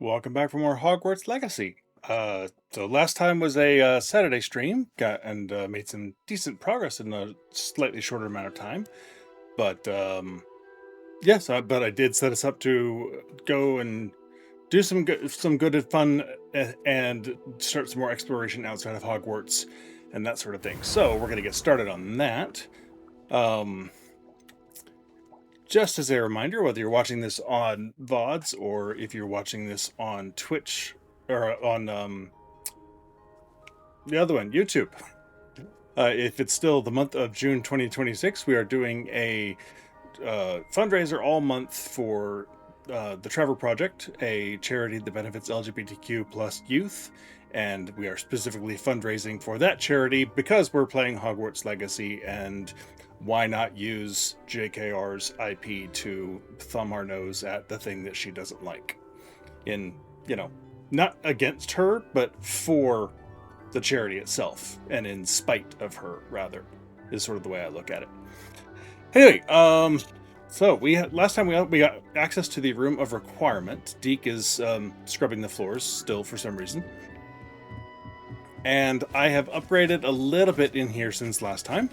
Welcome back for more Hogwarts Legacy. So last time was a Saturday stream, made some decent progress in a slightly shorter amount of time. But but I did set us up to go and do some good and fun, and start some more exploration outside of Hogwarts and that sort of thing. So we're gonna get started on that. Um, just as a reminder, whether you're watching this on VODs or if you're watching this on Twitch or on the other one, YouTube. If it's still the month of June 2026, we are doing a fundraiser all month for the Trevor Project, a charity that benefits LGBTQ plus youth. And we are specifically fundraising for that charity because we're playing Hogwarts Legacy, and why not use JKR's IP to thumb our nose at the thing that she doesn't like? Not against her, but for the charity itself, and in spite of her, rather, is sort of the way I look at it. Anyway, so last time we got access to the room of requirement. Deke is scrubbing the floors still for some reason, and I have upgraded a little bit in here since last time.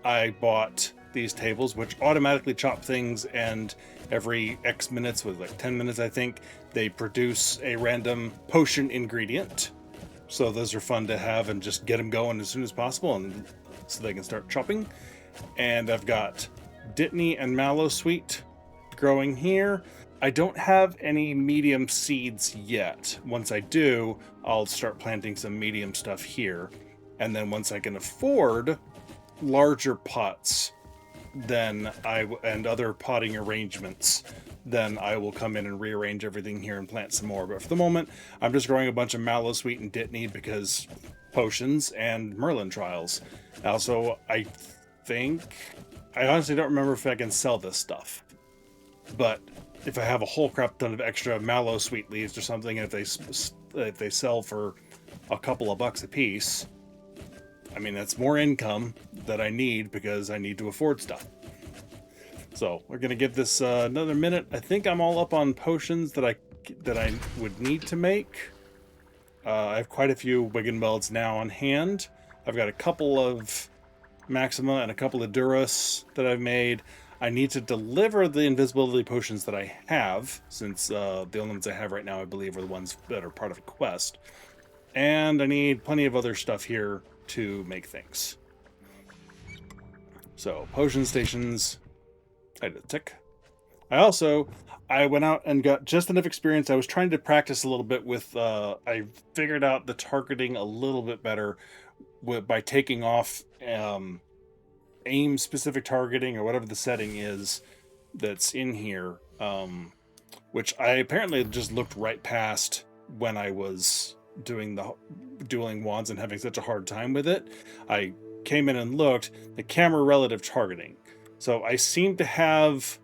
I bought these tables which automatically chop things, and every X minutes, with like 10 minutes I think, they produce a random potion ingredient. So those are fun to have and just get them going as soon as possible, and so they can start chopping. And I've got Dittany and Mallow Sweet growing here. I don't have any medium seeds yet. Once I do, I'll start planting some medium stuff here. And then once I can afford larger pots, and other potting arrangements, then I will come in and rearrange everything here and plant some more. But for the moment, I'm just growing a bunch of Mallow Sweet and Dittany because potions and Merlin trials. Also, I honestly don't remember if I can sell this stuff, but if I have a whole crap ton of extra Mallow Sweet leaves or something, and if they sell for a couple of bucks a piece, I mean, that's more income that I need because I need to afford stuff. So we're gonna give this another minute. I think I'm all up on potions that I would need to make. I have quite a few Wiggenwelds now on hand. I've got a couple of Maxima and a couple of Duras that I've made. I need to deliver the invisibility potions that I have, since the only ones I have right now, I believe, are the ones that are part of a quest. And I need plenty of other stuff here to make things. So, potion stations. I did a tick. I went out and got just enough experience. I was trying to practice a little bit with, I figured out the targeting a little bit better by taking off aim specific targeting, or whatever the setting is that's in here, which I apparently just looked right past when I was doing the dueling wands and having such a hard time with it. I came in and looked the camera relative targeting. So I seem to have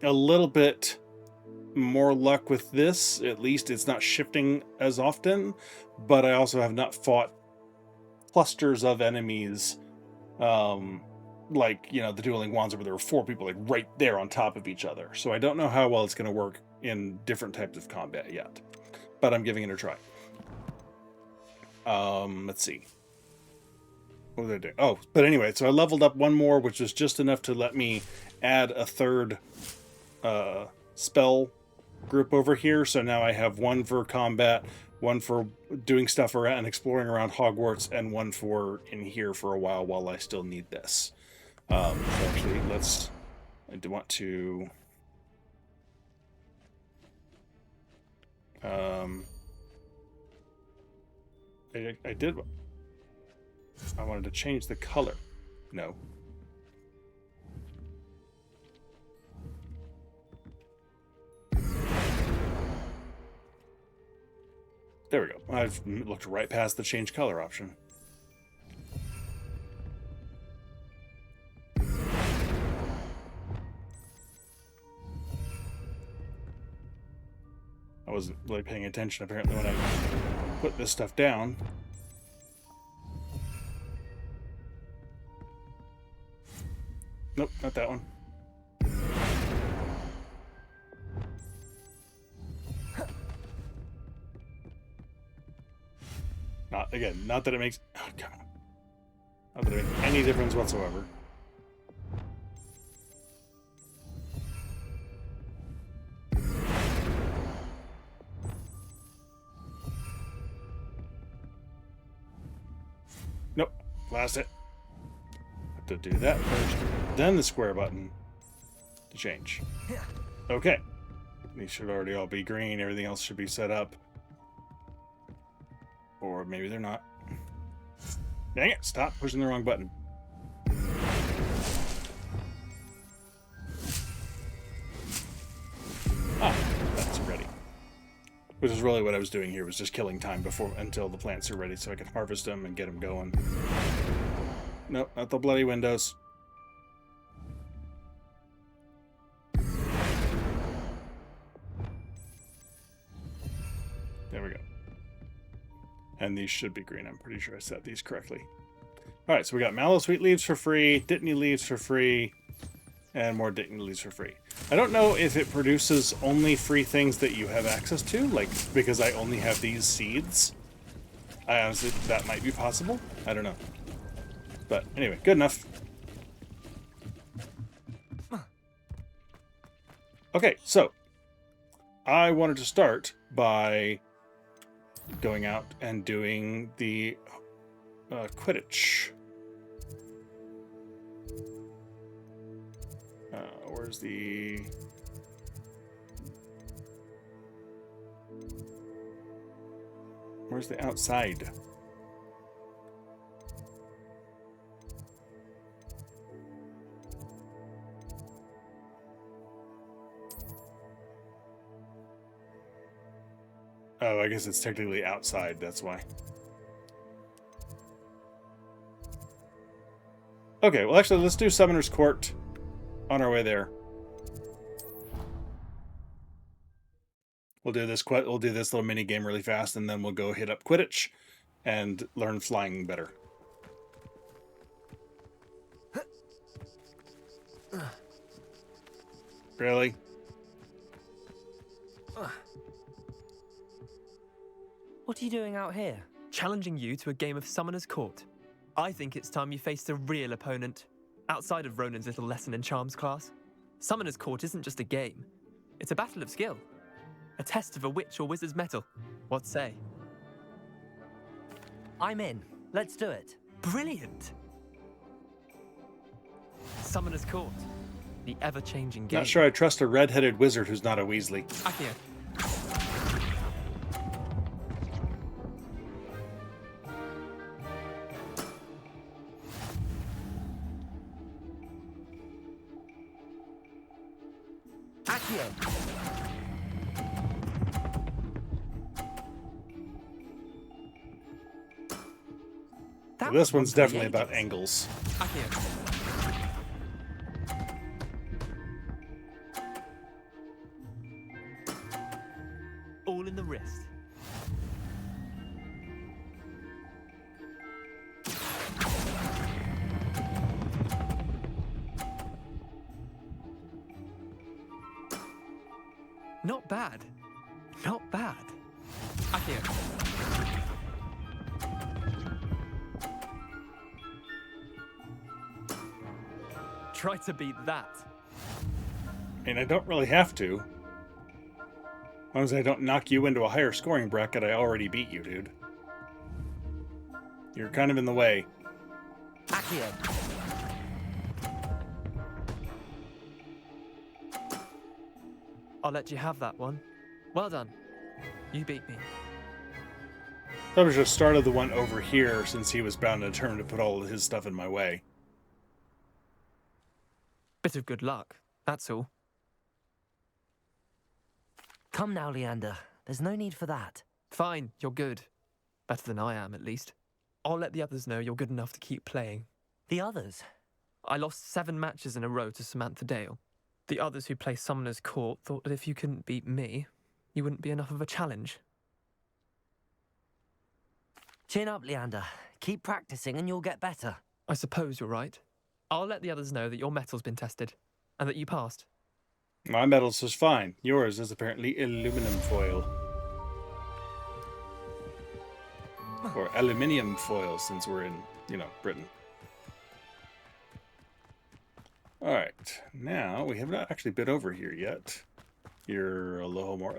a little bit more luck with this. At least it's not shifting as often, but I also have not fought clusters of enemies, like, the dueling wands where there were 4 people like right there on top of each other. So I don't know how well it's going to work in different types of combat yet, but I'm giving it a try. Let's see. What did I do? Oh, but anyway, so I leveled up one more, which was just enough to let me add a third spell group over here. So now I have one for combat, one for doing stuff around and exploring around Hogwarts, and one for in here for a while I still need this. So actually, I do want to I wanted to change the color. No. There we go. I've looked right past the change color option. I wasn't really paying attention apparently when I put this stuff down. Nope, not that one. Not again. Not that it makes. Oh, come on. Not that it makes any difference whatsoever. Nope. Blast it. Have to do that first. Then the square button to change. Okay. These should already all be green. Everything else should be set up. Or maybe they're not. Dang it. Stop pushing the wrong button. Ah, that's ready. Which is really what I was doing here, was just killing time until the plants are ready so I can harvest them and get them going. Nope, not the bloody windows. There we go. And these should be green. I'm pretty sure I set these correctly. Alright, so we got mallow sweet leaves for free, dittany leaves for free, and more dittany leaves for free. I don't know if it produces only free things that you have access to, like, because I only have these seeds. I honestly, that might be possible. I don't know. But anyway, good enough. Okay, so I wanted to start by going out and doing the Quidditch. Where's the... Where's the outside? Oh, I guess it's technically outside, that's why. Okay, well actually let's do Summoner's Court on our way there. We'll do this little mini game really fast, and then we'll go hit up Quidditch and learn flying better. Really? What are you doing out here? Challenging you to a game of Summoner's Court. I think it's time you faced a real opponent, outside of Ronan's little lesson in charms class. Summoner's Court isn't just a game. It's a battle of skill. A test of a witch or wizard's mettle. What say? I'm in. Let's do it. Brilliant! Summoner's Court. The ever-changing game. Not sure I trust a red-headed wizard who's not a Weasley. Accio. So this one's definitely about angles. All in the wrist. Not bad. Not bad. Accio. Try to beat that. I mean, I don't really have to. As long as I don't knock you into a higher scoring bracket, I already beat you, dude. You're kind of in the way. Accio. I'll let you have that one. Well done. You beat me. Trevor just started the one over here since he was bound and determined to put all of his stuff in my way. Bit of good luck, that's all. Come now, Leander. There's no need for that. Fine, you're good. Better than I am, at least. I'll let the others know you're good enough to keep playing. The others? I lost 7 matches in a row to Samantha Dale. The others who play Summoner's Court thought that if you couldn't beat me, you wouldn't be enough of a challenge. Chin up, Leander. Keep practicing and you'll get better. I suppose you're right. I'll let the others know that your metal's been tested, and that you passed. My metal's just fine. Yours is apparently aluminum foil. Or aluminium foil, since we're in, Britain. Alright, now we have not actually been over here yet. You're a little more.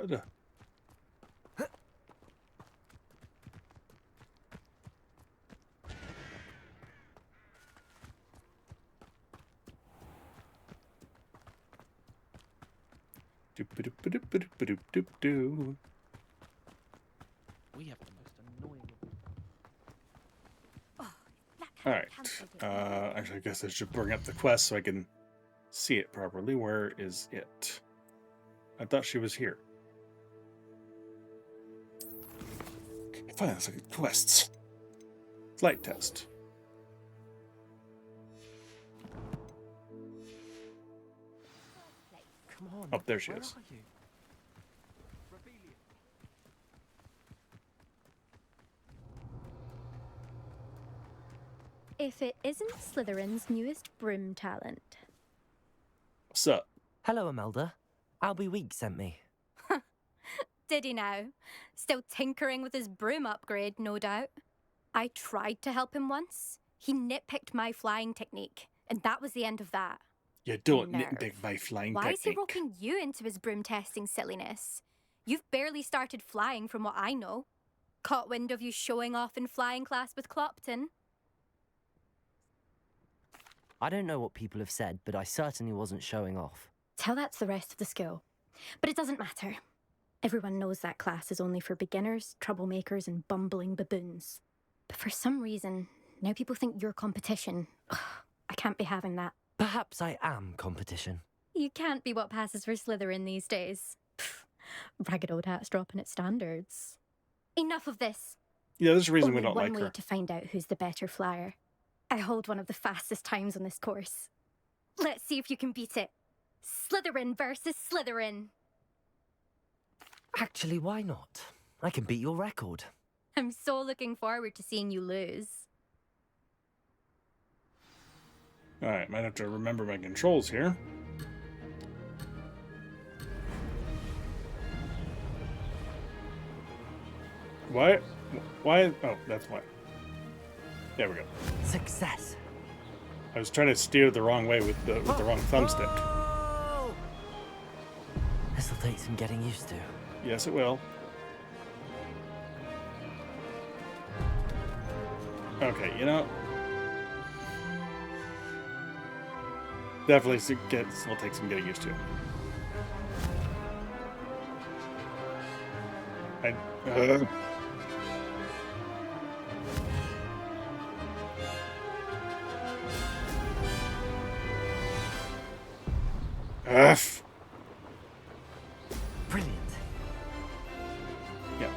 Do. We have the most annoying. Alright. Actually, I guess I should bring up the quest so I can see it properly. Where is it? I thought she was here. Fine, let's look at quests. Flight test. Come on. Oh, there she where is. are you? If it isn't Slytherin's newest broom talent. What's up? Hello, Imelda. Albie Week sent me. Did he now? Still tinkering with his broom upgrade, no doubt. I tried to help him once. He nitpicked my flying technique, and that was the end of that. You don't Nerve. nitpick my flying Why is he technique. roping you into his broom testing silliness? You've barely started flying from what I know. Caught wind of you showing off in flying class with Clopton. I don't know what people have said, but I certainly wasn't showing off. Tell that to the rest of the school. But it doesn't matter. Everyone knows that class is only for beginners, troublemakers, and bumbling baboons. But for some reason, now people think you're competition. Ugh, I can't be having that. Perhaps I am competition. You can't be what passes for Slytherin these days. Pff, ragged old hat's dropping its standards. Enough of this. Yeah, there's a reason Only we don't one like way her. to find out who's the better flyer. I hold one of the fastest times on this course. Let's see if you can beat it. Slytherin versus Slytherin. Actually, why not? I can beat your record. I'm so looking forward to seeing you lose. Alright, might have to remember my controls here. Why? Why? Oh, that's why. There we go. Success. I was trying to steer the wrong way with the wrong thumbstick. Oh! This'll take some getting used to. Yes, it will. Okay, definitely will take some getting used to. F. Brilliant. Yeah.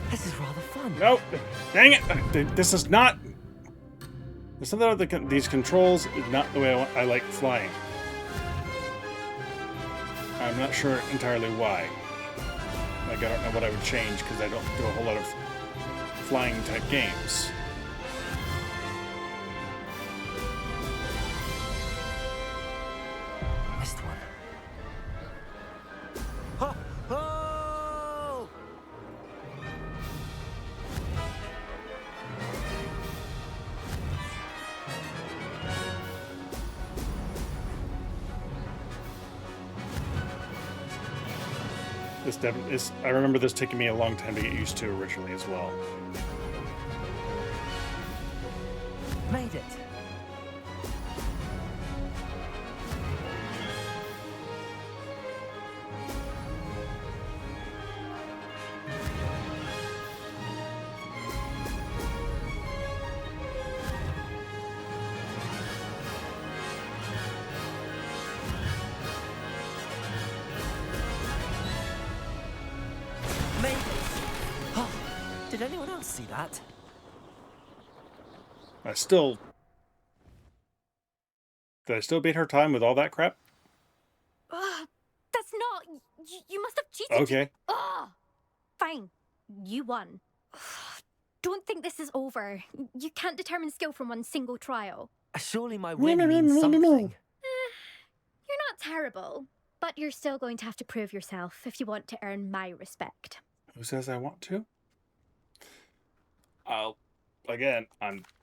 This is rather fun. Nope. Dang it. This is not. There's something about these controls is not the way I like flying. I'm not sure entirely why. Like, I don't know what I would change because I don't do a whole lot of flying type games. Missed one. Oh! Oh! I remember this taking me a long time to get used to originally as well. Made it. Made it. Oh, did anyone else see that? Did I still beat her time with all that crap? That's not. You must have cheated. Okay. Ugh. Fine. You won. Don't think this is over. You can't determine skill from one single trial. Surely my win means something. You're not terrible. But you're still going to have to prove yourself if you want to earn my respect. Who says I want to? I'm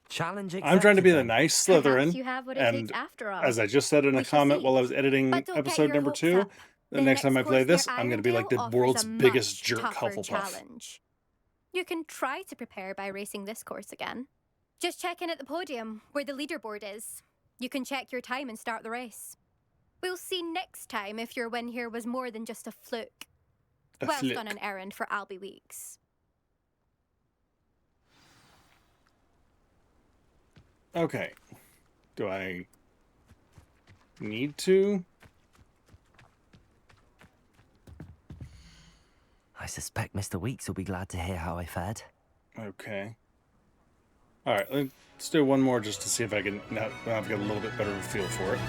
Challenge trying to be the accepted, nice Perhaps Slytherin, you have what it and takes after all. as I just said in a We shall comment see. while I was editing But don't get episode your number hopes 2, up. the next time I play course near this, I'm going to be like the Irondale world's offers a biggest much jerk tougher Hufflepuff. challenge. You can try to prepare by racing this course again. Just check in at the podium, where the leaderboard is. You can check your time and start the race. We'll see next time if your win here was more than just a fluke. A Whilst fluke. on an errand for Albie Weeks. Okay. Do I need to? I suspect Mr. Weeks will be glad to hear how I fared. Okay. Alright, let's do one more just to see if I can... Now I've got a little bit better of a feel for it.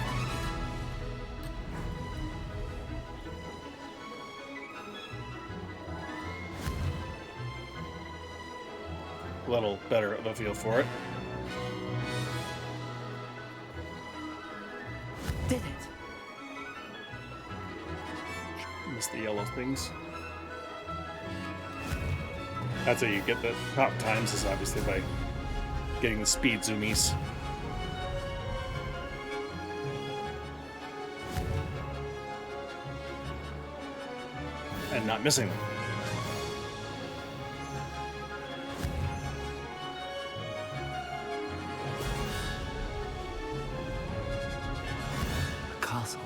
A little better of a feel for it. Did it? Miss the yellow things. That's how you get the top times, is obviously by getting the speed zoomies. And not missing them. The castle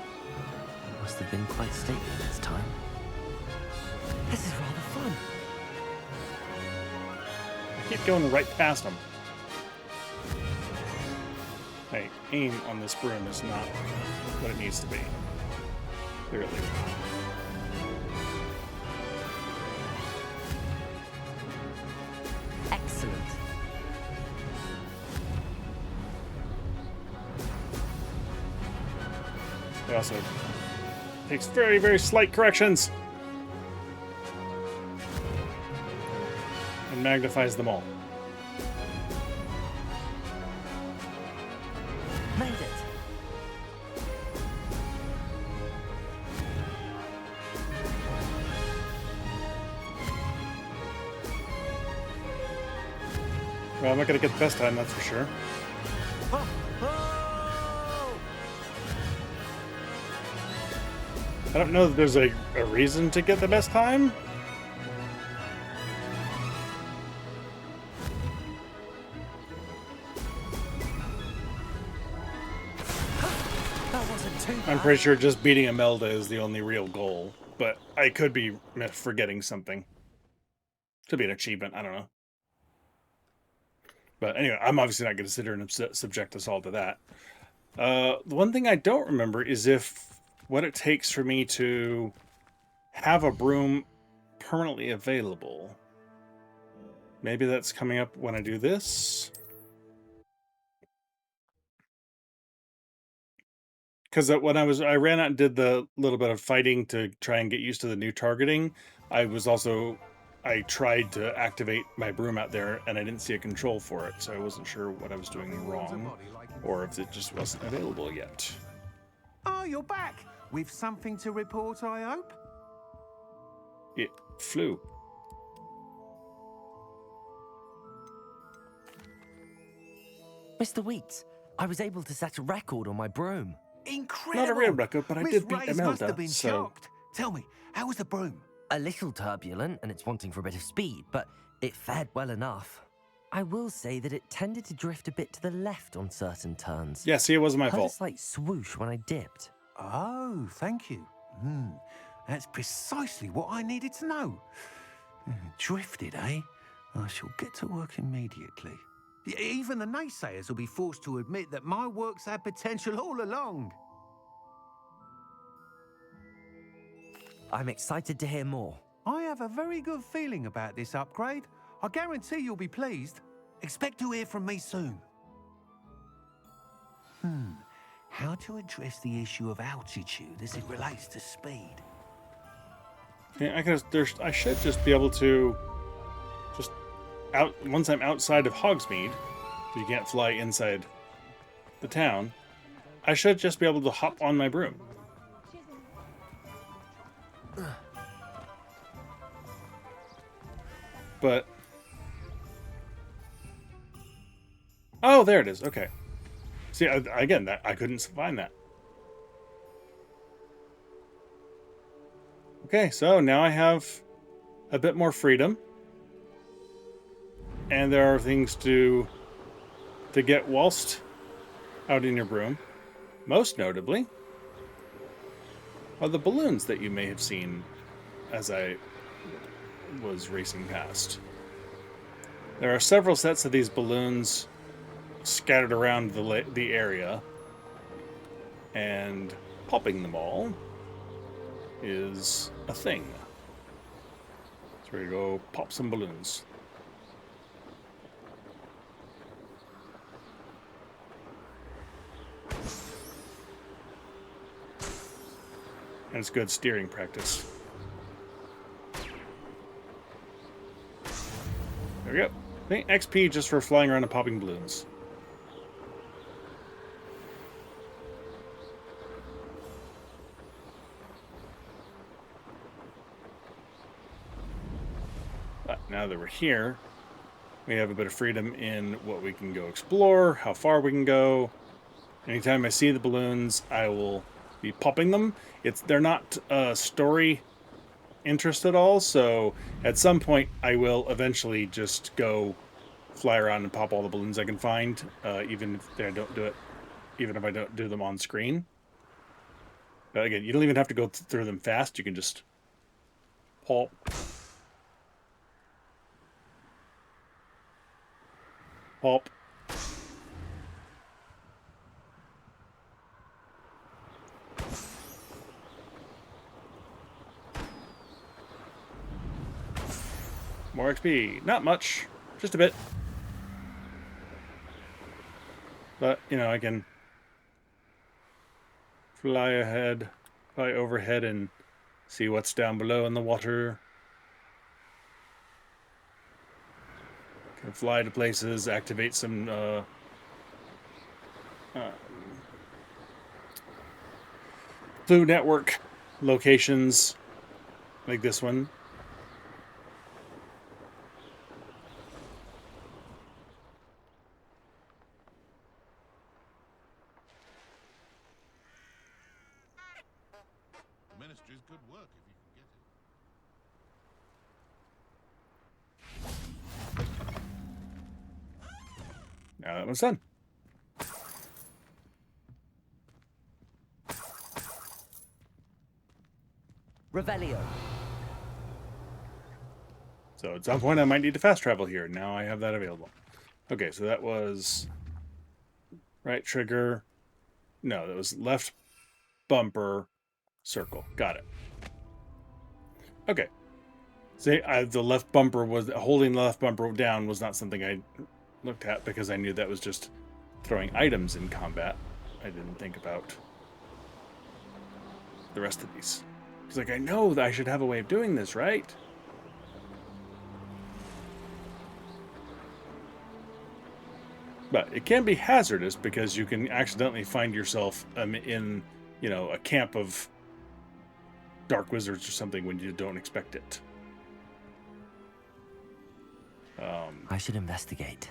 must have been quite stately this time. This is rather fun. I keep going right past them. Hey, aim on this broom is not what it needs to be. Clearly. Excellent. It also takes very, very slight corrections. And magnifies them all. Made it. Well, I'm not going to get the best time, that's for sure. Oh, oh! I don't know that there's a reason to get the best time. That wasn't too bad. I'm pretty sure just beating Imelda is the only real goal, but I could be forgetting something. Could be an achievement, I don't know. But anyway, I'm obviously not going to sit here and subject us all to that. The one thing I don't remember is what it takes for me to have a broom permanently available. Maybe that's coming up when I do this. Because when I ran out and did the little bit of fighting to try and get used to the new targeting, I tried to activate my broom out there and I didn't see a control for it, so I wasn't sure what I was doing wrong or if it just wasn't available yet. Oh, you're back! With something to report, I hope? It flew. Mr. Weeks, I was able to set a record on my broom. Incredible! Not a real record, but I Miss did beat Reyes must Imelda, have been so... shocked. Tell me, how was the broom? A little turbulent, and it's wanting for a bit of speed, but it fared well enough. I will say that it tended to drift a bit to the left on certain turns. Yeah, see, it wasn't my Heard a fault. slight swoosh when I dipped. Oh, thank you. That's precisely what I needed to know. Drifted, eh? I shall get to work immediately. Even the naysayers will be forced to admit that my work's had potential all along. I'm excited to hear more. I have a very good feeling about this upgrade. I guarantee you'll be pleased. Expect to hear from me soon. How to address the issue of altitude as it relates to speed? Yeah, I should just be able to once I'm outside of Hogsmeade, you can't fly inside the town, I should just be able to hop on my broom. But... Oh, there it is. Okay. See, again, I couldn't find that. Okay, so now I have a bit more freedom. And there are things to get whilst out in your broom. Most notably are the balloons that you may have seen as I was racing past. There are several sets of these balloons scattered around the area, and popping them all is a thing. So we go pop some balloons. And it's good steering practice. There we go. I think XP just for flying around and popping balloons. But now that we're here, we have a bit of freedom in what we can go explore, how far we can go. Anytime I see the balloons, I will be popping them. They're not story interest at all, so at some point I will eventually just go fly around and pop all the balloons I can find, even if I don't do them on screen. But again, you don't even have to go through them fast. You can just pop. Pop. More XP. Not much. Just a bit. But, you know, I can fly overhead and see what's down below in the water. Can fly to places, activate some Blue Network locations like this one. Ministry's good work if you can get it. Now that one's done. Revelio. So at some point I might need to fast travel here. Now I have that available. Okay, so that was right trigger. No, that was left bumper circle. Got it. Okay. See, the left bumper was holding the left bumper down was not something I looked at because I knew that was just throwing items in combat. I didn't think about the rest of these. It's like, I know that I should have a way of doing this, right? But it can be hazardous because you can accidentally find yourself in, you know, a camp of dark wizards or something when you don't expect it. I should investigate.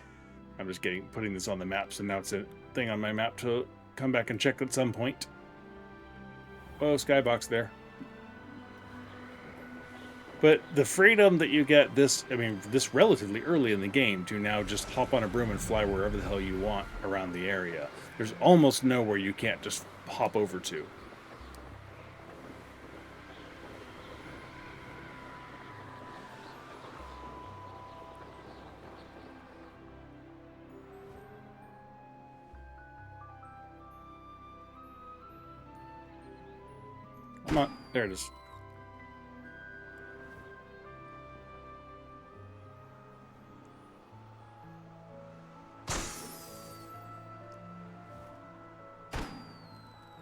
I'm just putting this on the map, so now it's a thing on my map to come back and check at some point. Oh, skybox there. But the freedom that you get this relatively early in the game to now just hop on a broom and fly wherever the hell you want around the area. There's almost nowhere you can't just hop over to. Come on, there it is.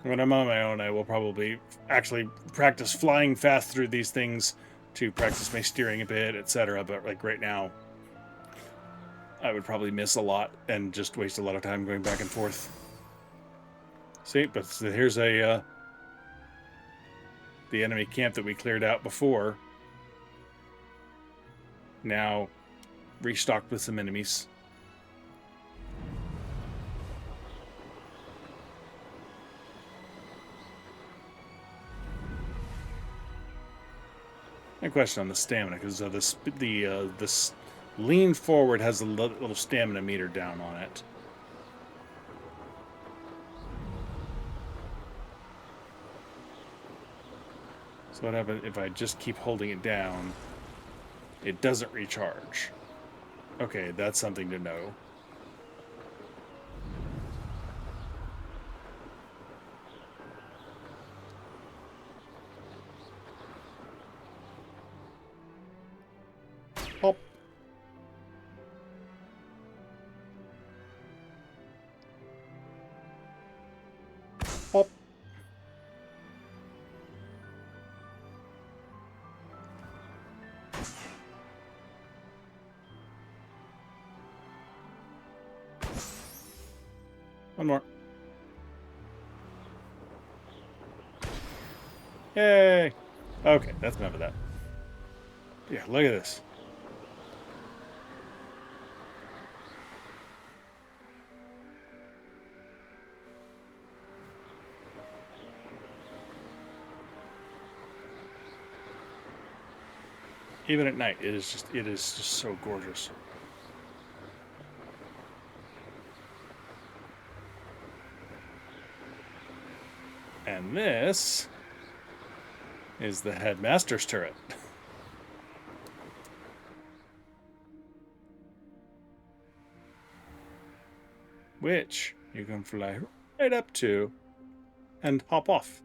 When I'm on my own, I will probably actually practice flying fast through these things to practice my steering a bit, etc. But like right now, I would probably miss a lot and just waste a lot of time going back and forth. See, but here's a the enemy camp that we cleared out before. Now restocked with some enemies. A question on the stamina, because this lean forward has a little stamina meter down on it. So what happens if I just keep holding it down? It doesn't recharge. Okay, that's something to know. Hop. Hop. One more. Yay! Okay, that's enough of that. Yeah, look at this. Even at night, it is just so gorgeous. And this is the headmaster's turret. Which you can fly right up to and hop off.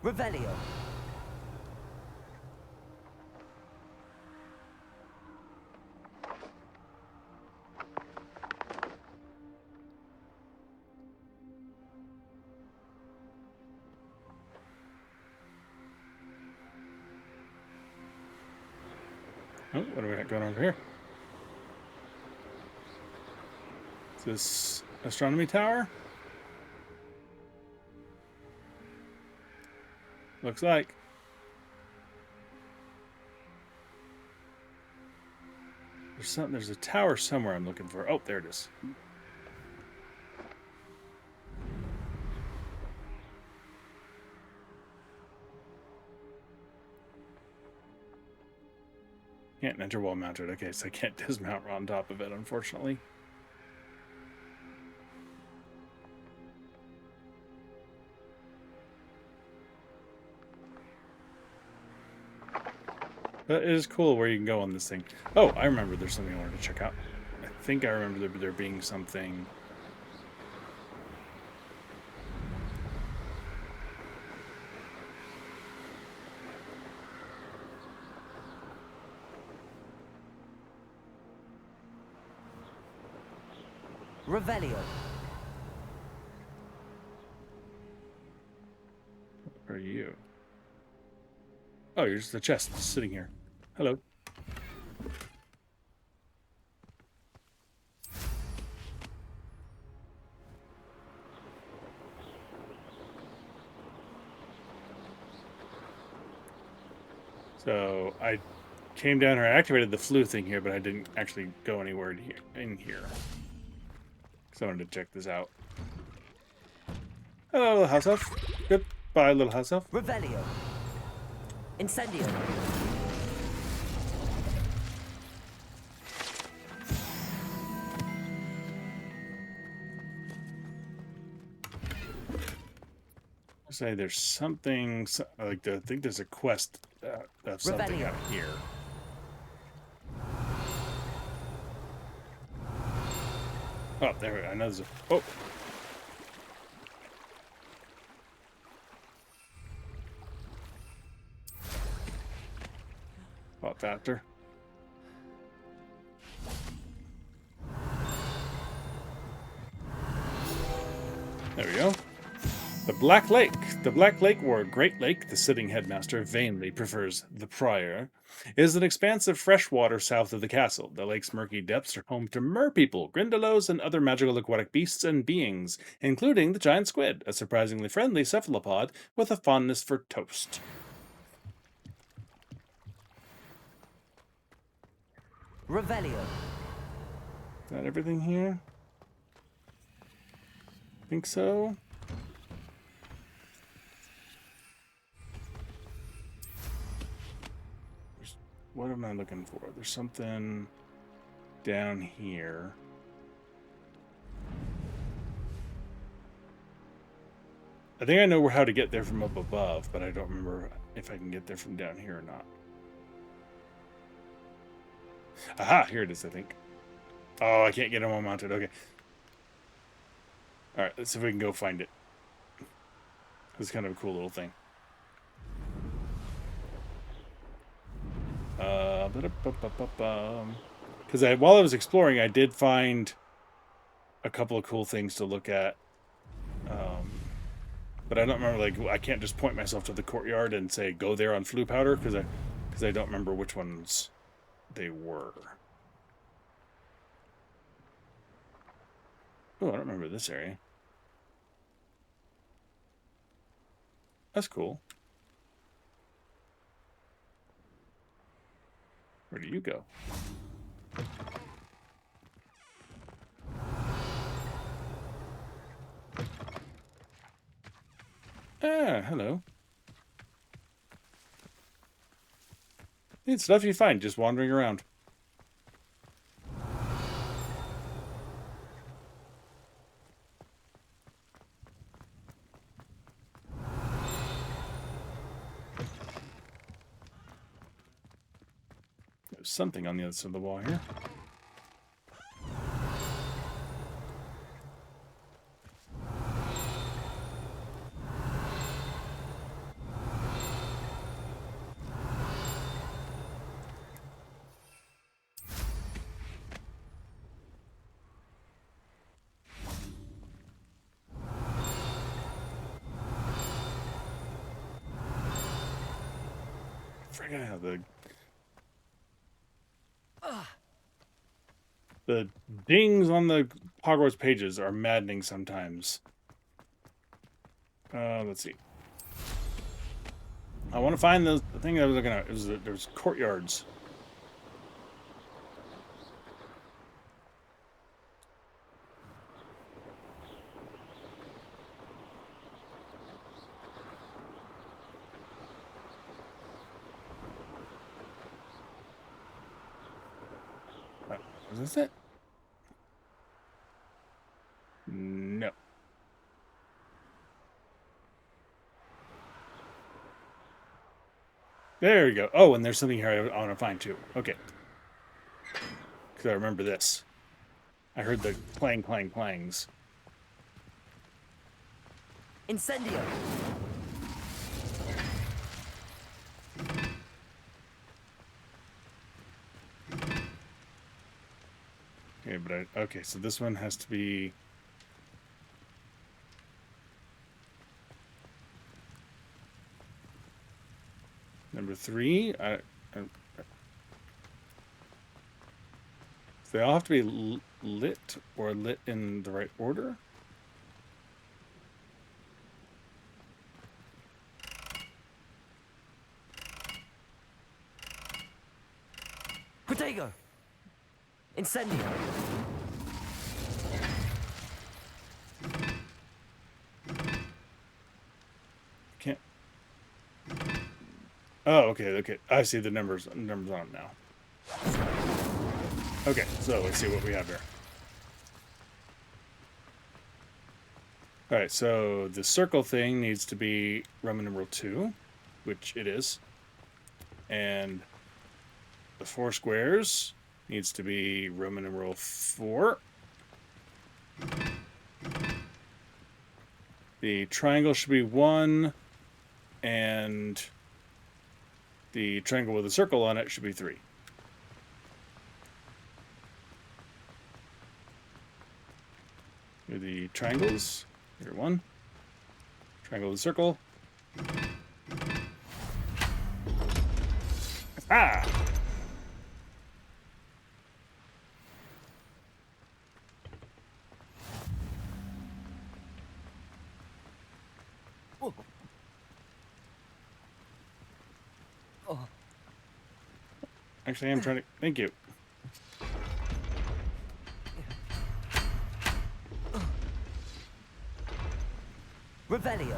Revelio. Oh, what do we got going on over here? Is this astronomy tower? Looks like. There's a tower somewhere I'm looking for. Oh, there it is. Can't enter while mounted. Okay, so I can't dismount on top of it, unfortunately. But it is cool where you can go on this thing. Oh, I remember there's something I wanted to check out. I think I remember there being something. Revelio. Where are you? Oh, you're just the chest sitting here. Hello. So I came down here, I activated the flu thing here, but I didn't actually go anywhere in here. So I wanted to check this out. Hello, little house elf. Goodbye, little house elf. Revelio. Incendio. Say there's something I think there's a quest of something Revelio. out here. Oh, there. I know there's a. Oh. Pop after. There we go. The Black Lake. The Black Lake, or Great Lake, the sitting headmaster vainly prefers the Prior, is an expanse of fresh water south of the castle. The lake's murky depths are home to merpeople, grindylows, and other magical aquatic beasts and beings, including the giant squid, a surprisingly friendly cephalopod with a fondness for toast. Revelio. Is that everything here? Think so. What am I looking for? There's something down here. I think I know how to get there from up above, but I don't remember if I can get there from down here or not. Aha, here it is, I think. Oh, I can't get him all mounted. Okay. All right, let's see if we can go find it. It's kind of a cool little thing. Because while I was exploring, I did find a couple of cool things to look at. But I don't remember, like, I can't just point myself to the courtyard and say, go there on flue powder, because I don't remember which ones they were. Oh, I don't remember this area. That's cool. Where do you go? Ah, hello. Neat stuff you find just wandering around. There's something on the other side of the wall here. Forget how the dings on the Hogwarts pages are maddening sometimes. Let's see. I want to find the thing I was looking at. There's courtyards. Is this it? No. There we go. Oh, and there's something here I want to find too. Okay. Because I remember this. I heard the clang, clang, clangs. Incendio. Okay, but okay, so this one has to be number 3. They all have to be lit or lit in the right order. Protego. Incendio. Can't. Oh, okay. I see the numbers on them now. Okay, so let's see what we have here. All right, so the circle thing needs to be Roman numeral 2, which it is, and the 4 squares needs to be Roman numeral 4. The triangle should be 1, and the triangle with a circle on it should be 3. Here are the triangles. Here, 1. Triangle to circle. Ah! Actually, I'm trying to... Thank you. Revelio.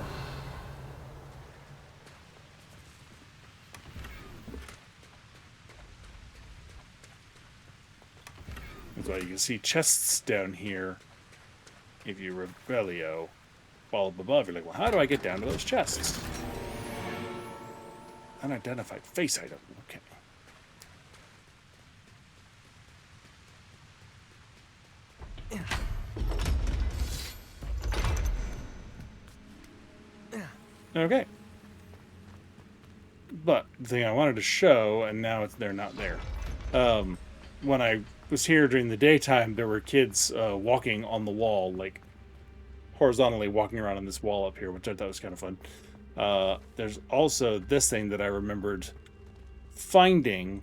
That's why you can see chests down here. If you Revelio fall up above, you're like, well, how do I get down to those chests? Unidentified face item. Okay. Okay. But the thing I wanted to show, and now they're not there. When I was here during the daytime, there were kids walking on the wall, like horizontally walking around on this wall up here, which I thought was kind of fun. There's also this thing that I remembered finding,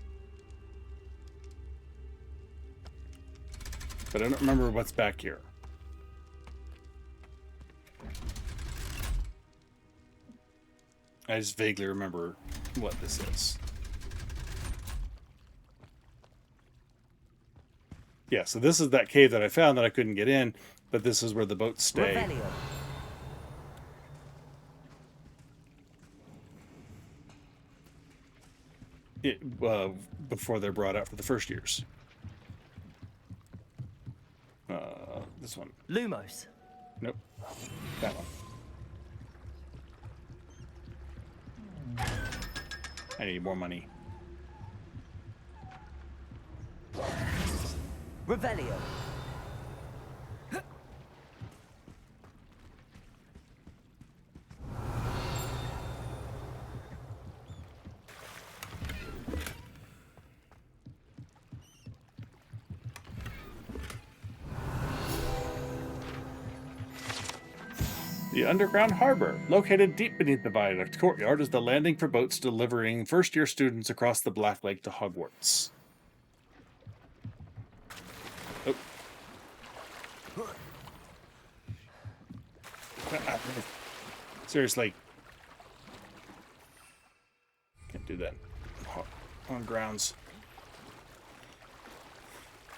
but I don't remember what's back here. I just vaguely remember what this is. Yeah, so this is that cave that I found that I couldn't get in, but this is where the boats stay. Revelio. Before they're brought out for the first years. This one. Lumos. Nope. That one. I need more money. Revelio. The underground harbor, located deep beneath the viaduct courtyard, is the landing for boats delivering first-year students across the Black Lake to Hogwarts. Oh. Seriously. Can't do that on grounds.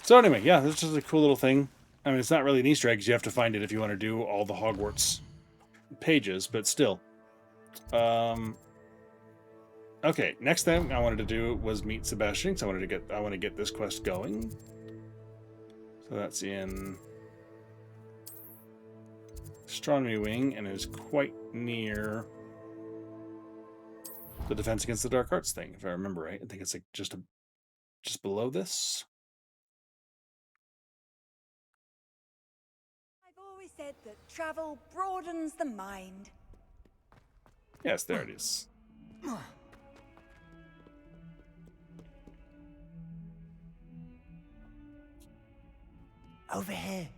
So anyway, yeah, this is just a cool little thing. I mean, it's not really an Easter egg, 'cause you have to find it if you want to do all the Hogwarts pages, but still. Okay, next thing I wanted to do was meet Sebastian, so I want to get this quest going. So that's in Astronomy Wing, and is quite near the Defense Against the Dark Arts thing, if I remember right. I think it's like just below this. I've always said that travel broadens the mind. Yes, there it is. Over here.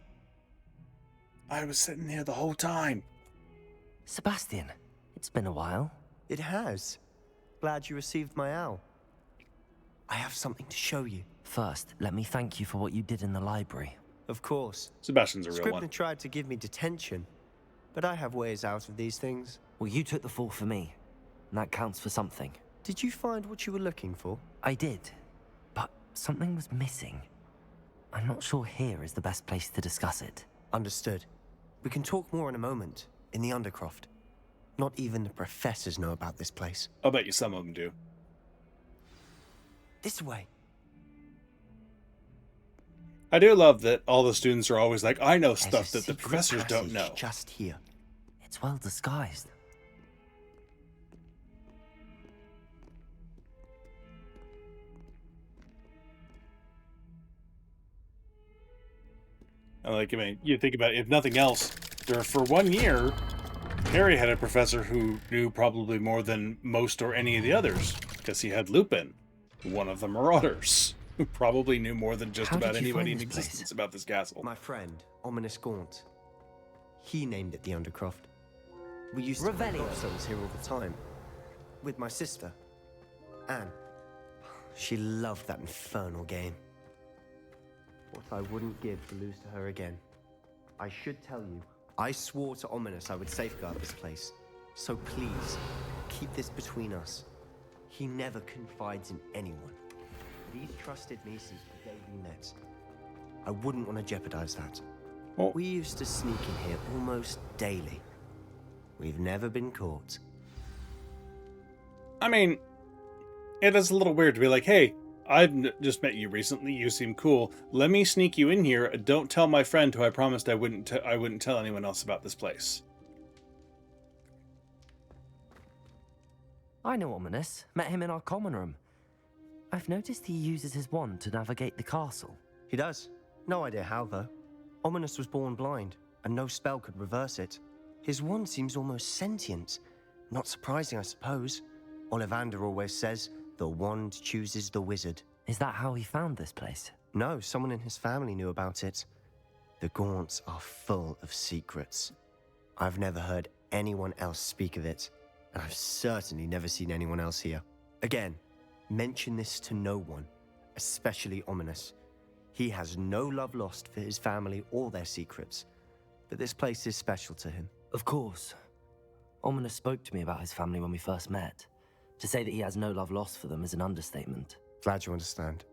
I was sitting here the whole time. Sebastian, it's been a while. It has. Glad you received my owl. I have something to show you. First, let me thank you for what you did in the library. Of course. Sebastian's a real Scribner one. tried to give me detention, but I have ways out of these things. Well, you took the fall for me, and that counts for something. Did you find what you were looking for? I did, but something was missing. I'm not sure here is the best place to discuss it. Understood. We can talk more in a moment, in the Undercroft. Not even the professors know about this place. I'll bet you some of them do. This way. I do love that all the students are always like, I know There's stuff a that the secret professors don't passage know. just here. It's well disguised. And like, I mean, you think about it, if nothing else, for 1 year, Harry had a professor who knew probably more than most or any of the others, because he had Lupin, one of the Marauders, who probably knew more than just How about did you anybody in find this place? existence about this castle. My friend, Ominous Gaunt. He named it the Undercroft. We used to play Revelio. gobstones here all the time. With my sister, Anne. She loved that infernal game. What I wouldn't give to lose to her again. I should tell you, I swore to Ominous I would safeguard this place. So please, keep this between us. He never confides in anyone. But he's trusted me since the day we met. I wouldn't want to jeopardize that. Well- We used to sneak in here almost daily. We've never been caught. I mean, it is a little weird to be like, hey, just met you recently. You seem cool. Let me sneak you in here. Don't tell my friend who I promised I wouldn't tell anyone else about this place. I know Ominous. Met him in our common room. I've noticed he uses his wand to navigate the castle. He does. No idea how, though. Ominous was born blind, and no spell could reverse it. His wand seems almost sentient. Not surprising, I suppose. Ollivander always says, the wand chooses the wizard. Is that how he found this place? No, someone in his family knew about it. The Gaunts are full of secrets. I've never heard anyone else speak of it, and I've certainly never seen anyone else here. Again, mention this to no one, especially Ominous. He has no love lost for his family or their secrets, but this place is special to him. Of course. Ominous spoke to me about his family when we first met. To say that he has no love lost for them is an understatement. Glad you understand.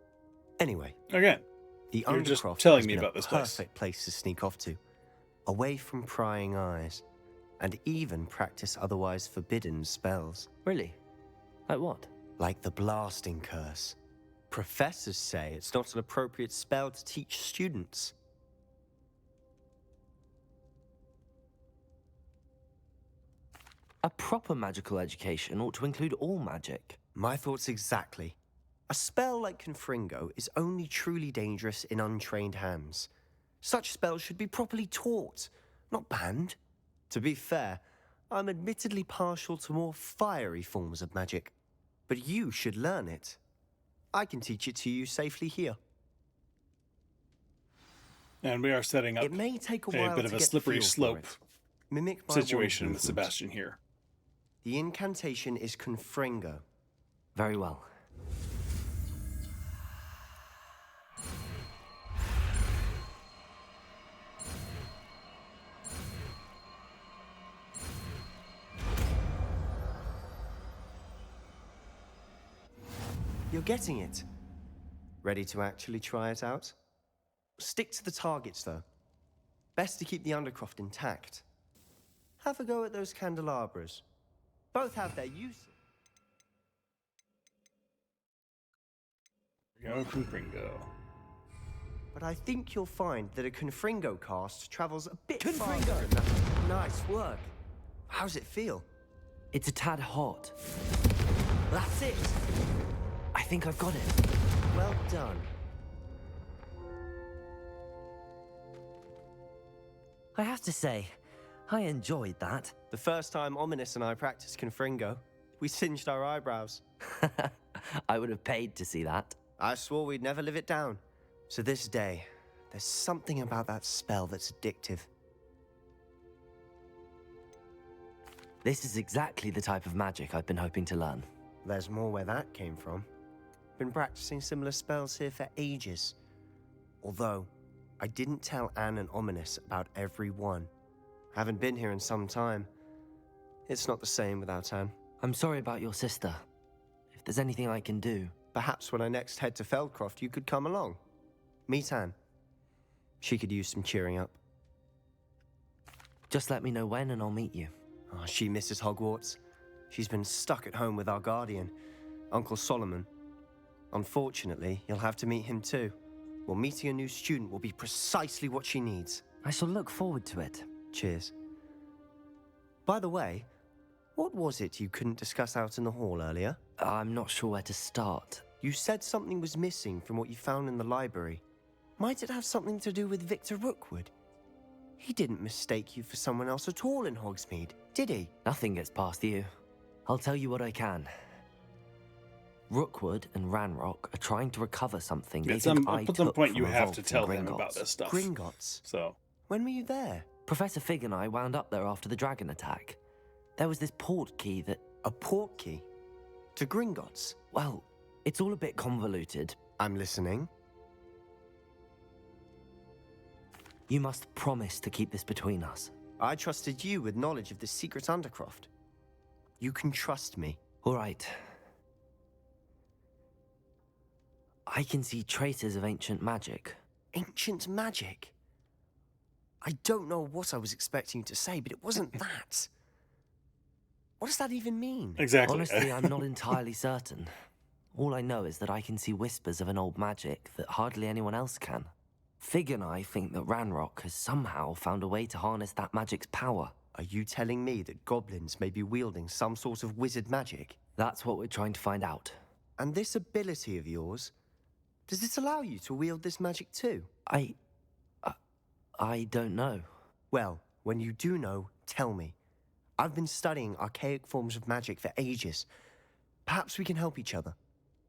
Anyway, Again, the you're just Undercroft telling has me been about a this place. perfect place to sneak off to, away from prying eyes, and even practice otherwise forbidden spells, Really? Like what? like the blasting curse. Professors say it's not an appropriate spell to teach students. A proper magical education ought to include all magic. My thoughts exactly. A spell like Confringo is only truly dangerous in untrained hands. Such spells should be properly taught, not banned. To be fair, I'm admittedly partial to more fiery forms of magic, but you should learn it. I can teach it to you safely here. And we are setting up It may take a a while bit to of a get slippery feel for slope it. Mimic my situation wand with movement. Sebastian here. The incantation is Confringo. Very well. You're getting it. Ready to actually try it out? Stick to the targets, though. Best to keep the Undercroft intact. Have a go at those candelabras. Both have their uses. Go Confringo. But I think you'll find that a Confringo cast travels a bit Confringo! farther than that. Nice work. How's it feel? It's a tad hot. That's it. I think I've got it. Well done. I have to say, I enjoyed that. The first time Ominous and I practiced Confringo, we singed our eyebrows. I would have paid to see that. I swore we'd never live it down. So this day, there's something about that spell that's addictive. This is exactly the type of magic I've been hoping to learn. There's more where that came from. Been practicing similar spells here for ages. Although, I didn't tell Anne and Ominous about every one. Haven't been here in some time. It's not the same without Anne. I'm sorry about your sister. If there's anything I can do... Perhaps when I next head to Feldcroft, you could come along. Meet Anne. She could use some cheering up. Just let me know when and I'll meet you. Oh, she misses Hogwarts. She's been stuck at home with our guardian, Uncle Solomon. Unfortunately, you'll have to meet him too. Well, meeting a new student will be precisely what she needs. I shall look forward to it. Cheers. By the way, what was it you couldn't discuss out in the hall earlier? I'm not sure where to start. You said something was missing from what you found in the library. Might it have something to do with Victor Rookwood? He didn't mistake you for someone else at all in Hogsmeade, did he? Nothing gets past you. I'll tell you what I can. Rookwood and Ranrock are trying to recover something they At think some, I at some took point, from you a have vault to in tell them about Gringotts. this stuff. Gringotts. So, When were you there? Professor Fig and I wound up there after the dragon attack. there was this port key that... A port key? To Gringotts? Well, it's all a bit convoluted. I'm listening. You must promise to keep this between us. I trusted you with knowledge of the secret Undercroft. You can trust me. All right. I can see traces of ancient magic. Ancient magic? I don't know what I was expecting you to say, but it wasn't that. What does that even mean? Exactly. Honestly, I'm not entirely certain. All I know is that I can see whispers of an old magic that hardly anyone else can. Fig and I think that Ranrock has somehow found a way to harness that magic's power. Are you telling me that goblins may be wielding some sort of wizard magic? That's what we're trying to find out. And this ability of yours, does it allow you to wield this magic too? I don't know. Well, when you do know, tell me. I've been studying archaic forms of magic for ages. Perhaps we can help each other.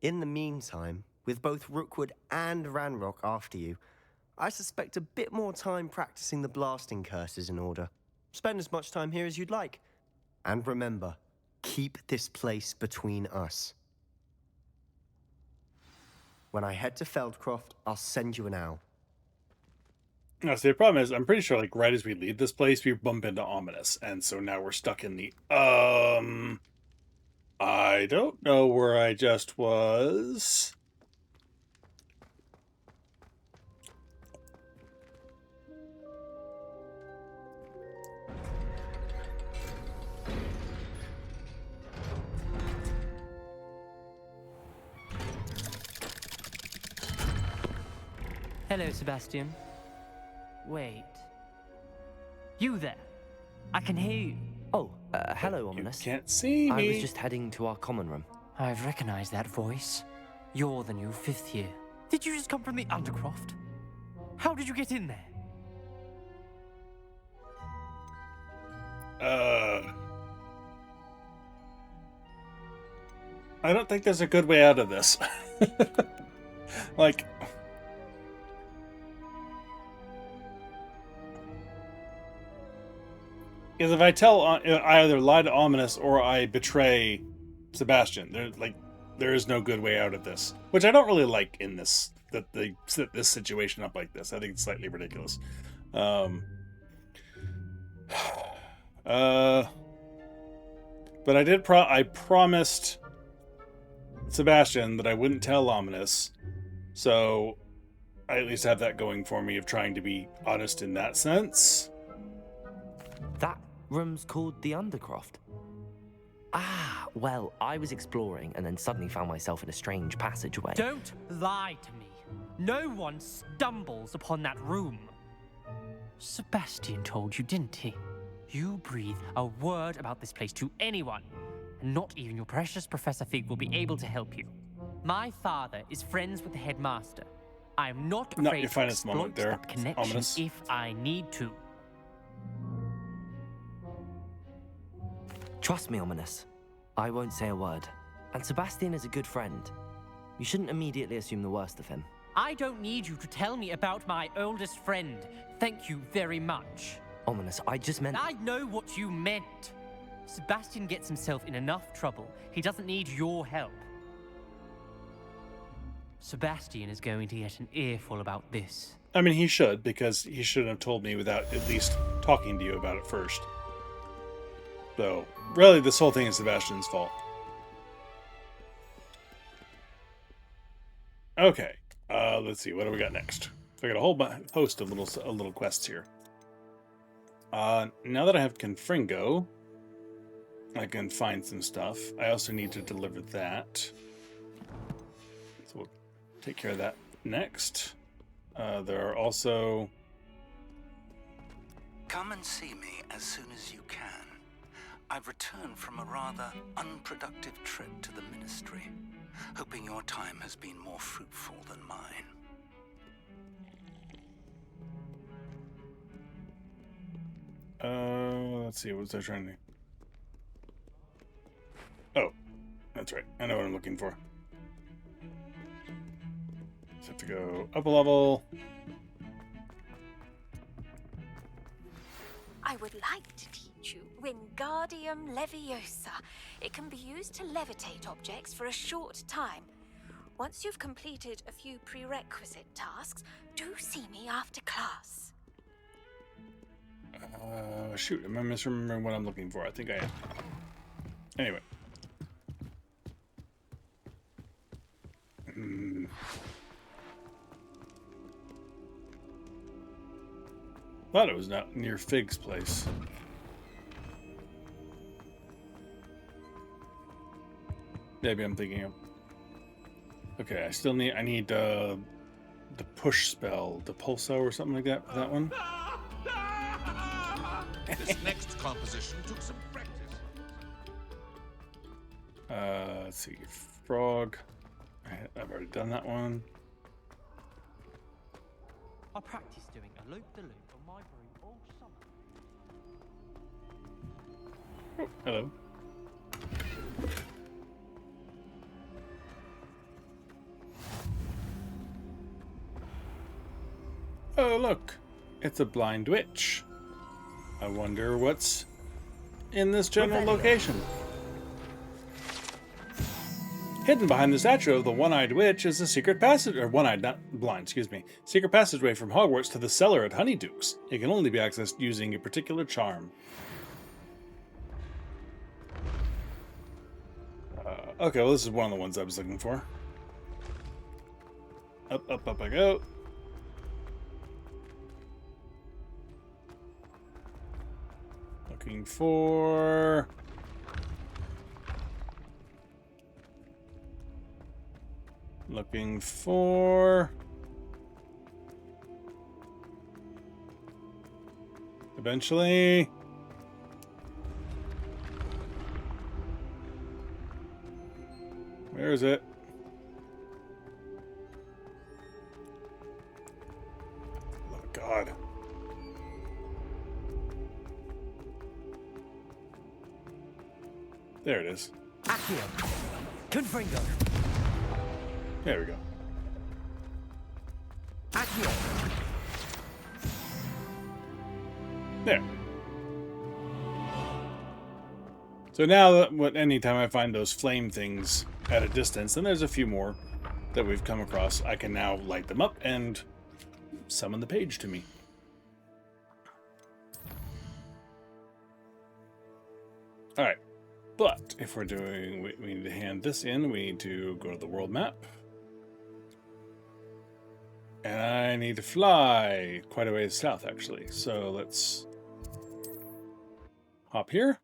In the meantime, with both Rookwood and Ranrock after you, I suspect a bit more time practicing the blasting curse is in order. Spend as much time here as you'd like. And remember, keep this place between us. When I head to Feldcroft, I'll send you an owl. No, see, the problem is, I'm pretty sure, like, right as we leave this place, we bump into Ominous, and so now we're stuck in the, I don't know where I just was. Hello, Sebastian. Wait. You there? I can hear you. Oh, hello, Ominous. You can't see me. I was just heading to our common room. I've recognized that voice. You're the new 5th year. Did you just come from the Undercroft? How did you get in there? I don't think there's a good way out of this. Like... Because if I tell, I either lie to Ominous or I betray Sebastian. There is no good way out of this, which I don't really like in this. That they set this situation up like this. I think it's slightly ridiculous. But I promised Sebastian that I wouldn't tell Ominous, so I at least have that going for me of trying to be honest in that sense. That room's called the Undercroft. Ah, well, I was exploring and then suddenly found myself in a strange passageway. Don't lie to me. No one stumbles upon that room. Sebastian told you, didn't he? You breathe a word about this place to anyone, and not even your precious Professor Fig will be able to help you. My father is friends with the headmaster. I'm not afraid your to finest moment exploit there, that connection Ominous. if I need to. Trust me, Ominous. I won't say a word. And Sebastian is a good friend. You shouldn't immediately assume the worst of him. I don't need you to tell me about my oldest friend. Thank you very much. Ominous, I just meant... I know what you meant. Sebastian gets himself in enough trouble. He doesn't need your help. Sebastian is going to get an earful about this. I mean, he should, because he shouldn't have told me without at least talking to you about it first. So, really, this whole thing is Sebastian's fault. Okay, let's see, what do we got next? So I got a whole host of little quests here. Now that I have Confringo, I can find some stuff. I also need to deliver that. So we'll take care of that next. There are also... Come and see me as soon as you can. I've returned from a rather unproductive trip to the Ministry, hoping your time has been more fruitful than mine. Let's see, what was I trying to... Oh, that's right. I know what I'm looking for. Just have to go up a level. I would like to teach you Wingardium Leviosa. It can be used to levitate objects for a short time. Once you've completed a few prerequisite tasks, do see me after class. Shoot, am I misremembering what I'm looking for? I think I am. Anyway. Thought it was not near Fig's place. Maybe I'm thinking of... Okay, I need the push spell, the pulso or something like that for that one. This next composition took some practice. Let's see, frog. I've already done that one. I practiced doing a loop-the-loop on my broom all summer. Hello. Oh, look. It's a blind witch. I wonder what's in this general location. Hidden behind the statue of the one-eyed witch is a secret passage, or one-eyed, not blind, excuse me, secret passageway from Hogwarts to the cellar at Honeyduke's. It can only be accessed using a particular charm. Okay, well, this is one of the ones I was looking for. Up, up, up I go. Looking for... Looking for... Eventually... Where is it? Oh, God. There it is. Accio. Confringo. There we go. Accio. There. So now, anytime I find those flame things at a distance, and there's a few more that we've come across, I can now light them up and summon the page to me. Alright, but if we're doing, we need to hand this in, we need to go to the world map. And I need to fly quite a ways south, actually. So let's hop here.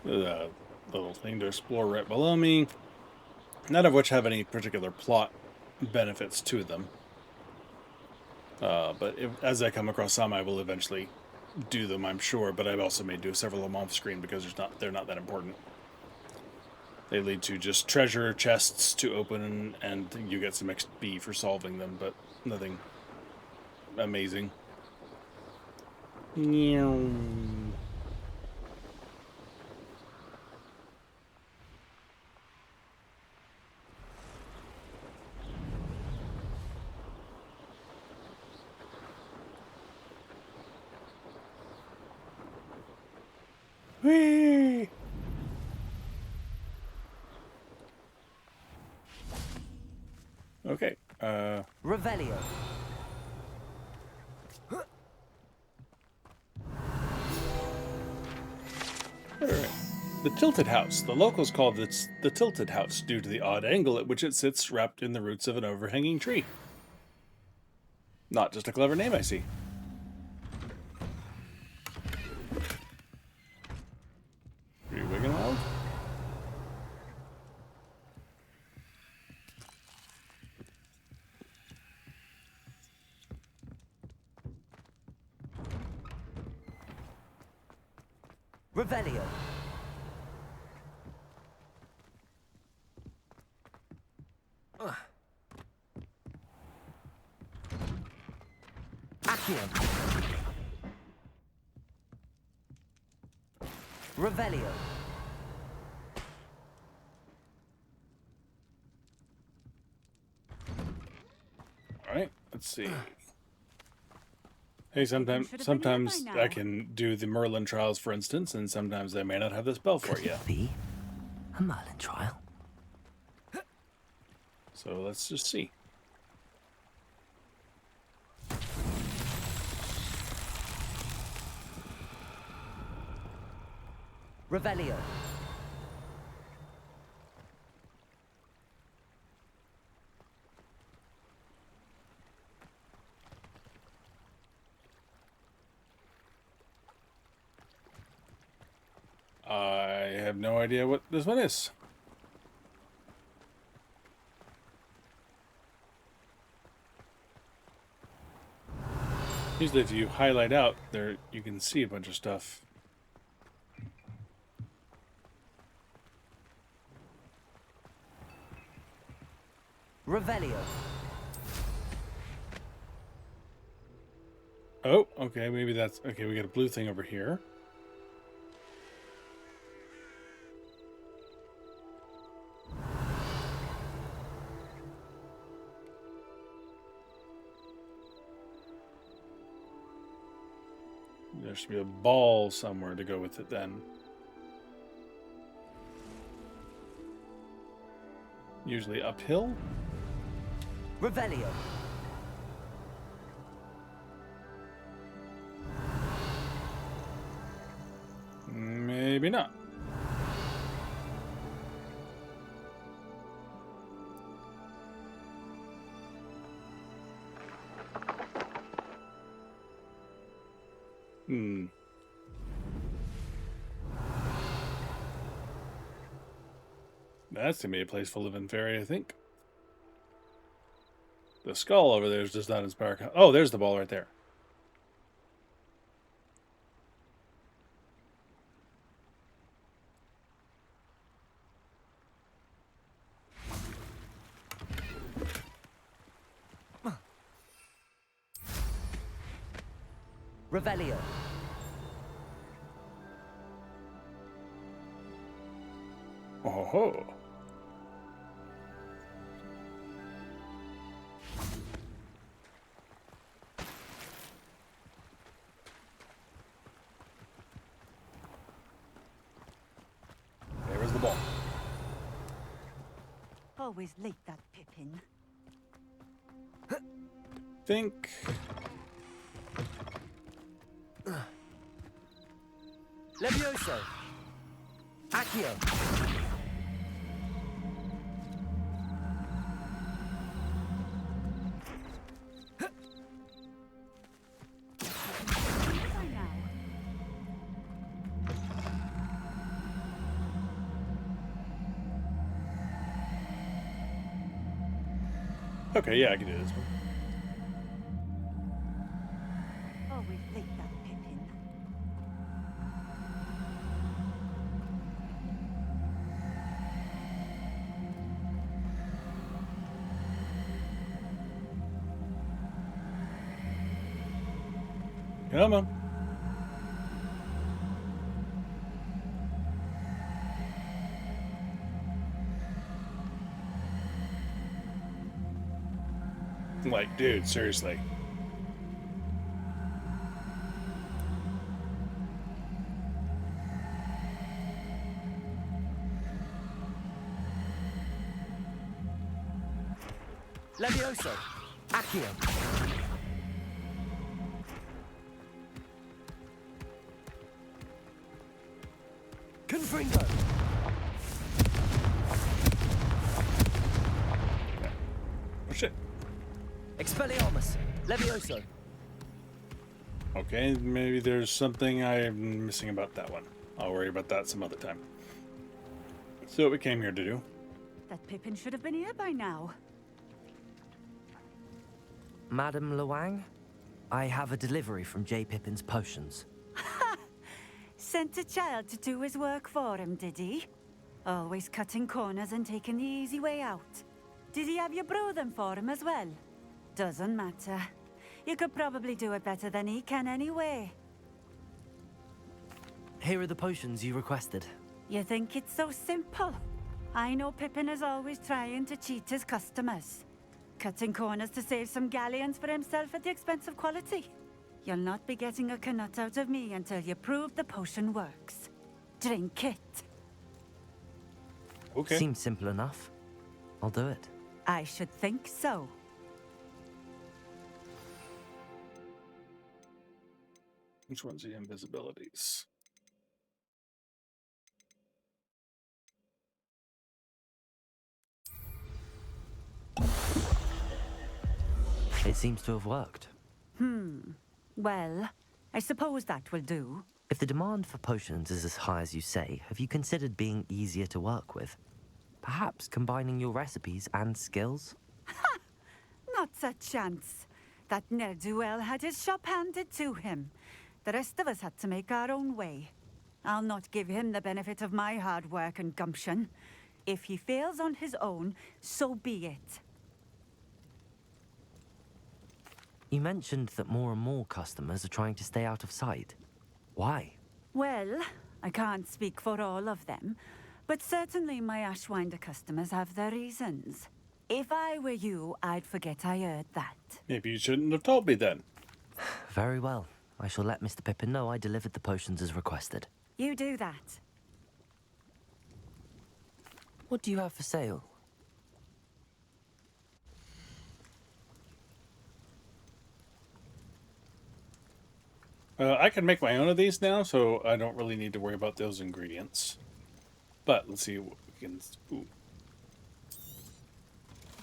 There's a little thing to explore right below me, none of which have any particular plot benefits to them. But as I come across some, I will eventually do them, I'm sure, but I also may do several of them off screen because they're not that important. They lead to just treasure chests to open, and you get some XP for solving them, but nothing amazing. Whee! Okay, Revelio. Alright. The Tilted House. The locals call this the Tilted House due to the odd angle at which it sits wrapped in the roots of an overhanging tree. Not just a clever name, I see. Are you wigging wild? Revelio. Accio. Revelio. All right, let's see. Hey, sometimes I can do the Merlin trials, for instance, and sometimes I may not have the spell for it yet. Be a Merlin trial. So let's just see. Revelio. I have no idea what this one is. Usually if you highlight out there, you can see a bunch of stuff. Revelio. Oh, okay, maybe that's... Okay, we got a blue thing over here. There should be a ball somewhere to go with it then. Usually uphill? Revelio. Maybe not. That's gonna be a place full of Inferi, I think. The skull over there is just not inspired. Oh, there's the ball right there. Revelio. Oh ho. There was the ball. Always late, that Pippin. Think. Levioso. Accio. Okay, yeah, I can do this one. Always late, that Pippin. Come on. Like, dude, seriously. Levioso. Accio. Confringo. Oh, shit. Expelliarmus. Levioso. Okay, maybe there's something I'm missing about that one. I'll worry about that some other time. So what we came here to do. That Pippin should have been here by now. Madam Luang, I have a delivery from J. Pippin's potions. Sent a child to do his work for him, did he? Always cutting corners and taking the easy way out. Did he have you brew them for him as well? Doesn't matter. You could probably do it better than he can anyway. Here are the potions you requested. You think it's so simple? I know Pippin is always trying to cheat his customers. Cutting corners to save some galleons for himself at the expense of quality. You'll not be getting a canut out of me until you prove the potion works. Drink it. Okay. Seems simple enough. I'll do it. I should think so. Which one's the invisibilities? It seems to have worked. Well, I suppose that will do. If the demand for potions is as high as you say, have you considered being easier to work with? Perhaps combining your recipes and skills? Not a chance. That ne'er-do-well had his shop handed to him. The rest of us had to make our own way. I'll not give him the benefit of my hard work and gumption. If he fails on his own, so be it. You mentioned that more and more customers are trying to stay out of sight. Why? Well, I can't speak for all of them, but certainly my Ashwinder customers have their reasons. If I were you, I'd forget I heard that. Maybe you shouldn't have told me then. Very well. I shall let Mr. Pippin know I delivered the potions as requested. You do that. What do you have for sale? I can make my own of these now, so I don't really need to worry about those ingredients. But let's see what we can... Ooh.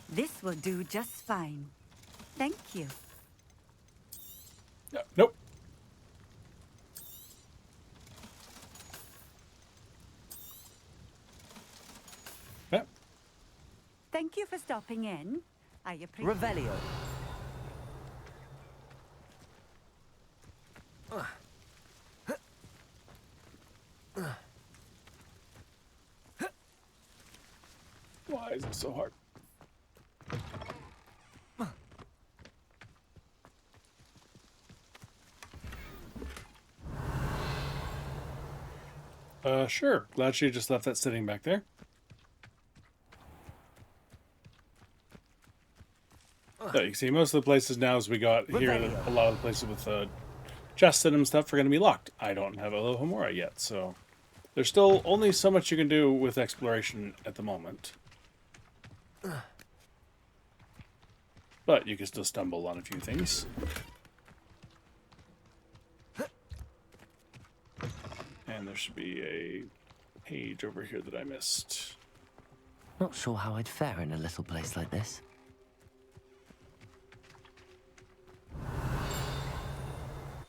This will do just fine. Thank you. Nope. Yep. Thank you for stopping in. I appreciate Revelio. Why is it so hard? Sure. Glad she just left that sitting back there. So you can see most of the places now as we got here, a lot of the places with chests in them stuff are going to be locked. I don't have Alohomora yet, so there's still only so much you can do with exploration at the moment. But you can still stumble on a few things. And there should be a page over here that I missed. Not sure how I'd fare in a little place like this.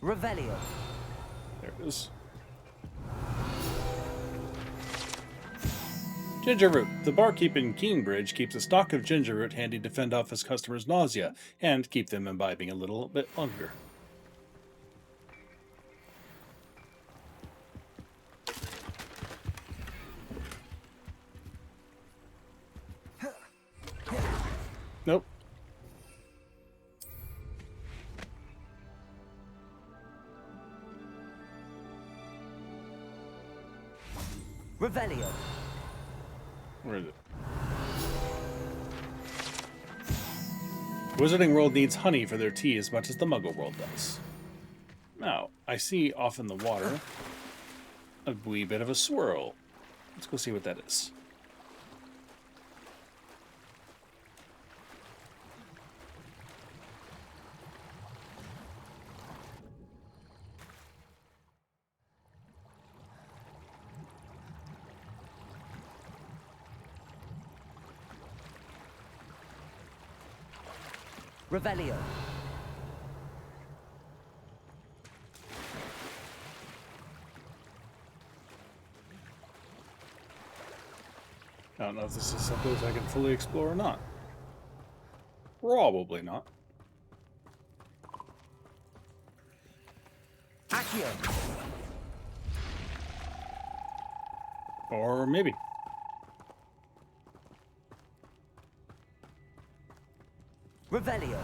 Revelio. There it is. Ginger root. The barkeep in Keenbridge keeps a stock of ginger root handy to fend off his customers' nausea and keep them imbibing a little bit longer. Nope. Revelio. Where is it? Wizarding World needs honey for their tea as much as the Muggle World does. Now, I see off in the water a wee bit of a swirl. Let's go see what that is. Revelio. I don't know if this is something I can fully explore or not. Probably not. Accio. Or maybe. Revelio.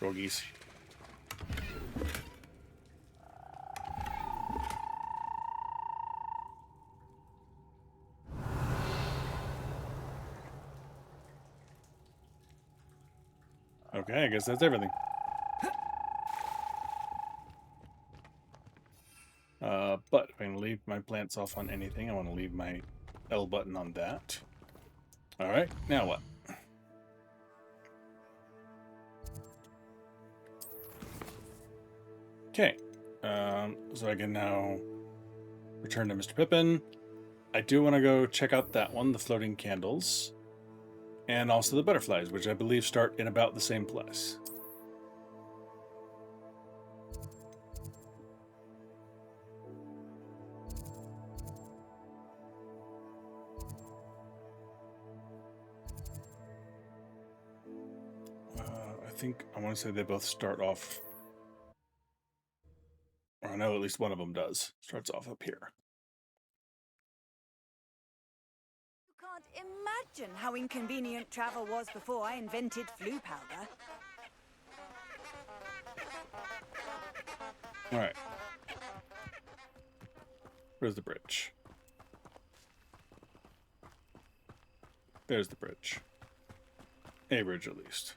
Corgis. Okay, I guess that's everything. But if I can leave my plants off on anything, I want to leave my L button on that. All right, now what? Okay, so I can now return to Mr. Pippin. I do want to go check out that one, the floating candles, and also the butterflies, which I believe start in about the same place. I think I want to say they both start off, or I know at least one of them does. Starts off up here. You can't imagine how inconvenient travel was before I invented flu powder. All right. Where's the bridge? There's the bridge. A bridge, at least.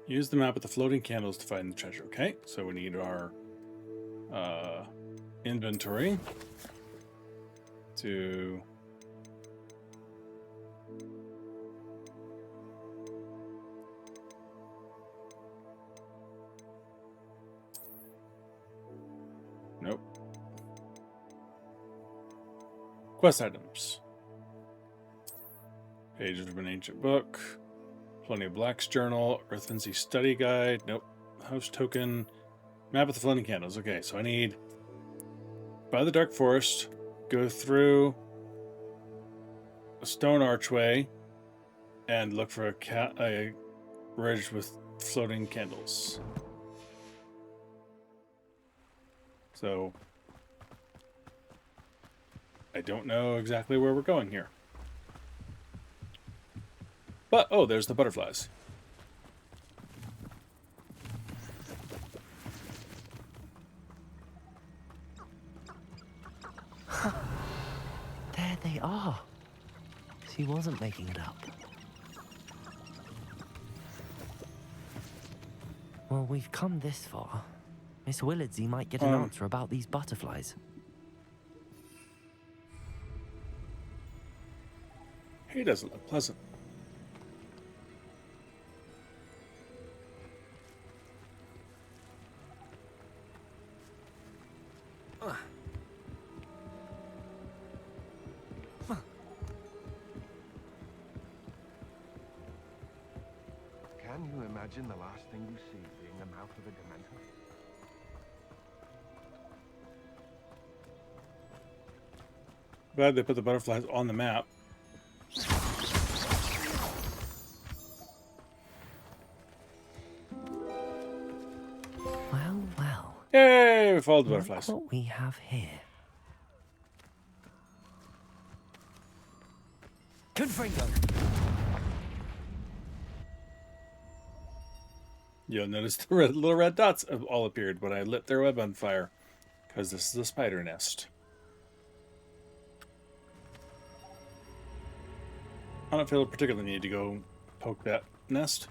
Use the map with the floating candles to find the treasure. Okay, so we need our inventory to nope. Quest items. Pages of an ancient book. Plenty of Black's journal. Earthmancy study guide. Nope. House token. Map with the floating candles. Okay, so I need by the dark forest. Go through a stone archway and look for a bridge with floating candles. So I don't know exactly where we're going here. But, oh, there's the butterflies. There they are. She wasn't making it up. Well, we've come this far. Miss Willardsey might get an answer about these butterflies. He doesn't look pleasant. Can you imagine the last thing you see being the mouth of a Dementor? Glad they put the butterflies on the map. Well, well. Yay! We followed the butterflies. Look what we have here. Confringo! You'll notice the little red dots have all appeared when I lit their web on fire, because this is a spider nest. I don't feel a particular need to go poke that nest.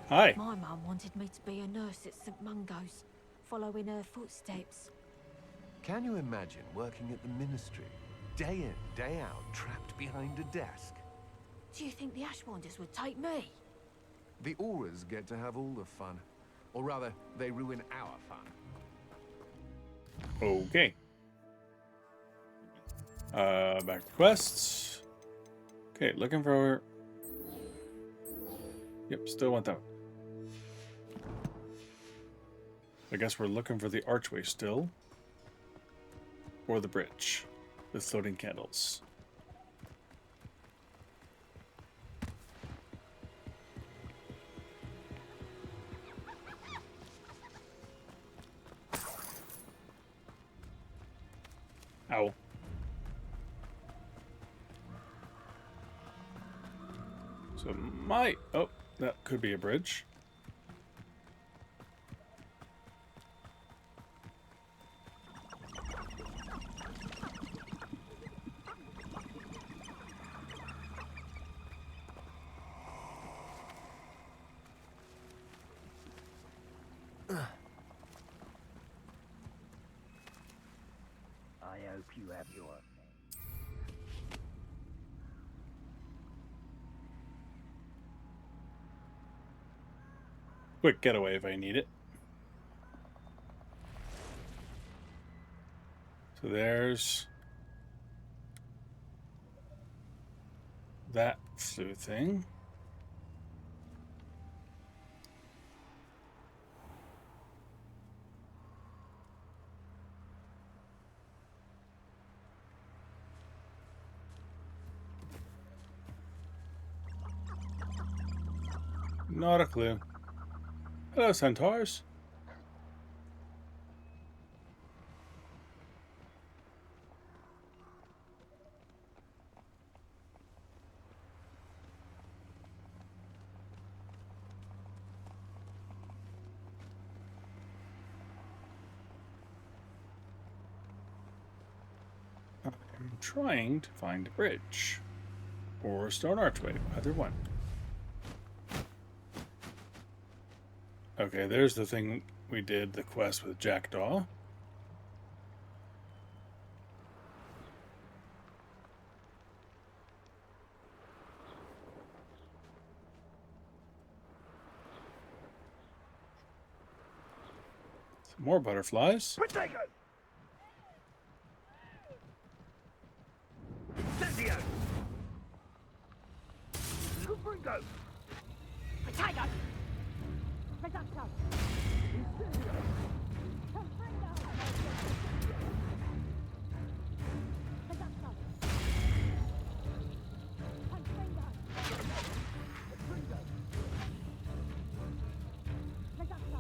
Hi. My mum wanted me to be a nurse at St Mungo's, following her footsteps. Can you imagine working at the Ministry, day in, day out, trapped behind a desk? Do you think the Ashwanders would take me? The Auras get to have all the fun. Or rather, they ruin our fun. Okay. Back to quests. Okay, looking for... Yep, still want that. I guess we're looking for the archway still. Or the bridge with floating candles. So my... Oh, that could be a bridge. I hope you have your... Quick getaway if I need it. So there's that flue thing. Not a clue. Hello, centaurs. I'm trying to find a bridge or a stone archway, either one. Okay, there's the thing we did, the quest with Jackdaw. Some more butterflies. Potato! Incendio! Lubrigo! Potato! Reducto! Incendio! Confringo! Reducto! Confringo! Confringo! Reducto!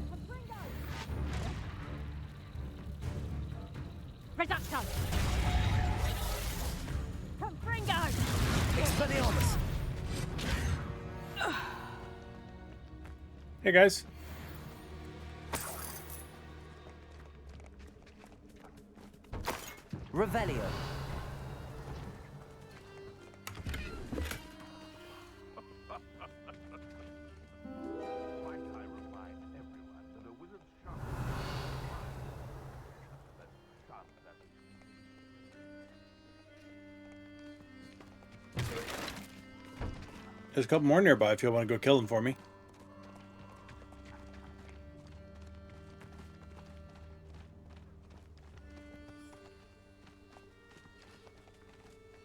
Confringo! Reducto! Confringo! Expelliarmus! Hey guys. Revelio. There's a couple more nearby if you want to go kill them for me.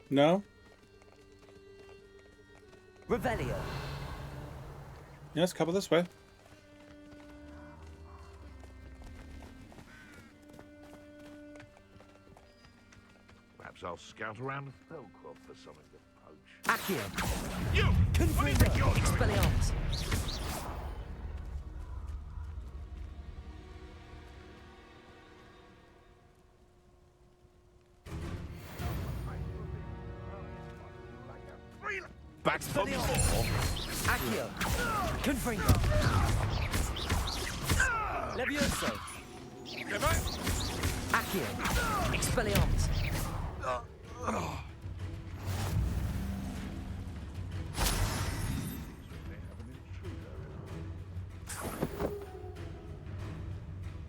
No? Revelio. Yes, a couple this way. Perhaps I'll scout around Undercroft for something to poach. Accio. You! Confringo. Expelliarmus. Back for more! Accio. Confringo. Levioso. Accio. Expelliarmus.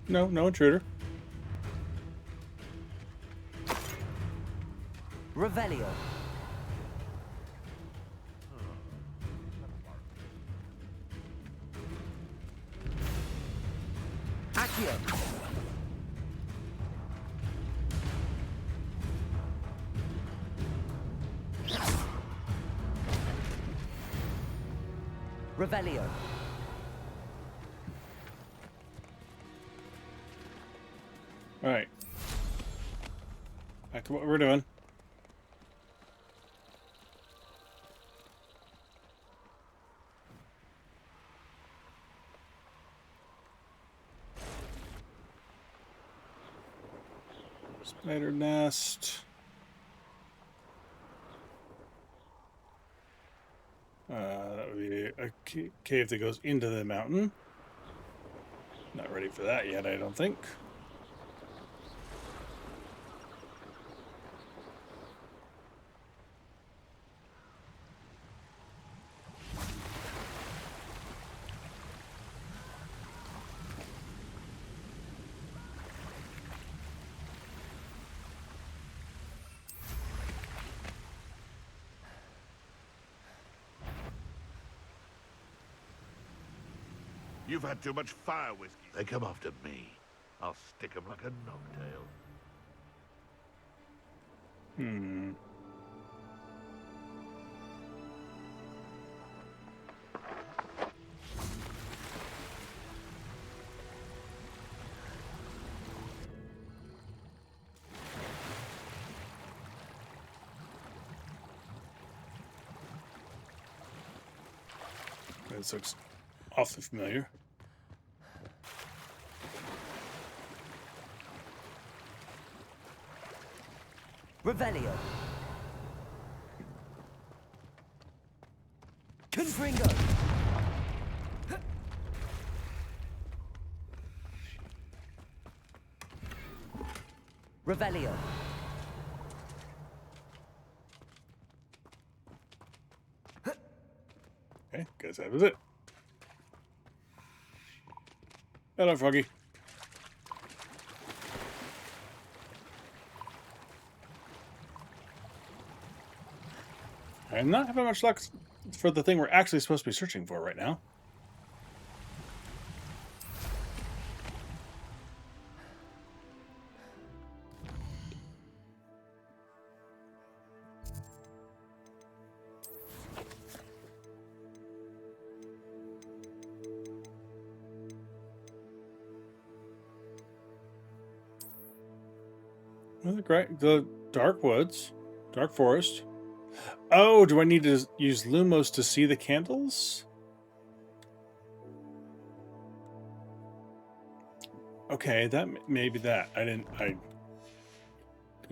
No, no intruder. Revelio. Accio. Revelio. All right. Back to what we're doing. Spider nest. a cave that goes into the mountain. Not ready for that yet, I don't think. You've had too much fire whiskey. They come after me. I'll stick 'em like a knocktail. Hmm. This looks awfully familiar. Revelio. Confringo. Revelio. Okay, guess that was it. Hello, Froggy. I'm not having much luck for the thing we're actually supposed to be searching for right now. The dark woods, dark forest. Oh, do I need to use Lumos to see the candles? Okay, that maybe that. I did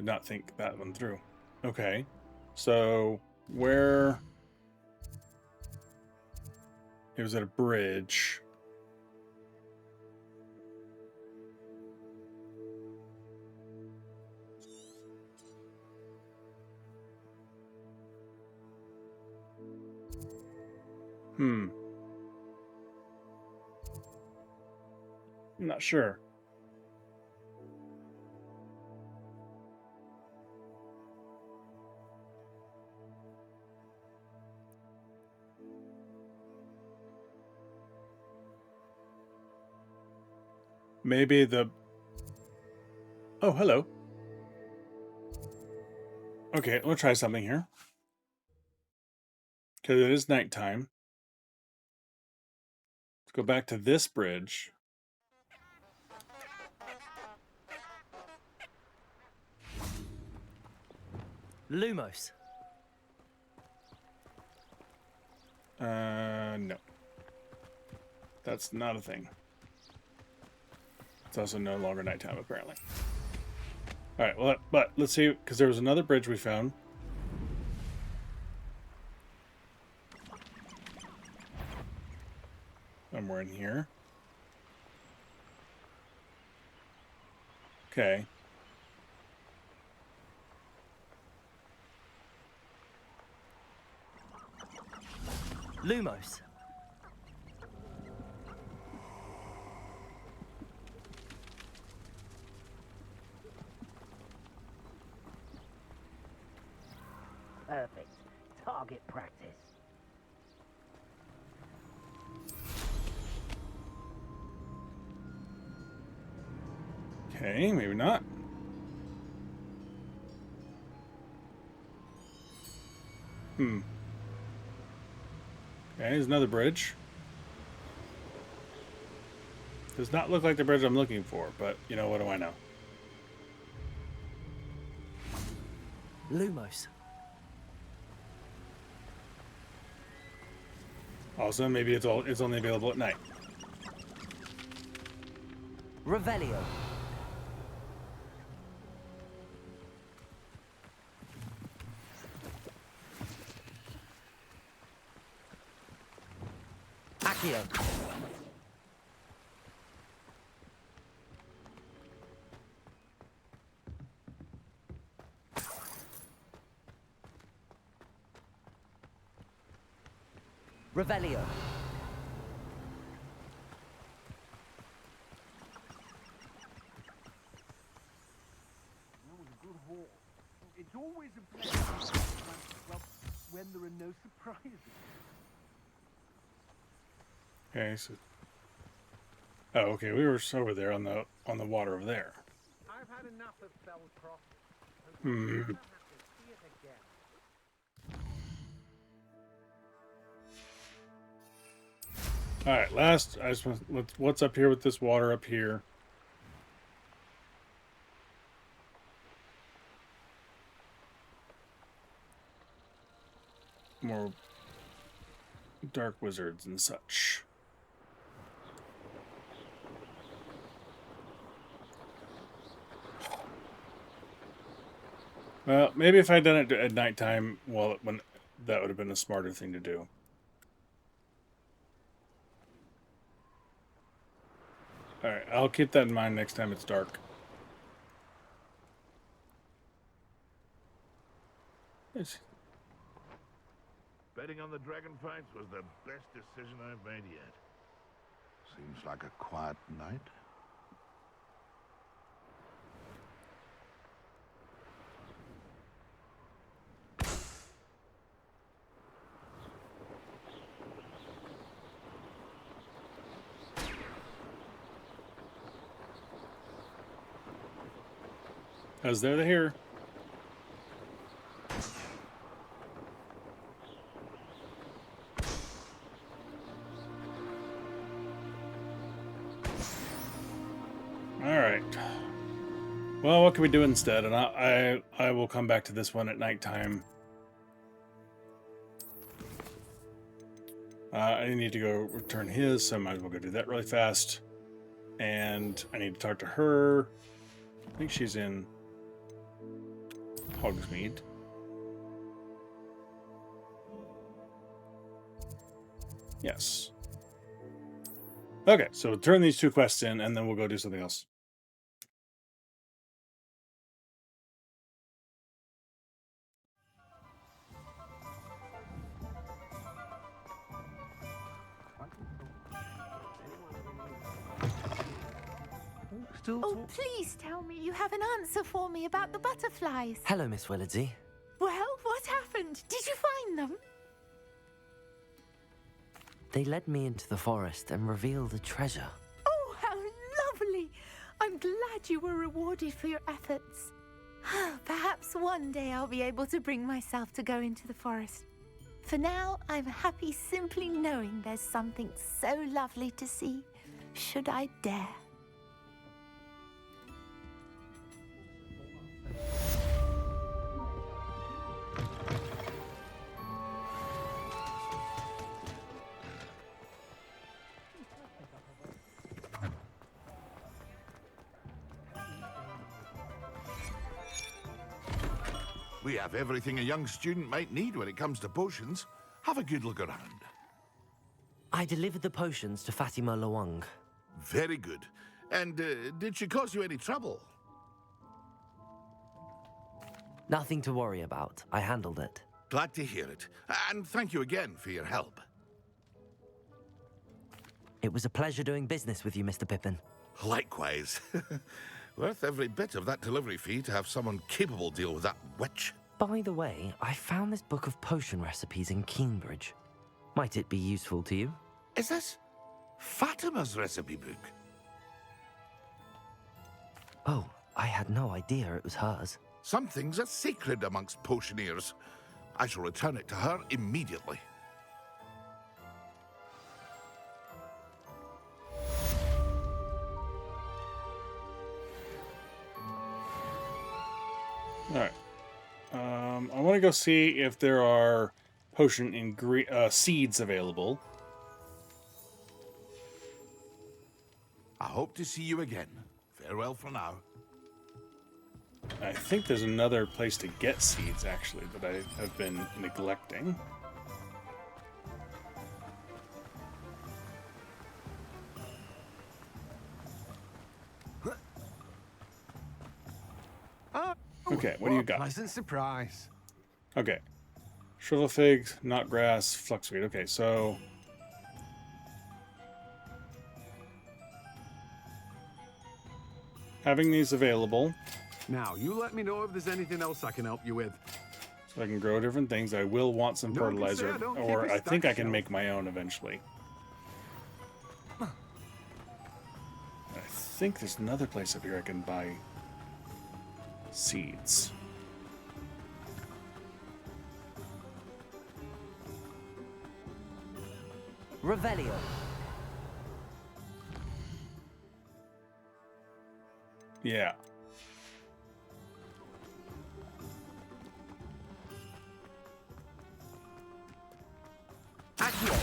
not think that one through. Okay, so where? It was at a bridge. I'm not sure. Maybe the... Oh, hello. Okay, we'll try something here. Because it is nighttime. Let's go back to this bridge. Lumos. No. That's not a thing. It's also no longer nighttime, apparently. Alright, well, but let's see, because there was another bridge we found. Somewhere in here. Okay. Lumos. Perfect. Target practice. Okay, maybe not. Okay, there's another bridge. Does not look like the bridge I'm looking for, but, you know, what do I know? Lumos. Also, maybe it's only available at night. Revelio. Accio. Revelio. It's always a pleasure well, when there are no surprises. Okay, so oh, okay, we were over there on the water over there. I've had enough of Belcroft. Hmm. Never have to see it again. All right, last. I just want, what's up here with this water up here? More dark wizards and such. Well, maybe if I'd done it at nighttime, well, when that would have been a smarter thing to do. All right, I'll keep that in mind next time it's dark. Yes. Betting on the dragon fights was the best decision I've made yet. Seems like a quiet night. As they're here. All right. Well, what can we do instead? And I will come back to this one at nighttime. I need to go return his, so I might as well go do that really fast. And I need to talk to her. I think she's in Hogsmeade. Yes. Okay, so turn these two quests in, and then we'll go do something else. Oh, please tell me you have an answer for me about the butterflies. Hello, Miss Willardsey. Well, what happened? Did you find them? They led me into the forest and revealed a treasure. Oh, how lovely! I'm glad you were rewarded for your efforts. Perhaps one day I'll be able to bring myself to go into the forest. For now, I'm happy simply knowing there's something so lovely to see, should I dare. We have everything a young student might need when it comes to potions. Have a good look around. I delivered the potions to Fatima Lawang. Very good. And did she cause you any trouble? Nothing to worry about. I handled it. Glad to hear it. And thank you again for your help. It was a pleasure doing business with you, Mr. Pippin. Likewise. Worth every bit of that delivery fee to have someone capable deal with that witch. By the way, I found this book of potion recipes in Keenbridge. Might it be useful to you? Is this Fatima's recipe book? Oh, I had no idea it was hers. Some things are sacred amongst potioneers. I shall return it to her immediately. All right. I want to go see if there are potion seeds available. I hope to see you again. Farewell for now. I think there's another place to get seeds, actually, that I have been neglecting. Okay, what do you got? Pleasant surprise. Okay. Shrivel figs, knot grass, fluxweed. Okay, so having these available. Now, you let me know if there's anything else I can help you with. So I can grow different things. I will want some No one can say fertilizer, I don't keep or a I think I stack can shelf. make my own eventually. I think there's another place up here I can buy seeds. Revelio. Yeah. Accio.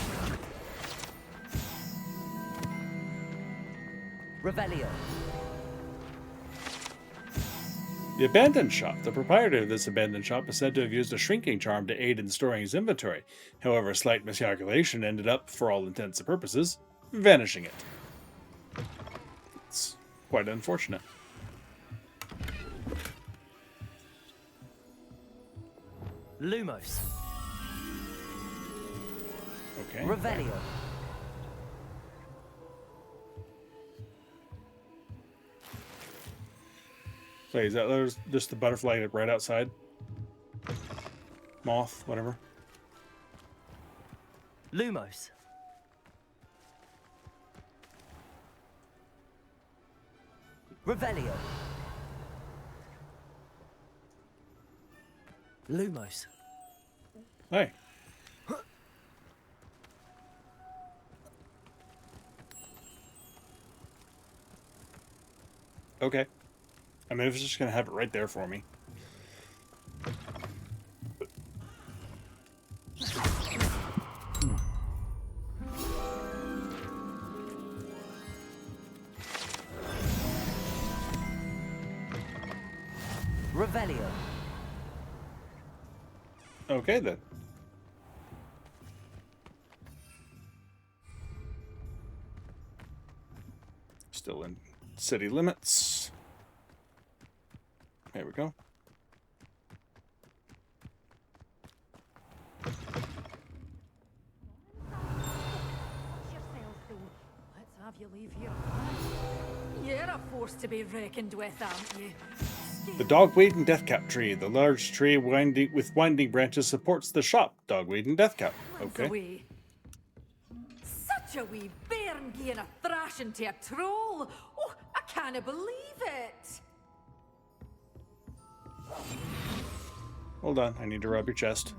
Revelio. The abandoned shop. The proprietor of this abandoned shop is said to have used a shrinking charm to aid in storing his inventory. However, a slight miscalculation ended up, for all intents and purposes, vanishing it. It's quite unfortunate. Lumos. Okay. Revelio. So is that there's just the butterfly right outside? Moth, whatever. Lumos. Revelio. Lumos. Hey. Okay. I mean, it's just going to have it right there for me. Revelio. Okay, then. Still in city limits. There we go. Let's have you leave here. You're a force to be reckoned with, aren't you? The dogweed and deathcap tree. The large tree with winding branches supports the shop. Dogweed and deathcap. Okay. Away. Such a wee bairn giving a thrashing to a troll. Oh, I can't believe it. Hold on. I need to rub your chest.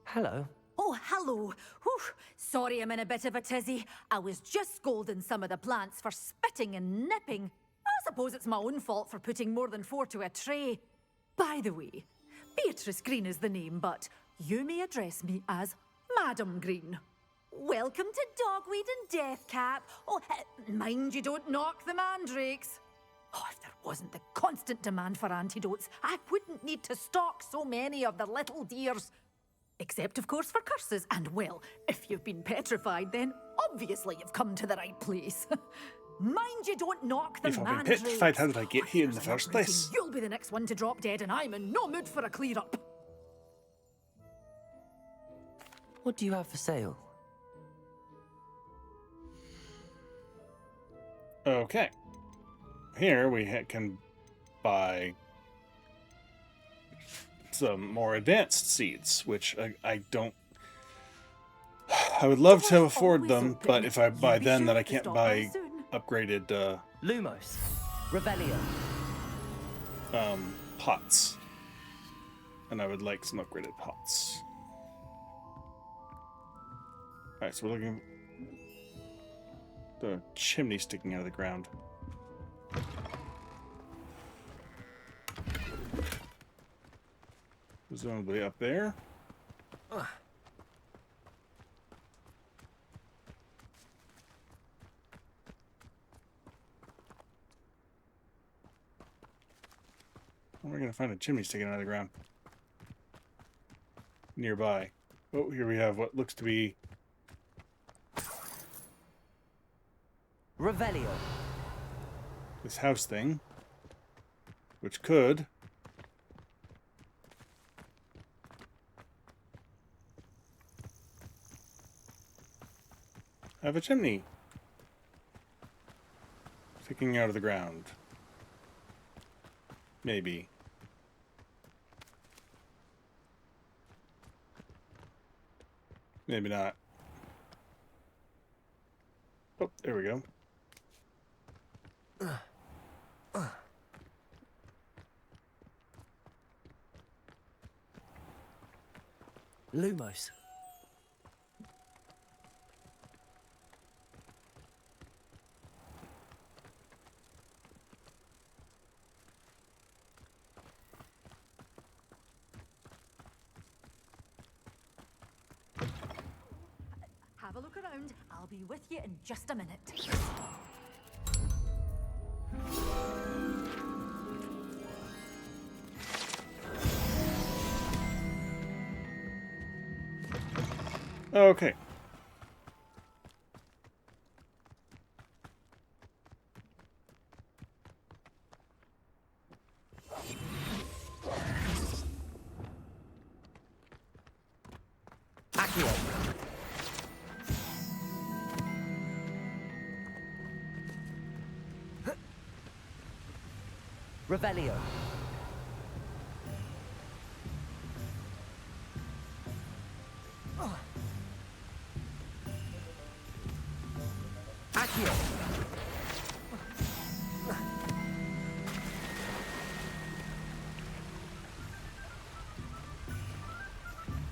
Hello. Oh, hello. Whew. Sorry I'm in a bit of a tizzy. I was just scolding some of the plants for spitting and nipping. I suppose it's my own fault for putting more than 4 to a tray. By the way, Beatrice Green is the name, but you may address me as Madam Green. Welcome to Dogweed and Deathcap. Oh, mind you don't knock the mandrakes. Oh, if there wasn't the constant demand for antidotes, I wouldn't need to stock so many of the little dears. Except, of course, for curses. And, well, if you've been petrified, then obviously you've come to the right place. Mind you don't knock the If I've been mandrakes. petrified, how did I get here in the first place? You'll be the next one to drop dead, and I'm in no mood for a clear-up. What do you have for sale? Okay. Here we can buy some more advanced seeds, which I don't... I would love to afford them, but if I buy them, then I can't buy upgraded Lumos. Revelio. pots. And I would like some upgraded pots. Alright, so we're looking... the chimney sticking out of the ground. Presumably up there. Where am I going to find a chimney sticking out of the ground? Nearby. Oh, here we have what looks to be Revelio. This house thing, which could have a chimney sticking out of the ground. Maybe. Maybe not. Oh, there we go. Lumos. Have a look around. I'll be with you in just a minute. Okay. Accio. Revelio. Accio.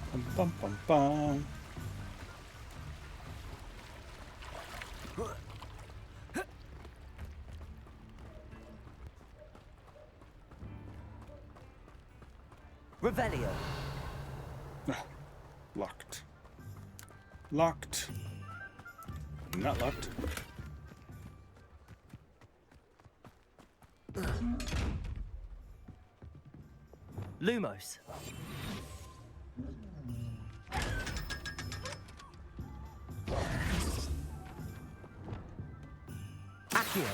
Bum, bum, bum, bum. Revelio. Locked. Locked. Not locked. Lumos. Accio.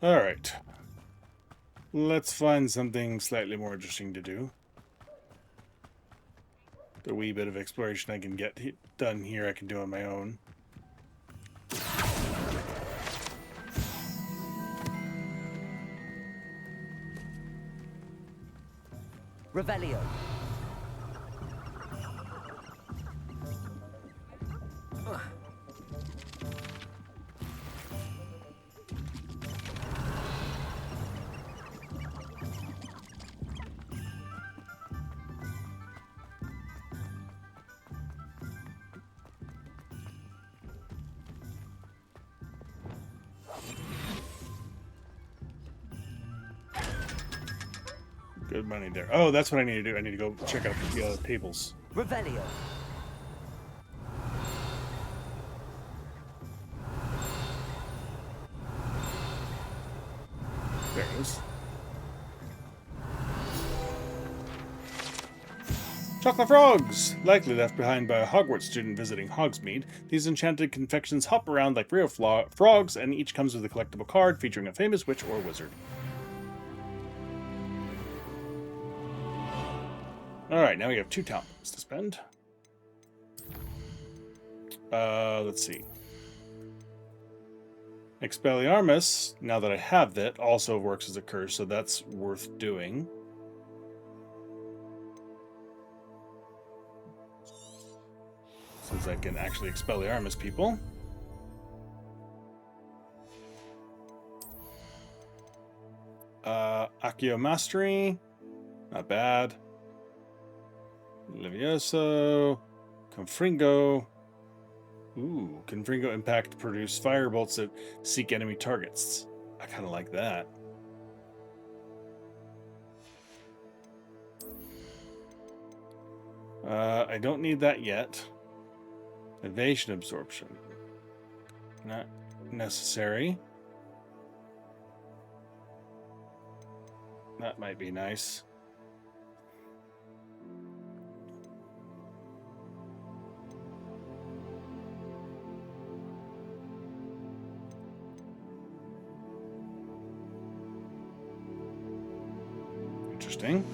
All right. Let's find something slightly more interesting to do. The wee bit of exploration I can get done here, I can do on my own. Revelio. Good money there. Oh, that's what I need to do. I need to go check out the other tables. Revelio. There it is. Chocolate frogs! Likely left behind by a Hogwarts student visiting Hogsmeade, these enchanted confections hop around like real frogs, and each comes with a collectible card featuring a famous witch or wizard. Alright, now we have 2 talent points to spend. Let's see. Expelliarmus, now that I have that, also works as a curse, so that's worth doing. Since I can actually Expelliarmus people. Accio Mastery, not bad. Levioso, Confringo. Ooh, Confringo Impact produce firebolts that seek enemy targets. I kind of like that. I don't need that yet. Evasion Absorption. necessary. That might be nice. Interesting.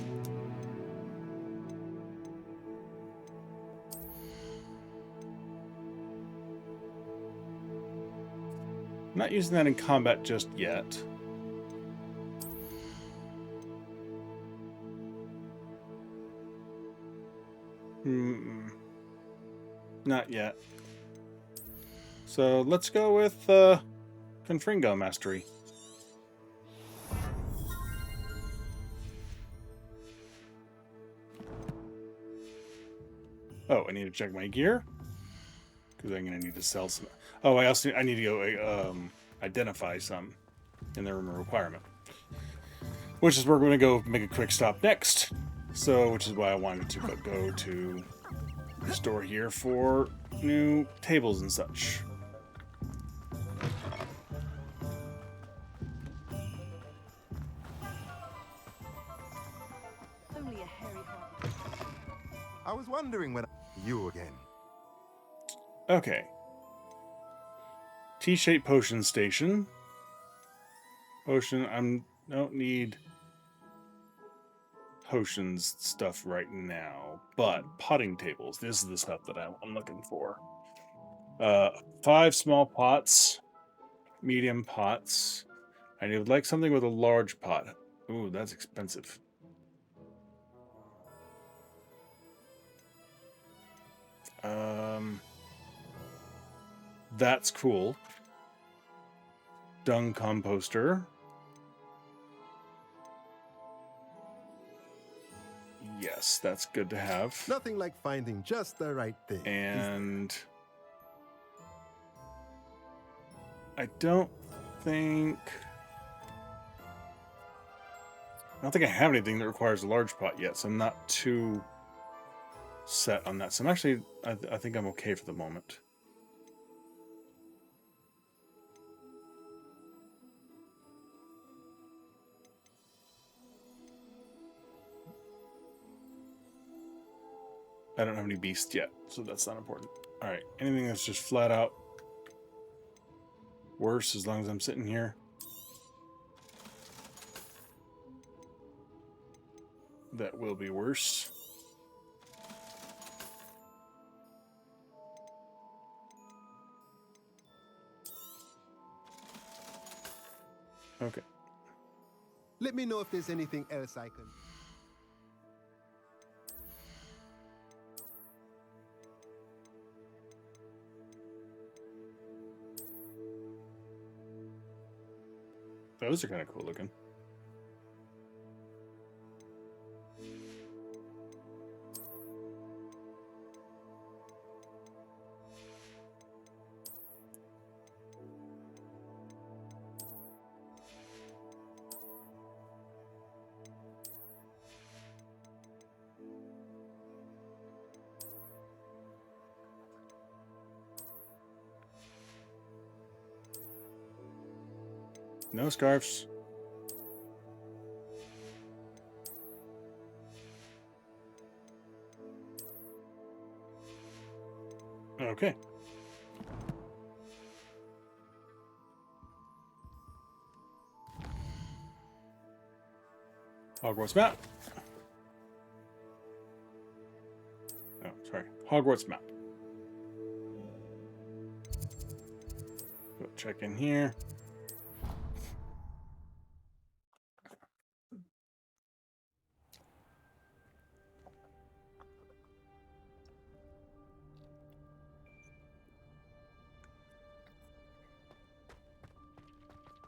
Not using that in combat just yet. Not yet. So let's go with Confringo Mastery. Oh, I need to check my gear because I'm going to need to sell some. Oh, I need to go identify some in the room of requirement, which is where we're going to go make a quick stop next. So, which is why I wanted to go to the store here for new tables and such. Only a hairy heart. I was wondering when you again. Okay. T-shaped potion station. Potion. Don't need potions stuff right now, but potting tables. This is the stuff that I'm looking for. 5 small pots, medium pots. I would like something with a large pot. Ooh, that's expensive. That's cool. Dung composter. Yes, that's good to have. Nothing like finding just the right thing. And I don't think I have anything that requires a large pot yet, so I'm not too set on that. So I'm actually, I think I'm okay for the moment. I don't have any beasts yet, so that's not important. All right, anything that's just flat out worse as long as I'm sitting here. That will be worse. Okay. Let me know if there's anything else I can. Those are kind of cool looking. No scarves. Okay. Hogwarts map. Oh, sorry. Hogwarts map. Go check in here.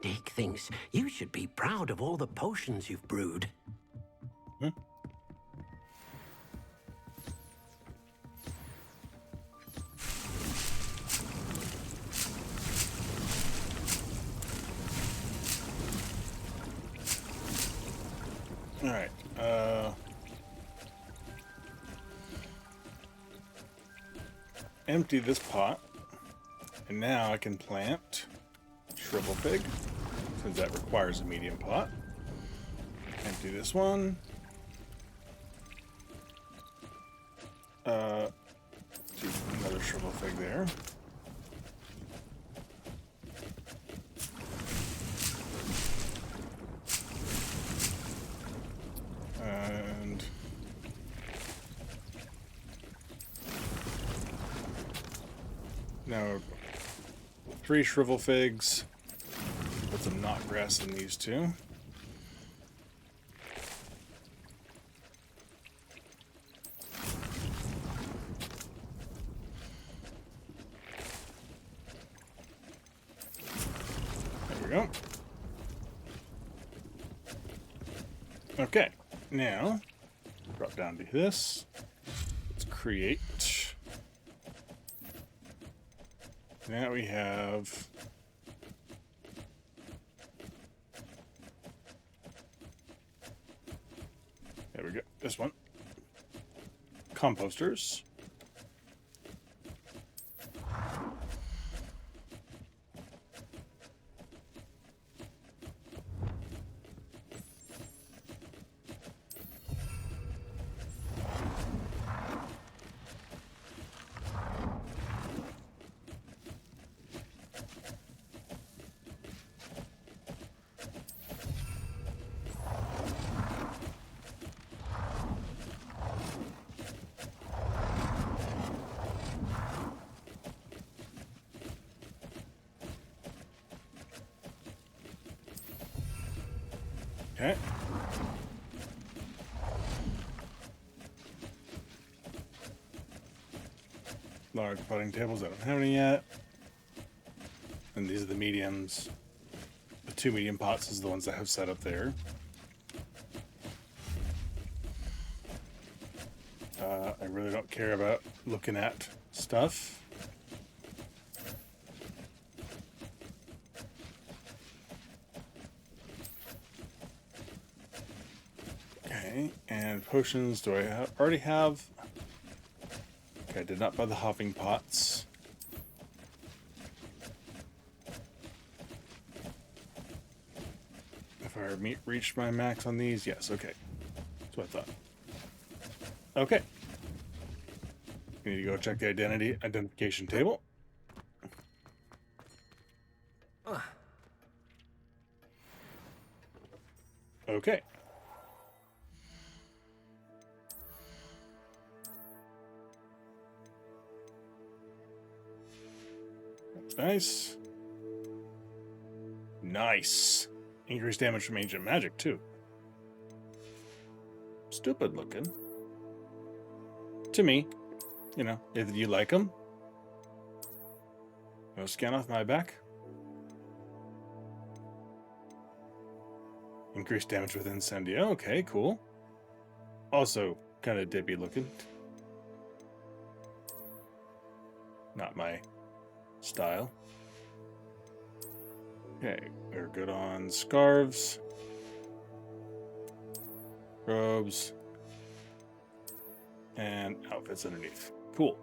Dick thinks you should be proud of all the potions you've brewed. Hmm? All right. Empty this pot, and now I can plant shrivel fig, since that requires a medium pot. Empty this one. Do another shrivel fig there. And now 3 shrivel figs. Put some knot grass in these two. There we go. Okay, now drop down to this. Let's create. Now we have there we go. This one. Composters. Okay. Large potting tables, I don't have any yet. And these are the mediums. The 2 medium pots is the ones I have set up there. I really don't care about looking at stuff. Okay, and potions, do I already have? Okay, I did not buy the hopping pots. If I reached my max on these, yes, okay. That's what I thought. Okay. We need to go check the identification table. Okay. That's nice. Nice. Increased damage from ancient magic, too. Stupid looking. To me. You know, if you like them. I'll scan off my back. Increased damage with Incendio. Okay, cool. Also, kind of dippy looking. Not my style. Okay, we're good on scarves, robes, and outfits underneath. Cool.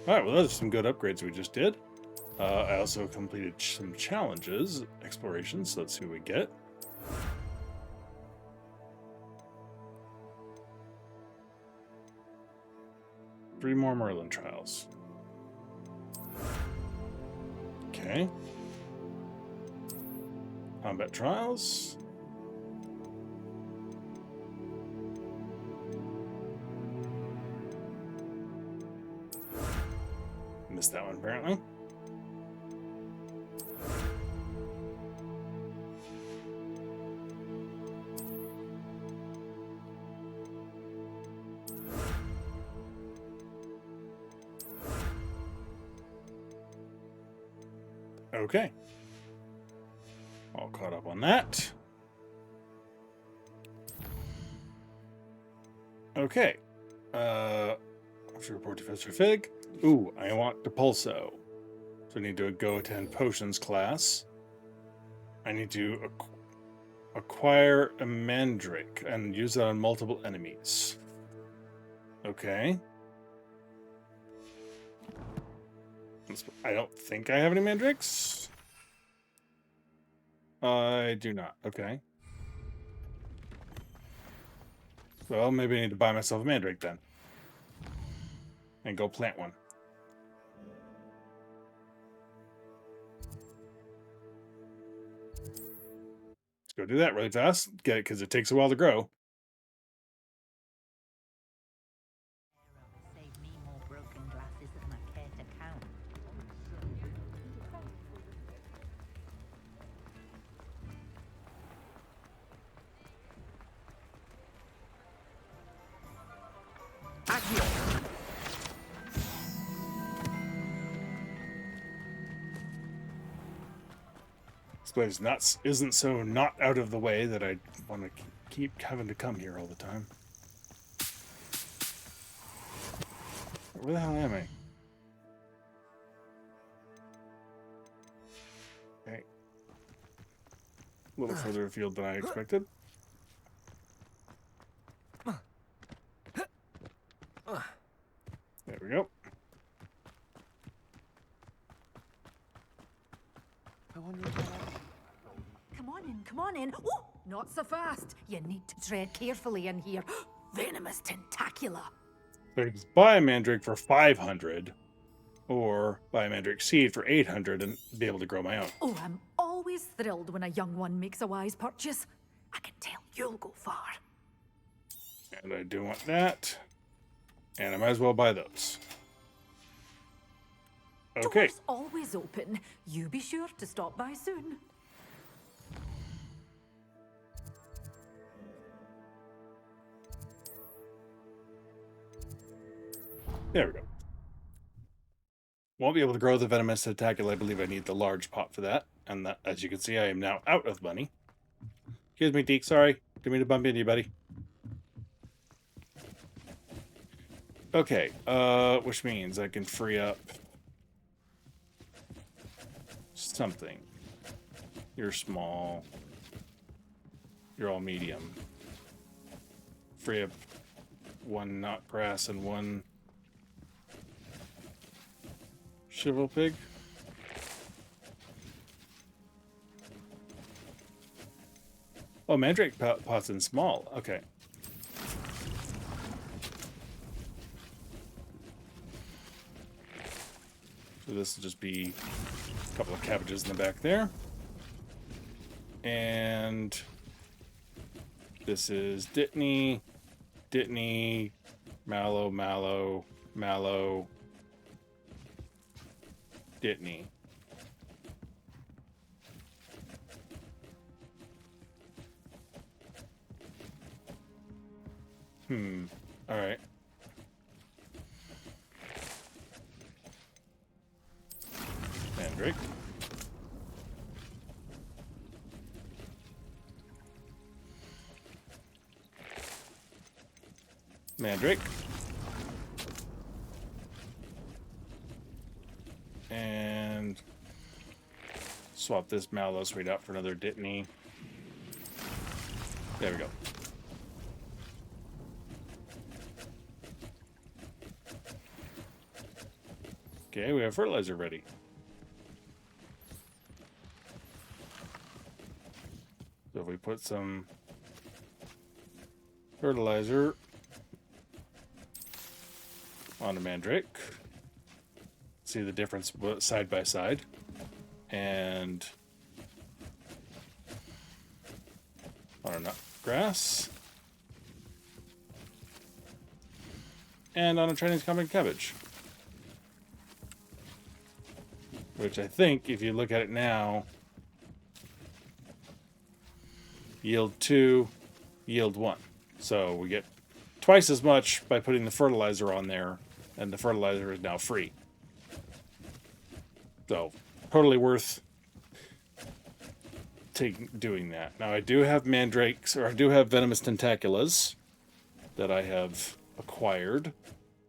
Alright, well, those are some good upgrades we just did. I also completed some challenges, explorations, so let's see what we get. Three more Merlin trials. Okay. Combat trials. Missed that one, apparently. Okay. All caught up on that. Okay. After report to Professor Fig. Ooh, I want Depulso. So I need to go attend Potions class. I need to acquire a Mandrake and use it on multiple enemies. Okay. I don't think I have any Mandrakes. I do not. Okay. Well, maybe I need to buy myself a mandrake then. And go plant one. Let's go do that really fast. Get it, because it takes a while to grow. This place isn't so not out of the way that I want to keep having to come here all the time. Where the hell am I? Okay. A little further afield than I expected. There we go. Come on in. Oh, not so fast. You need to tread carefully in here. Venomous tentacula. So I can buy a mandrake for 500, or buy a mandrake seed for 800 and be able to grow my own. Oh, I'm always thrilled when a young one makes a wise purchase. I can tell you'll go far. And I do want that. And I might as well buy those. Okay. Doors always open. You be sure to stop by soon. There we go. Won't be able to grow the venomous tentacula. I believe I need the large pot for that. And that, as you can see, I am now out of money. Excuse me, Deke. Sorry. Didn't mean to bump into you, buddy. Okay. Which means I can free up something. You're small. You're all medium. Free up one knot grass and one Shivel pig. Oh, mandrake pots in small. Okay. So this will just be a couple of cabbages in the back there. And this is Dittany, mallow, Dittany. All right. Mandrake. Mandrake. And swap this mallow sweet out for another Dittany. There we go. Okay, we have fertilizer ready. So if we put some fertilizer on a mandrake, see the difference side by side, and on a nut grass, and on a Chinese common cabbage. Which I think, if you look at it now, yield 2, yield 1. So we get twice as much by putting the fertilizer on there, and the fertilizer is now free. So, totally worth doing that. Now, I do have mandrakes, or I do have venomous tentaculas that I have acquired.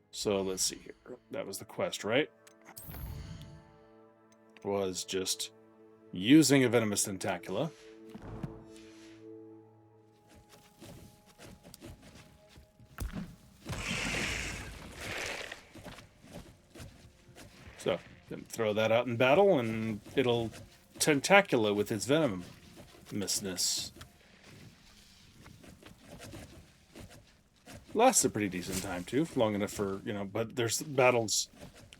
So, let's see here. That was the quest, right? Was just using a venomous tentacula. So, then throw that out in battle and it'll tentacula with its venom. missness. Lasts a pretty decent time too, long enough for, you know, but there's battles.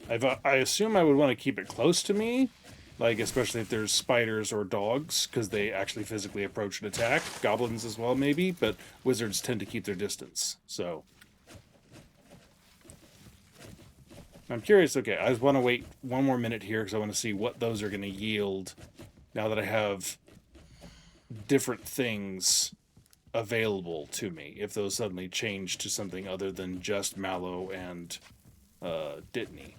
I assume I would want to keep it close to me, like especially if there's spiders or dogs, because they actually physically approach and attack. Goblins as well, maybe, but wizards tend to keep their distance. So I'm curious. Okay, I just want to wait one more minute here because I want to see what those are going to yield now that I have different things available to me, if those suddenly change to something other than just mallow and Dittany.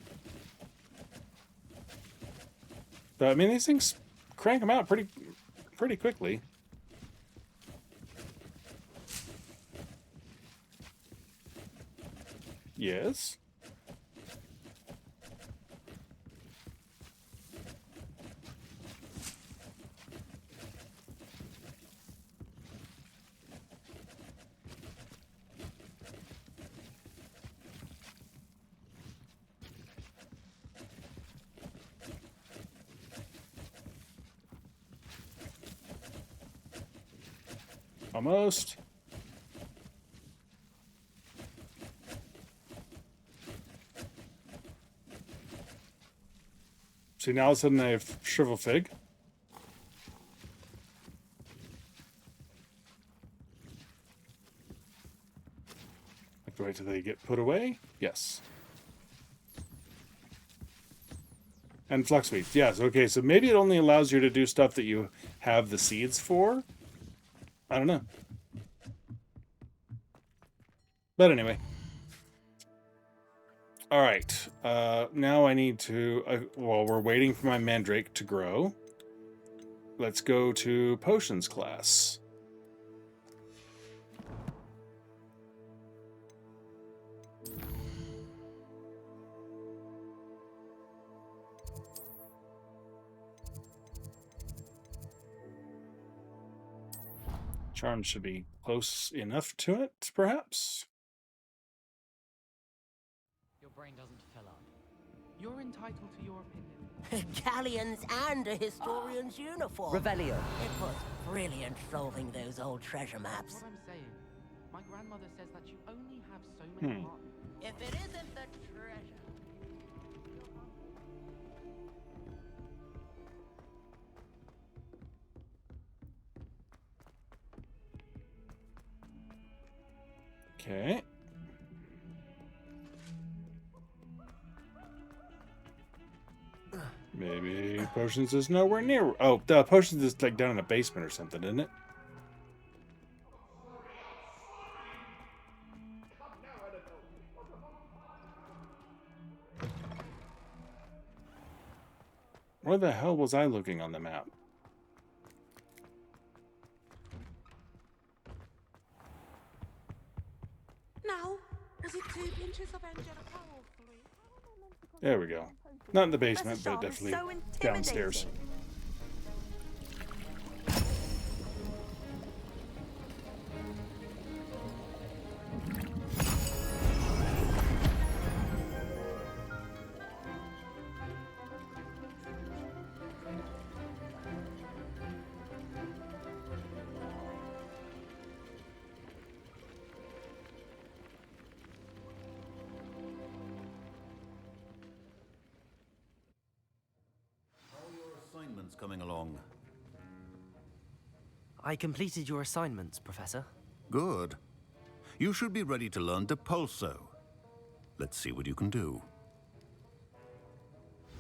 But I mean, these things crank them out pretty quickly. Yes. Almost. See, now all of a sudden I have shrivel fig. I have to wait till they get put away. Yes. And flux weeds. Yes. Okay. So maybe it only allows you to do stuff that you have the seeds for. I don't know. But anyway. All right. Now I need to, while we're waiting for my mandrake to grow, let's go to potions class. Charm should be close enough to it, perhaps. Your brain doesn't fill up. You're entitled to your opinion. Galleons and a historian's uniform. Revelio. It was brilliant solving those old treasure maps. That's what I'm saying. My grandmother says that you only have so many marks. If it isn't the treasure. Okay. Maybe potions is nowhere near. Oh, the potions is like down in a basement or something, isn't it? Where the hell was I looking on the map? Now, was it 2 pinches of Angelica or 3? There we go. Not in the basement, but definitely so downstairs. Coming along. I completed your assignments, Professor. Good. You should be ready to learn Depulso. Let's see what you can do.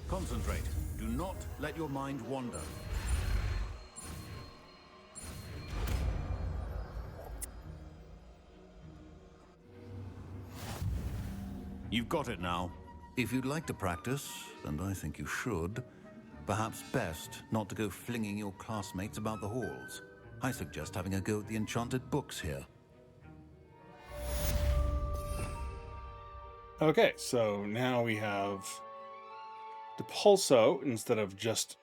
Concentrate. Do not let your mind wander. You've got it now. If you'd like to practice, and I think you should, perhaps best not to go flinging your classmates about the halls. I suggest having a go at the enchanted books here. Okay, so now we have Depulso instead of just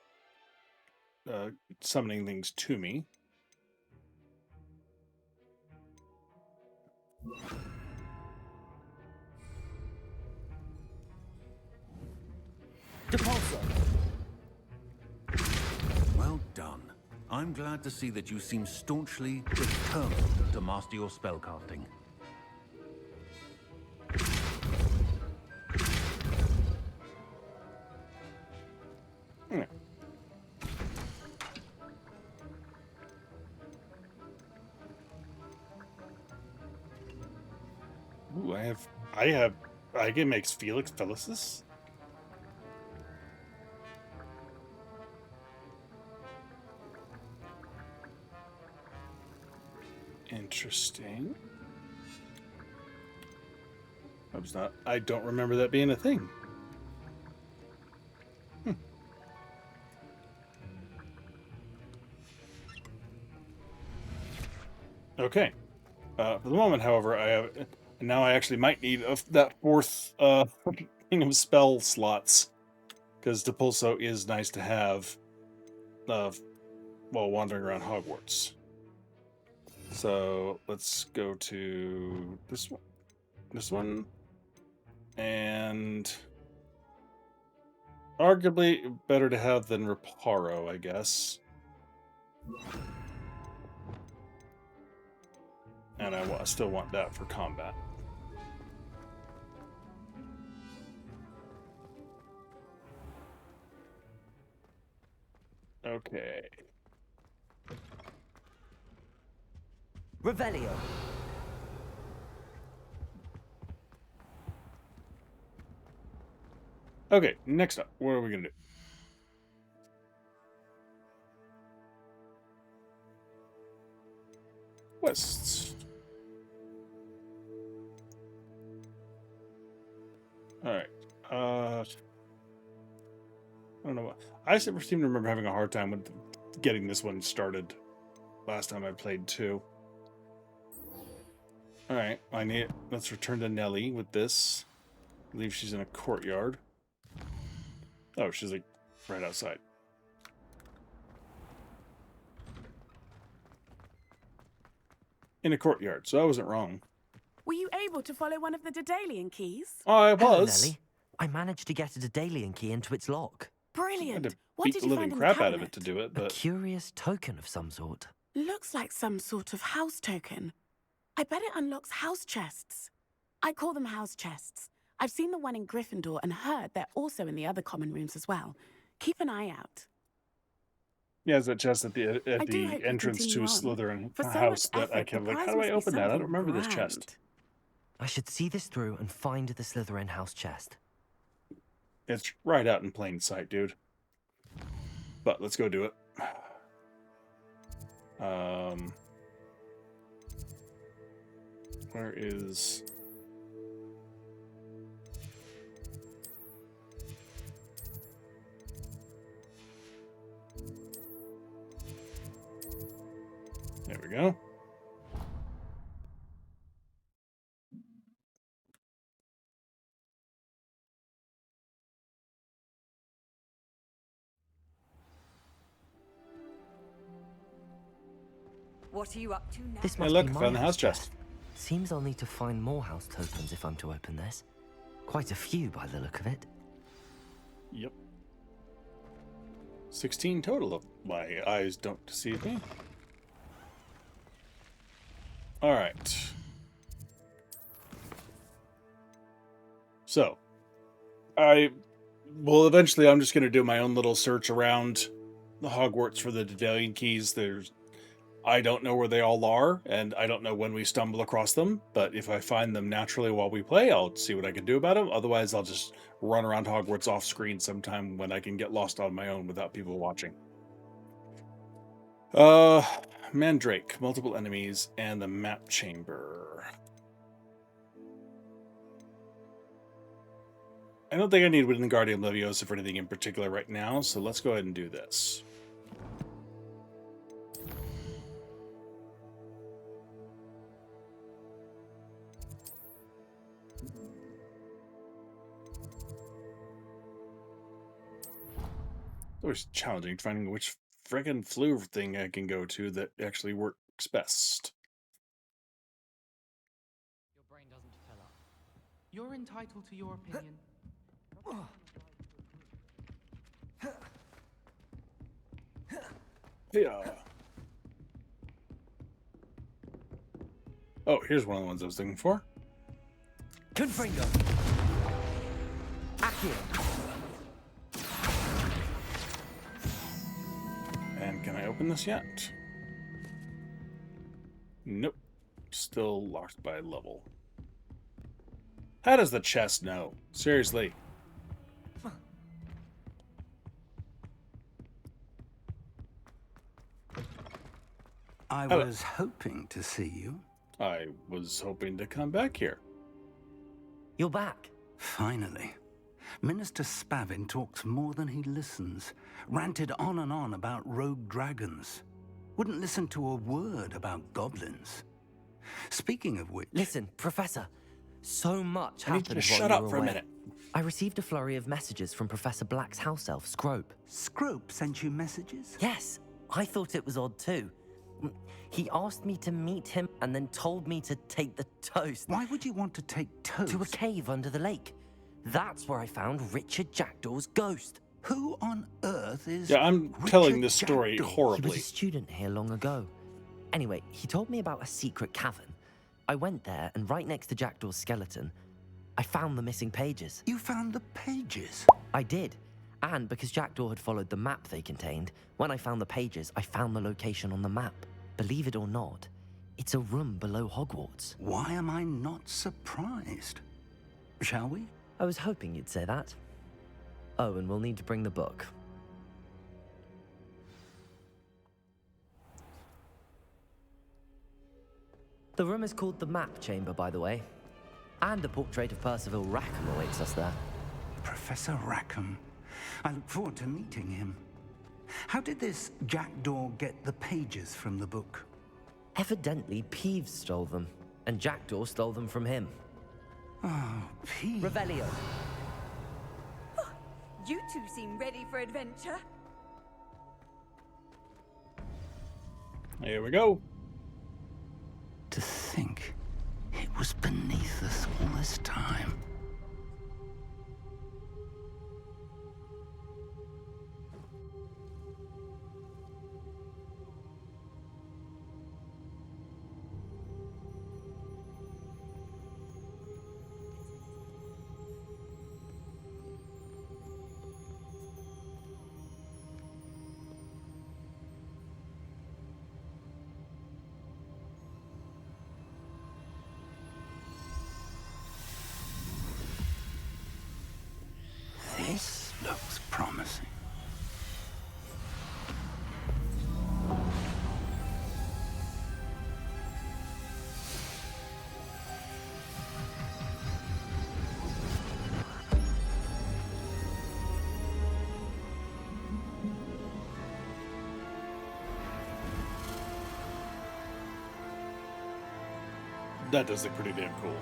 summoning things to me. Well done. I'm glad to see that you seem staunchly determined to master your spellcasting. Ooh, I can make Felix Felicis. Interesting. I don't remember that being a thing. Okay. For the moment, however, now I actually might need that fourth thing of spell slots, because Depulso is nice to have while wandering around Hogwarts. So let's go to this one, and arguably better to have than Reparo, I guess. And I still want that for combat. Okay. Revelio. Okay, next up, what are we gonna do? Quests. Alright. I don't know what. I seem to remember having a hard time with getting this one started last time I played too. Alright, let's return to Nellie with this. I believe she's in a courtyard. Oh, she's like right outside. In a courtyard, so I wasn't wrong. Were you able to follow one of the Daedalian keys? Oh, I Hello, was. Nellie. I managed to get a Daedalian key into its lock. Brilliant. I had to What beat did the you living find in crap the out of it cabinet? to do it, A but curious token of some sort. Looks like some sort of house token. I bet it unlocks house chests. I call them house chests. I've seen the one in Gryffindor and heard they're also in the other common rooms as well. Keep an eye out. yeah, it's that chest at I the do hope you entrance to a continue on. Slytherin For so house much that I effort, kept the like, how prize do I must be open that? I don't something remember this grand. chest. I should see this through and find the Slytherin house chest. It's right out in plain sight, dude. But let's go do it. Where is... There we go. What are you up to now? This Hey, must look, be I my found the house chest. chest. Seems I'll need to find more house tokens if I'm to open this. Quite a few by the look of it. Yep. 16 total of my eyes don't deceive me. Alright. So, eventually I'm just going to do my own little search around the Hogwarts for the Daedalian keys. I don't know where they all are, and I don't know when we stumble across them, but if I find them naturally while we play, I'll see what I can do about them. Otherwise, I'll just run around Hogwarts off screen sometime when I can get lost on my own without people watching. Mandrake, multiple enemies, and the map chamber. I don't think I need Wingardium Leviosa for anything in particular right now, so let's go ahead and do this. It's always challenging finding which friggin' flu thing I can go to that actually works best. Your brain doesn't fill up. You're entitled to your opinion. Yeah. Oh, here's one of the ones I was looking for. Confringo. Accio. And can I open this yet? Nope. Still locked by level. How does the chest know? Seriously. I was hoping to see you. I was hoping to come back here. You're back. Finally. Minister Spavin talks more than he listens. Ranted on and on about rogue dragons. Wouldn't listen to a word about goblins. Speaking of which... Listen, Professor. So much I need you happened to while shut you up were for a away. minute. I received a flurry of messages from Professor Black's house elf, Scrope. Scrope sent you messages? Yes. I thought it was odd too. He asked me to meet him and then told me to take the toast. Why would you want to take toast? To a cave under the lake. That's where I found Richard Jackdaw's ghost. Who on earth is... Yeah, I'm telling this story He was horribly. a student here long ago. Anyway, he told me about a secret cavern. I went there, and right next to Jackdaw's skeleton, I found the missing pages. You found the pages? I did. And because Jackdaw had followed the map they contained, when I found the pages, I found the location on the map. Believe it or not, it's a room below Hogwarts. Why am I not surprised? Shall we? I was hoping you'd say that. Oh, and we'll need to bring the book. The room is called the Map Chamber, by the way. And a portrait of Percival Rackham awaits us there. Professor Rackham. I look forward to meeting him. How did this Jackdaw get the pages from the book? Evidently, Peeves stole them, and Jackdaw stole them from him. Oh, Peeves. Revelio. You two seem ready for adventure. Here we go. To think it was beneath us all this time. This looks promising. That does look pretty damn cool.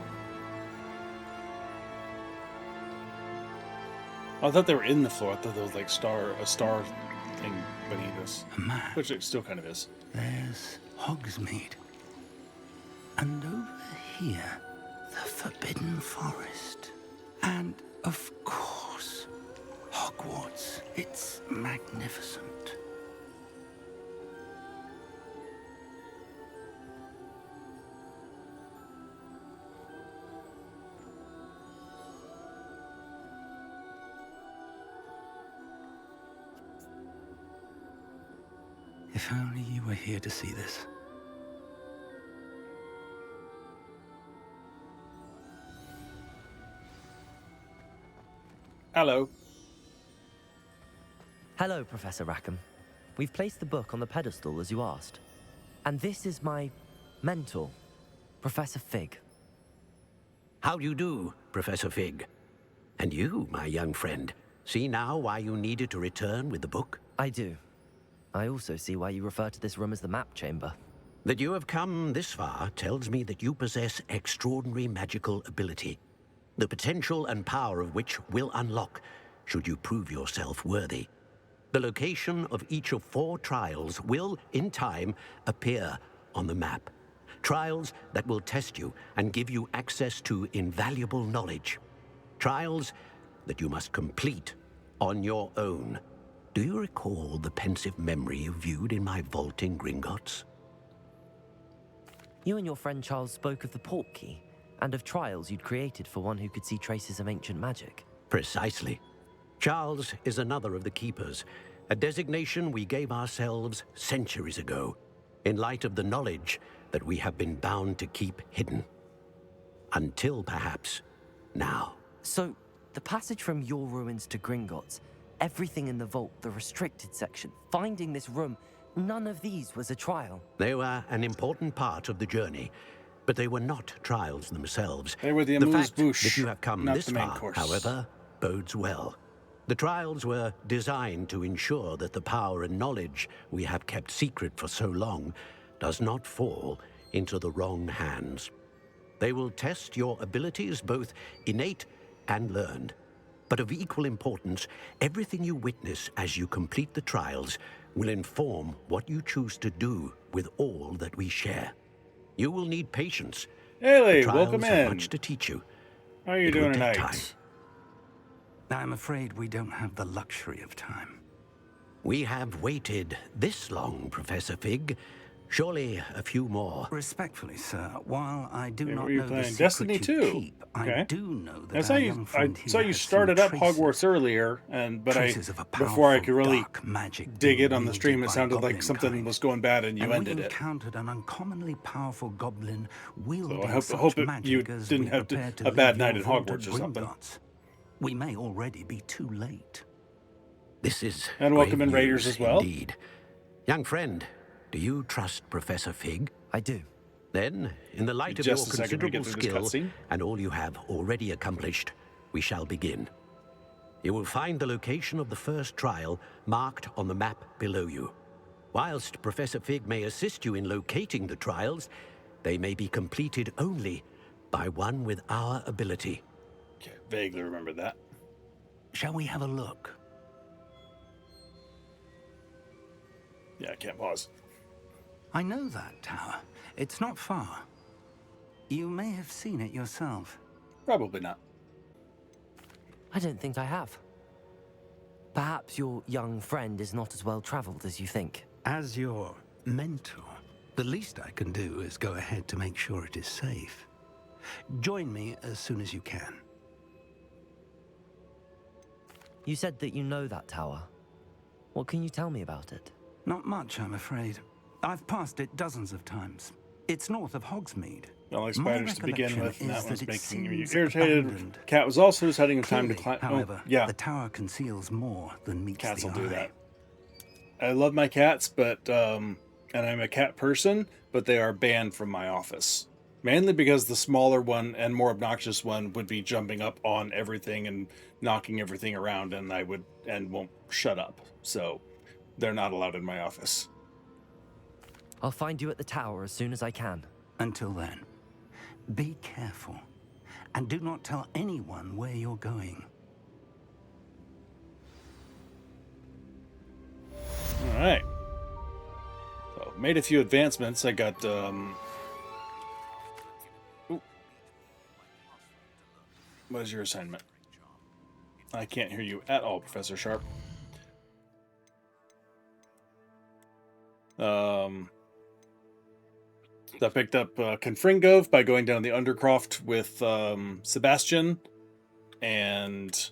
I thought they were in the floor. I thought there was like a star thing beneath us. Man. Which it still kind of is. There's Hogsmeade. And over here, the Forbidden Forest. And, of course, Hogwarts. It's magnificent. If only you were here to see this. Hello. Hello, Professor Rackham. We've placed the book on the pedestal as you asked. And this is my mentor, Professor Fig. How do you do, Professor Fig? And you, my young friend, see now why you needed to return with the book? I do. I also see why you refer to this room as the Map Chamber. That you have come this far tells me that you possess extraordinary magical ability, the potential and power of which will unlock should you prove yourself worthy. The location of each of 4 trials will, in time, appear on the map. Trials that will test you and give you access to invaluable knowledge. Trials that you must complete on your own. Do you recall the pensive memory you viewed in my vault in Gringotts? You and your friend Charles spoke of the port key, and of trials you'd created for one who could see traces of ancient magic. Precisely. Charles is another of the keepers, a designation we gave ourselves centuries ago, in light of the knowledge that we have been bound to keep hidden. Until, perhaps, now. So, the passage from your ruins to Gringotts, everything in the vault, the restricted section, finding this room, none of these was a trial. They were an important part of the journey, but they were not trials themselves. They were the fact amuse-bouche, that you have come not this the main far, course. however, bodes well. The trials were designed to ensure that the power and knowledge we have kept secret for so long does not fall into the wrong hands. They will test your abilities, both innate and learned. But of equal importance, everything you witness as you complete the trials will inform what you choose to do with all that we share. You will need patience. Haley, The trials welcome have in. much to teach you. How are you It will doing take tonight? time. I'm afraid we don't have the luxury of time. We have waited this long, Professor Fig. Surely a few more. Respectfully, sir, while I do Hey, not were you know the playing secret Destiny you 2? keep, Okay. I do know that I saw our you. young I friend here saw you has seen started up traces- Hogwarts earlier, but traces of a before I powerful could really dark magic dig being it on the stream, wielded it by sounded like goblin something kind. was going bad, and you And ended we it. encountered an uncommonly powerful goblin wielding So I such hope that magic you as didn't we have prepare to a bad leave your night in vault Hogwarts at or something. Gringotts. We may already be too late. This is And welcome grave in Raiders news as well. Indeed. Young friend, do you trust Professor Fig? I do. Then, in the light of your Just a second to get considerable through this skill cutscene. and all you have already accomplished, we shall begin. You will find the location of the first trial marked on the map below you. Whilst Professor Fig may assist you in locating the trials, they may be completed only by one with our ability. Okay, vaguely remember that. Shall we have a look? Yeah, I can't pause. I know that tower. It's not far. You may have seen it yourself. Probably not. I don't think I have. Perhaps your young friend is not as well traveled as you think. As your mentor, the least I can do is go ahead to make sure it is safe. Join me as soon as you can. You said that you know that tower. What can you tell me about it? Not much, I'm afraid. I've passed it dozens of times. It's north of Hogsmeade. Don't like My spiders to begin recollection with, and is that one's it making you seems irritated. abandoned. Cat was also deciding time to Clearly, climb. however, yeah, the tower conceals more than meets cats the will eye. do that. I love my cats, but and I'm a cat person, but they are banned from my office. Mainly because the smaller one and more obnoxious one would be jumping up on everything and knocking everything around, and won't shut up. So they're not allowed in my office. I'll find you at the tower as soon as I can. Until then, be careful. And do not tell anyone where you're going. All right. So made a few advancements. I got ooh. What is your assignment? I can't hear you at all, Professor Sharp. So I picked up Confringove by going down the Undercroft with Sebastian, and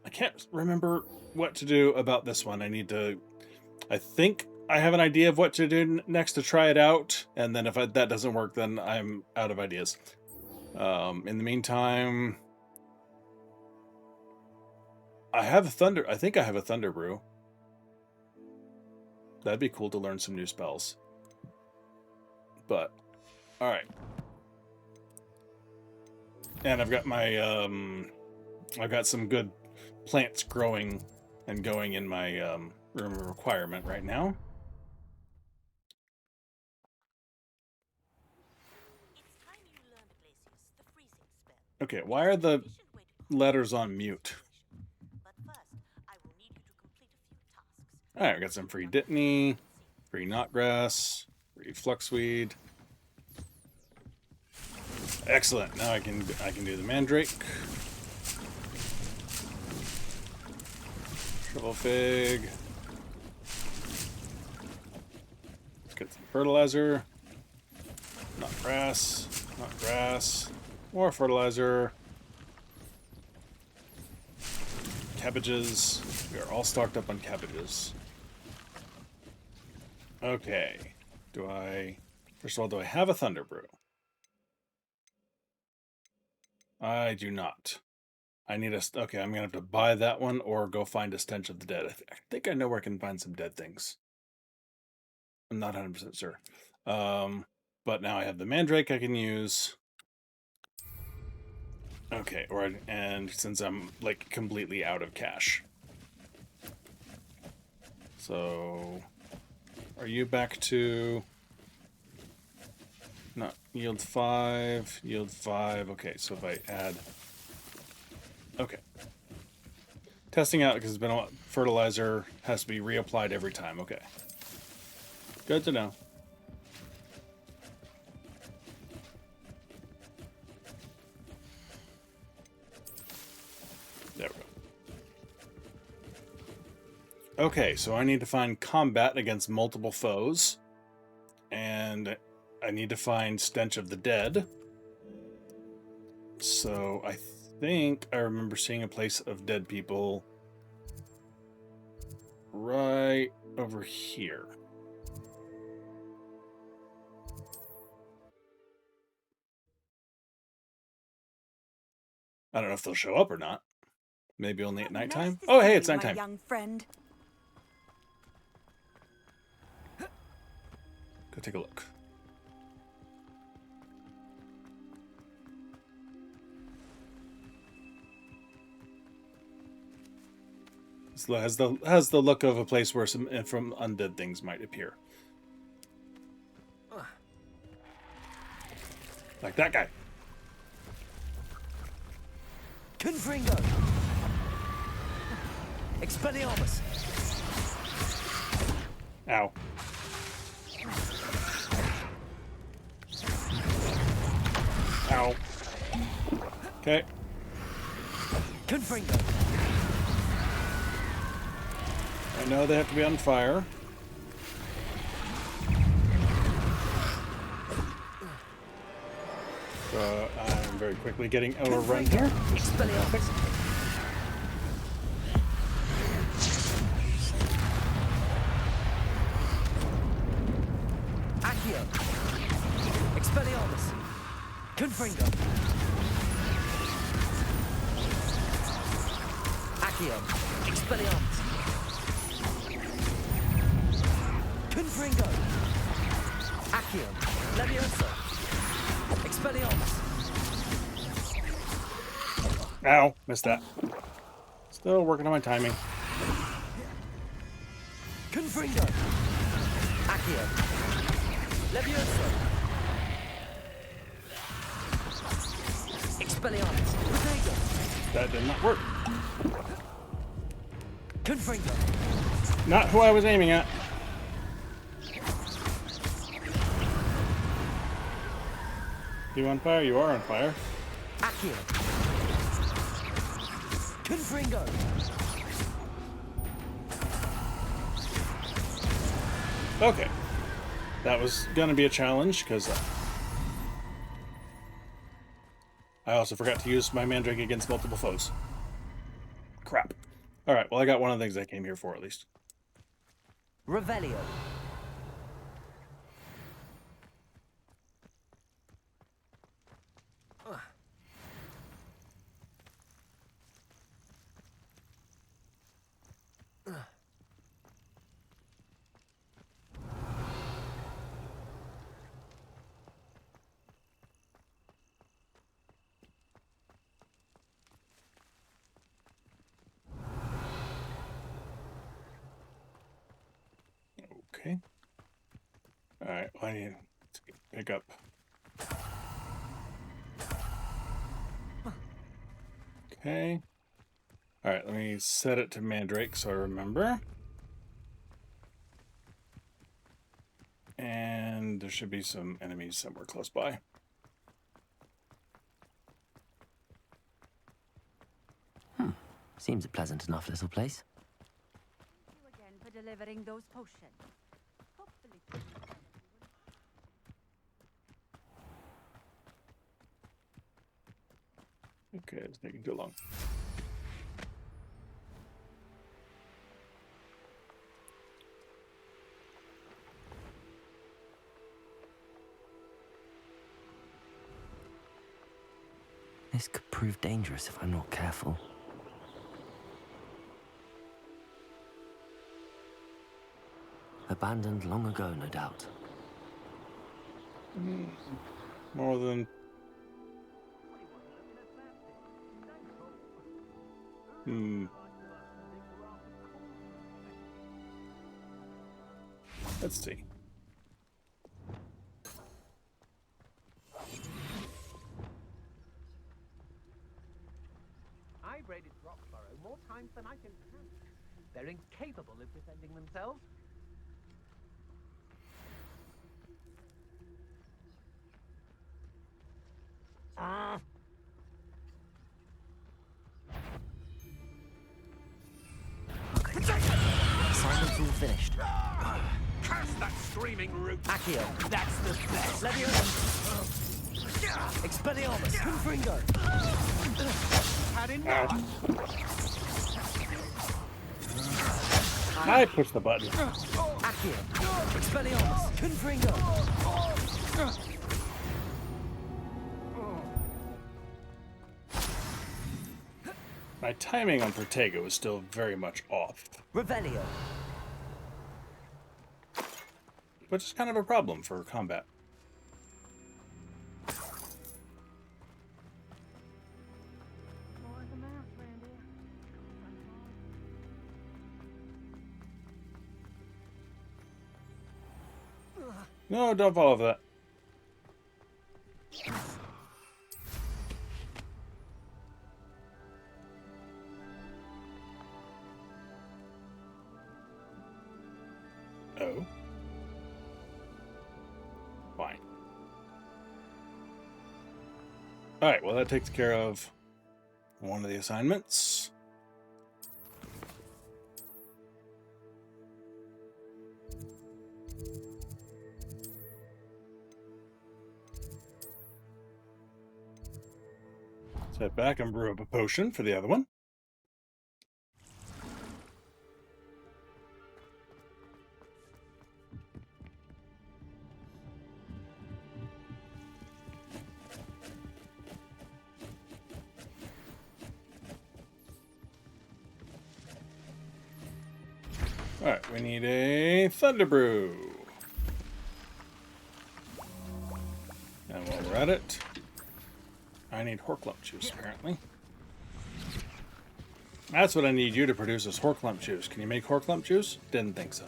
I can't remember what to do about this one. I think I have an idea of what to do next to try it out, and then if that doesn't work, then I'm out of ideas. In the meantime, I think I have a Thunder Brew. That'd be cool to learn some new spells. But, all right. And I've got my, I've got some good plants growing and going in my room of requirement right now. Okay, why are the letters on mute? All right, we got some free Dittany, free Knotgrass, free Fluxweed. Excellent. Now I can do the Mandrake. Shovel Fig. Let's get some fertilizer. Not grass. Not grass. More fertilizer. Cabbages. We are all stocked up on cabbages. Okay. First of all, do I have a Thunder Brew? I do not. I need okay, I'm gonna have to buy that one or go find a Stench of the Dead. I think I know where I can find some dead things. I'm not 100% sure. But now I have the Mandrake I can use. Okay, and since I'm like completely out of cash. So are you back to not yield 5, yield 5. Okay, so if I add okay. Testing out because it's been a lot. Fertilizer has to be reapplied every time. Okay. Good to know. There we go. Okay, so I need to find combat against multiple foes. And I need to find Stench of the Dead. So I think I remember seeing a place of dead people right over here. I don't know if they'll show up or not. Maybe only at nighttime. Oh, hey, it's nighttime. My young friend. Go take a look. This has the look of a place where some from undead things might appear. Like that guy. Confringo! Expelliarmus! Ow. Ow. Okay. Confringo! I know they have to be on fire. So I'm very quickly getting overrun here. Expelliarmus! Accio! Expelliarmus! Confringo! Accio! Expelliarmus! Confringo! Accio! Leviosa! Expelliarmus! Ow, missed that. Still working on my timing. Confringo! Accio! Leviosa! Expelliarmus! Protego! That did not work. Confringo! Not who I was aiming at. You on fire? You are on fire. Accio! Confringo! Okay. That was gonna be a challenge, because I also forgot to use my Mandrake against multiple foes. Crap. Alright, well I got one of the things I came here for, at least. Revelio! Okay. Alright, well, I need to pick up. Okay. Alright, let me set it to Mandrake so I remember. And there should be some enemies somewhere close by. Seems a pleasant enough little place. Thank you again for delivering those potions. Hopefully. Okay, it's taking too long. This could prove dangerous if I'm not careful. Abandoned long ago, no doubt. More than... Let's see. I've raided Roxborough more times than I can count. They're incapable of defending themselves. Assignment's all finished. Curse that screaming root! Accio. That's the best. Leviosa. Expelliarmus. Confringo. Had enough. I pushed the button. Accio. Expelliarmus. Confringo. My timing on Protego is still very much off. Revelio. Which is kind of a problem for combat. No, don't follow that. Oh. Fine. Alright, well that takes care of one of the assignments. Set back and brew up a potion for the other one. Alright, we need a Thunder Brew. And while we're at it, I need Horklump juice, apparently. That's what I need you to produce is Horklump juice. Can you make Horklump juice? Didn't think so.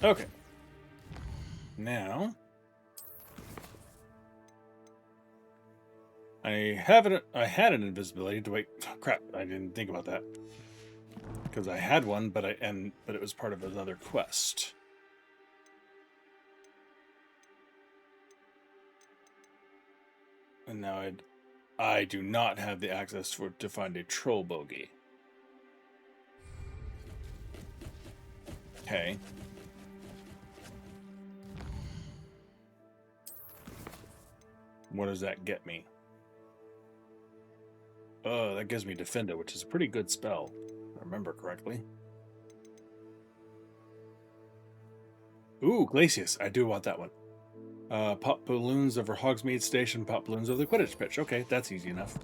Okay. Now, I had an invisibility to wait. Oh, crap, I didn't think about that. Because I had one, but it was part of another quest. And now I do not have the access to find a troll bogey. Okay. What does that get me? Oh, that gives me Defenda, which is a pretty good spell, if I remember correctly. Ooh, Glacius. I do want that one. Pop balloons over Hogsmeade Station, pop balloons over the Quidditch pitch. Okay, that's easy enough.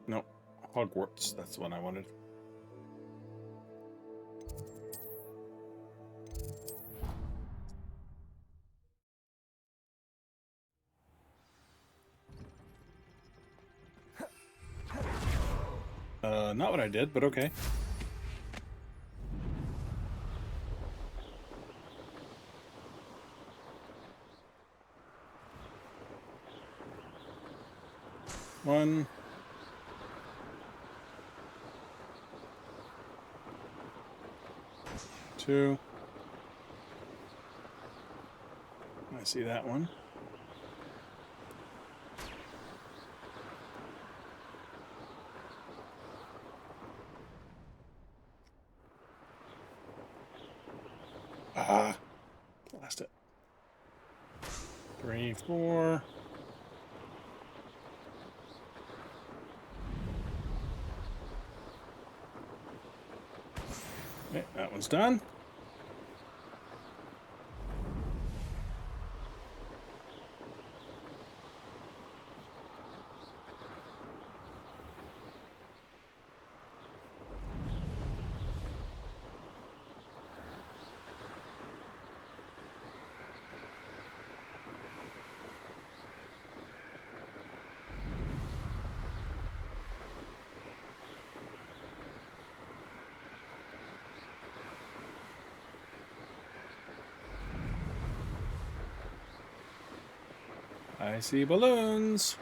No, Hogwarts. That's the one I wanted. Not what I did, but okay. One. Two. I see that one. 3, 4. Okay, that one's done. I see balloons.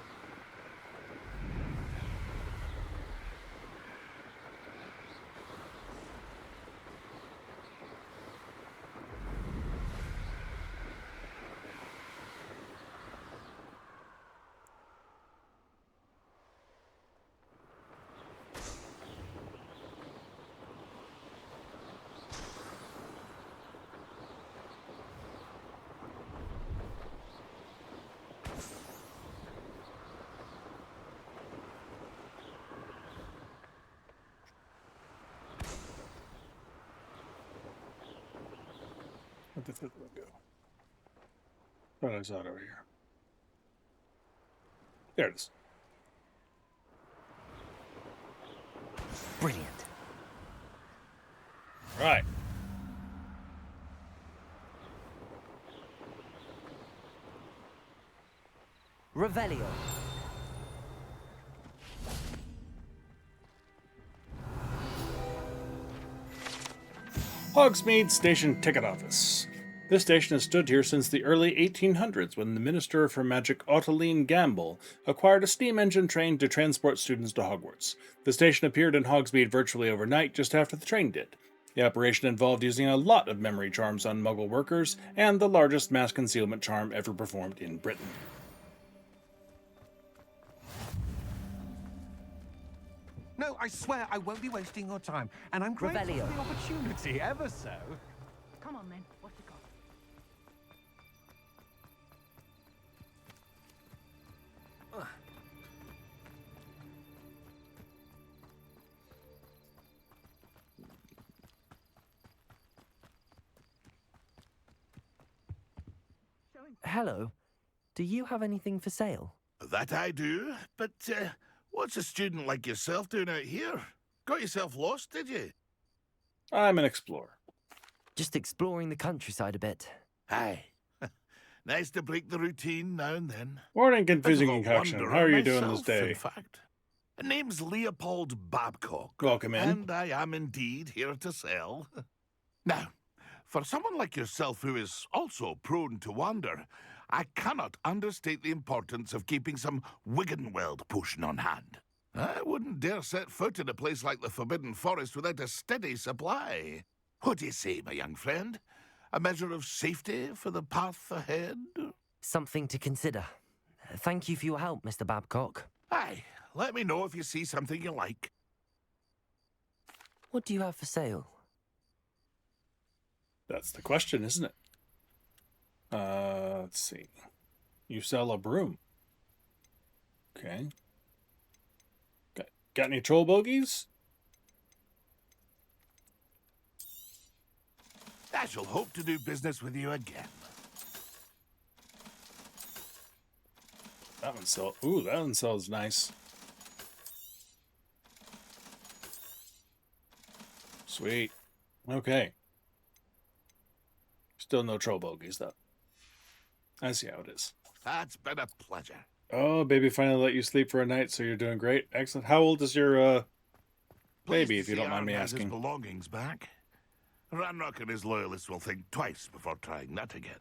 Where'd the fifth one go? Thought I saw it over here. There it is. Brilliant. Right. Revelio. Hogsmeade Station Ticket Office. This station has stood here since the early 1800s when the Minister for Magic Ottoline Gamble acquired a steam engine train to transport students to Hogwarts. The station appeared in Hogsmeade virtually overnight just after the train did. The operation involved using a lot of memory charms on Muggle workers and the largest mass concealment charm ever performed in Britain. No, I swear I won't be wasting your time, and I'm grateful Revelio. for the opportunity, ever so. Come on, then. What you got? Hello. Do you have anything for sale? That I do, but what's a student like yourself doing out here? Got yourself lost, did you? I'm an explorer. Just exploring the countryside a bit. Aye. Nice to break the routine now and then. Morning, confusing Bit of a concoction. wanderer How are you doing this myself, day? In fact. Name's Leopold Babcock. Welcome in. And I am indeed here to sell. Now, for someone like yourself who is also prone to wander, I cannot understate the importance of keeping some Wiggenweld potion on hand. I wouldn't dare set foot in a place like the Forbidden Forest without a steady supply. What do you say, my young friend? A measure of safety for the path ahead? Something to consider. Thank you for your help, Mr. Babcock. Aye, let me know if you see something you like. What do you have for sale? That's the question, isn't it? Let's see. You sell a broom. Okay. Got any troll bogies? I shall hope to do business with you again. That one sells. Ooh, that one sells nice. Sweet. Okay. Still no troll bogies, though. I see how it is. That's been a pleasure. Oh, baby finally let you sleep for a night, so you're doing great. Excellent. How old is your, baby, if you don't mind me Has his asking? belongings back. Ranrock and his loyalists will think twice before trying that again.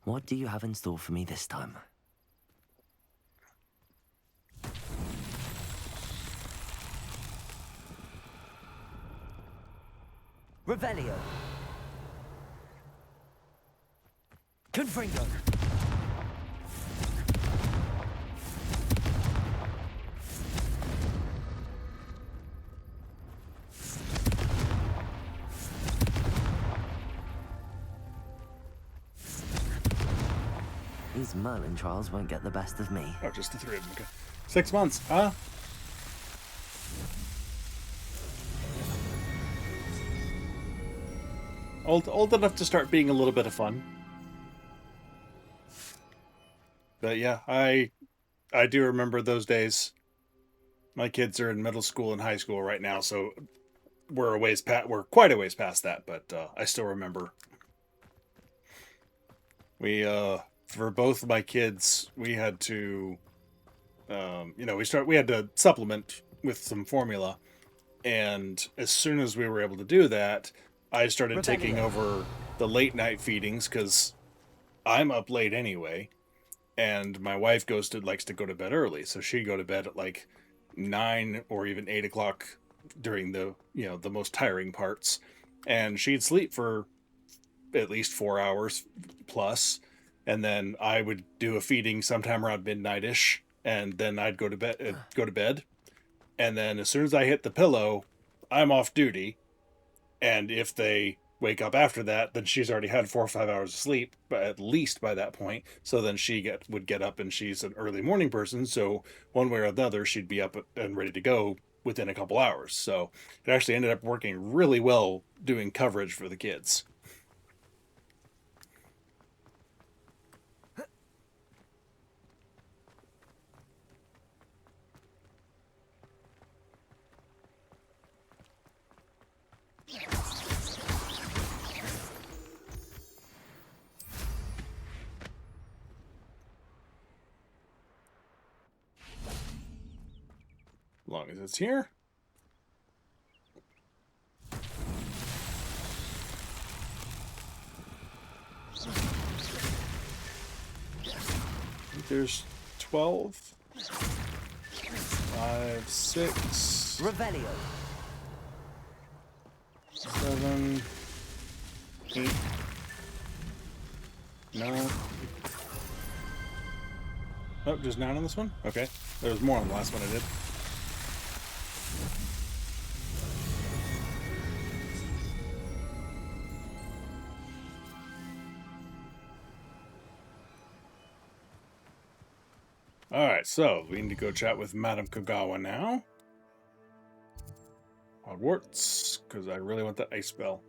What do you have in store for me this time? Revelio. Confringo. These Merlin trials won't get the best of me. Oh, just the 3 of them. Okay. 6 months, huh? Old enough to start being a little bit of fun. But yeah, I do remember those days. My kids are in middle school and high school right now, so we're quite a ways past that, but I still remember. We for both of my kids, we had to we had to supplement with some formula, and as soon as we were able to do that, I started taking over the late night feedings because I'm up late anyway, and my wife likes to go to bed early, so she'd go to bed at like 9 or even 8 o'clock during the the most tiring parts, and she'd sleep for at least 4 hours plus, and then I would do a feeding sometime around midnight-ish, and then I'd go to bed, and then as soon as I hit the pillow, I'm off duty. And if they wake up after that, then she's already had 4 or 5 hours of sleep, but at least by that point. So then would get up, and she's an early morning person, so one way or another, she'd be up and ready to go within a couple hours. So it actually ended up working really well doing coverage for the kids. As long as it's here. I think there's 12, 5, 6, Revelio. 7, 8, 9. Oh, just 9 on this one? Okay. There was more on the last one I did. Alright, so we need to go chat with Madame Kagawa now. Hogwarts, because I really want that ice spell.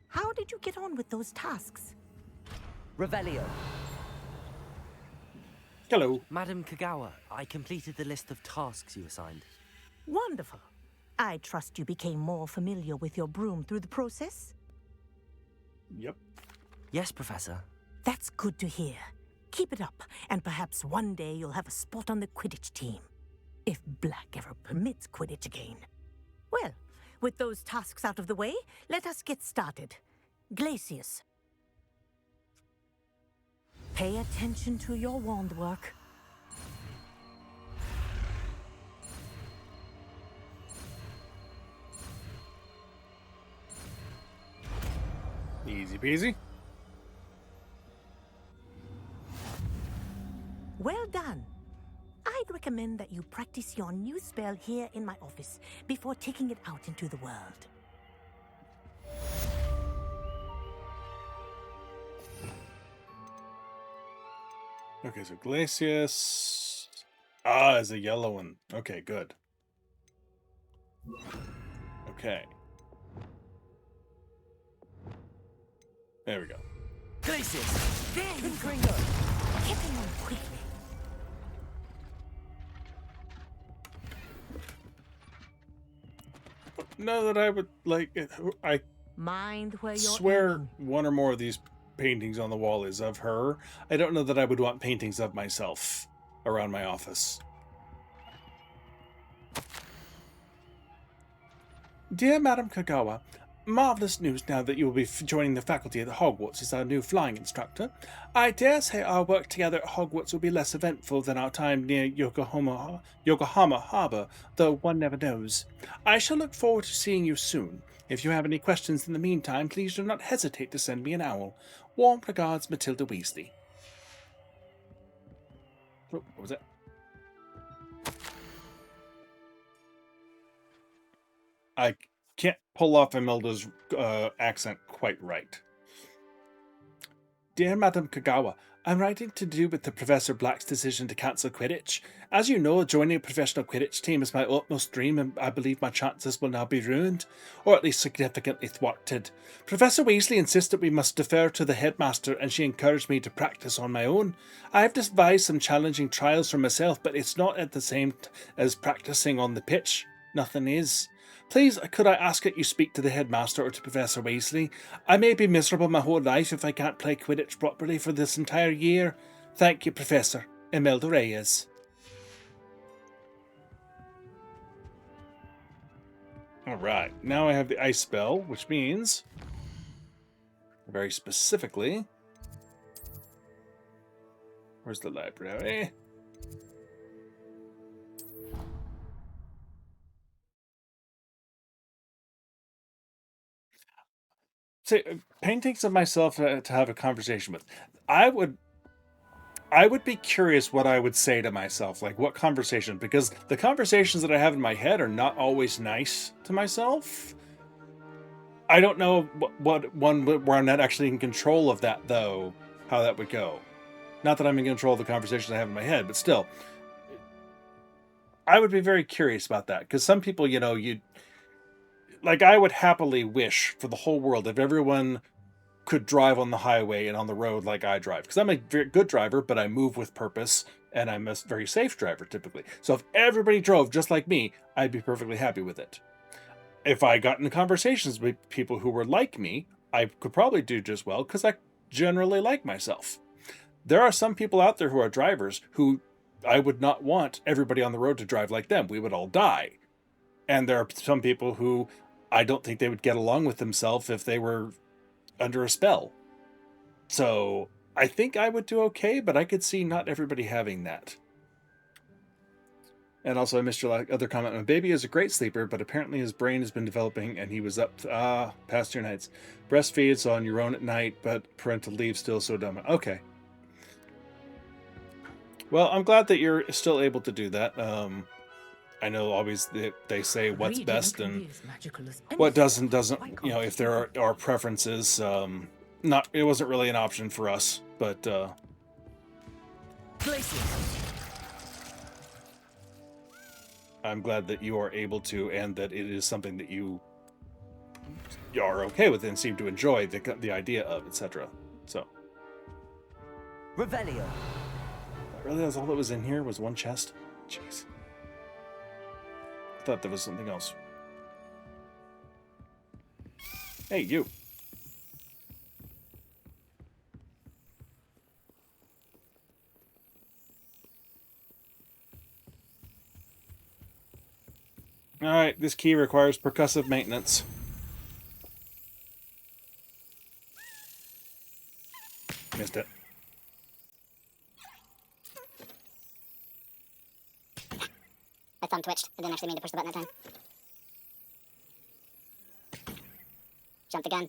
How did you get on with those tasks? Revelio. Hello. Madam Kagawa, I completed the list of tasks you assigned. Wonderful. I trust you became more familiar with your broom through the process? Yep. Yes, Professor. That's good to hear. Keep it up, and perhaps one day you'll have a spot on the Quidditch team. If Black ever permits Quidditch again. Well, with those tasks out of the way, let us get started. Glacius. Pay attention to your wand work. Easy peasy. Well done. I'd recommend that you practice your new spell here in my office before taking it out into the world. Okay, so Glacius is a yellow one. Okay, good. Okay. There we go. Glacius! There you go. Hit him on quickly. No, that I would like. I Mind where you're swear aiming. one or more of these paintings on the wall is of her. I don't know that I would want paintings of myself around my office. Dear Madam Kagawa, marvellous news now that you will be joining the faculty at Hogwarts as our new flying instructor. I dare say our work together at Hogwarts will be less eventful than our time near Yokohama Harbour, though one never knows. I shall look forward to seeing you soon. If you have any questions in the meantime, please do not hesitate to send me an owl. Warm regards, Matilda Weasley. Oh, what was that? I can't pull off Imelda's accent quite right. Dear Madam Kagawa, I'm writing to do with the Professor Black's decision to cancel Quidditch. As you know, joining a professional Quidditch team is my utmost dream, and I believe my chances will now be ruined, or at least significantly thwarted. Professor Weasley insisted we must defer to the headmaster, and she encouraged me to practice on my own. I have devised some challenging trials for myself, but it's not at the same as practicing on the pitch. Nothing is. Please, could I ask that you speak to the headmaster or to Professor Weasley? I may be miserable my whole life if I can't play Quidditch properly for this entire year. Thank you, Professor. Imelda Reyes. Alright, now I have the ice spell, which means, very specifically, where's the library? So, paintings of myself to have a conversation with. I would be curious what I would say to myself, like what conversation, because the conversations that I have in my head are not always nice to myself. I don't know what one where I'm not actually in control of that, though, how that would go. Not that I'm in control of the conversations I have in my head, but still. I would be very curious about that, because some people, like, I would happily wish for the whole world if everyone could drive on the highway and on the road like I drive. Because I'm a very good driver, but I move with purpose, and I'm a very safe driver, typically. So if everybody drove just like me, I'd be perfectly happy with it. If I got into conversations with people who were like me, I could probably do just well, because I generally like myself. There are some people out there who are drivers who I would not want everybody on the road to drive like them. We would all die. And there are some people who I don't think they would get along with themselves if they were under a spell. So I think I would do okay, but I could see not everybody having that. And also I missed your other comment. My baby is a great sleeper, but apparently his brain has been developing and he was up past your nights. Breastfeeds on your own at night, but parental leave still so dumb. Okay. Well, I'm glad that you're still able to do that. I know always they say what's best and what doesn't, if there are preferences. It wasn't really an option for us, but I'm glad that you are able to, and that it is something that you are okay with and seem to enjoy the idea of, etc. So, Revelio. Really, that's all that was in here was one chest? Jeez. I thought there was something else. Hey, you. Alright, this key requires percussive maintenance. Missed it. My thumb twitched. I didn't actually mean to push the button that time. Jump the gun.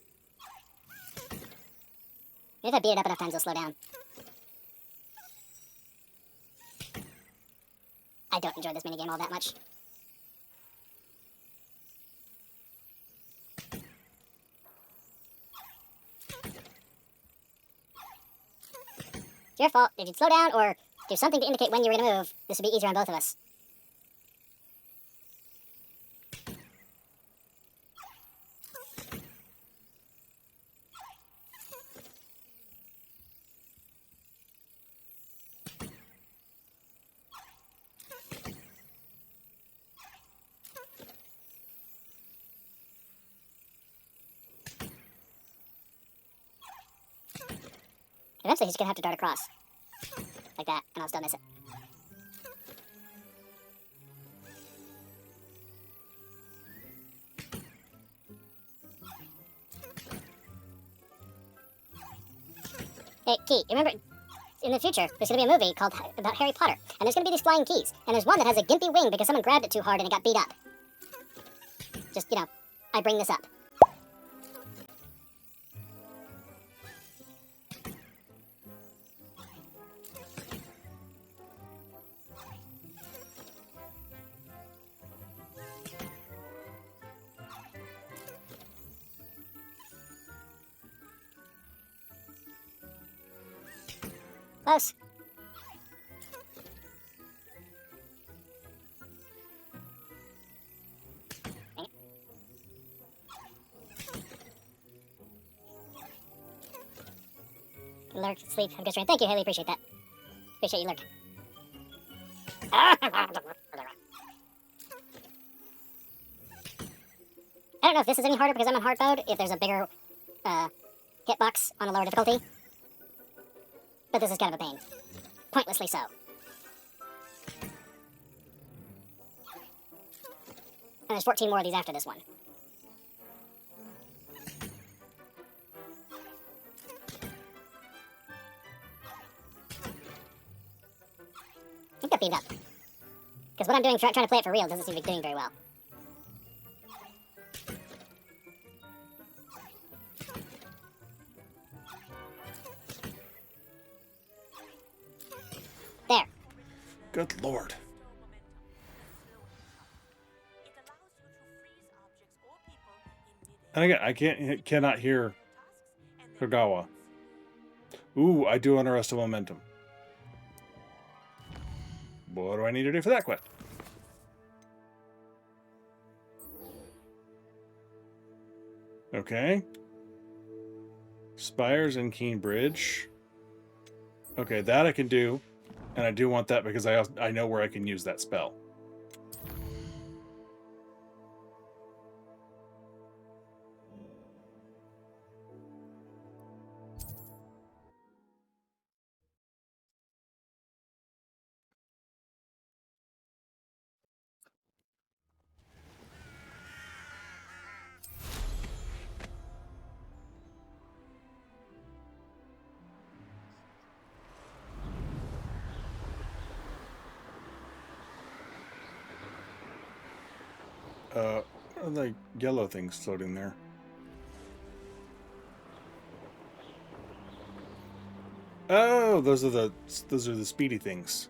If I beat it up enough times, it'll slow down. I don't enjoy this minigame all that much. It's your fault. If you'd slow down or do something to indicate when you were going to move, this would be easier on both of us. Eventually, he's gonna have to dart across. Like that, and I'll still miss it. Hey, Key, you remember in the future there's going to be a movie called about Harry Potter, and there's going to be these flying keys, and there's one that has a gimpy wing because someone grabbed it too hard and it got beat up. Just, you know, I bring this up. Close. Lurk, sleep, have a good stream. Thank you, Haley. Appreciate that. Appreciate you, Lurk. I don't know if this is any harder because I'm on hard mode, if there's a bigger hitbox on a lower difficulty. But this is kind of a pain. Pointlessly so. And there's 14 more of these after this one. I got beamed up. Because what I'm doing, trying to play it for real, doesn't seem to be doing very well. There. Good lord. And again, I cannot hear Kogawa. Ooh, I do underestimate momentum. What do I need to do for that quest? Okay. Spires and Keen Bridge. Okay, that I can do. And I do want that because I know where I can use that spell. What are the yellow things floating there? Oh, those are the speedy things.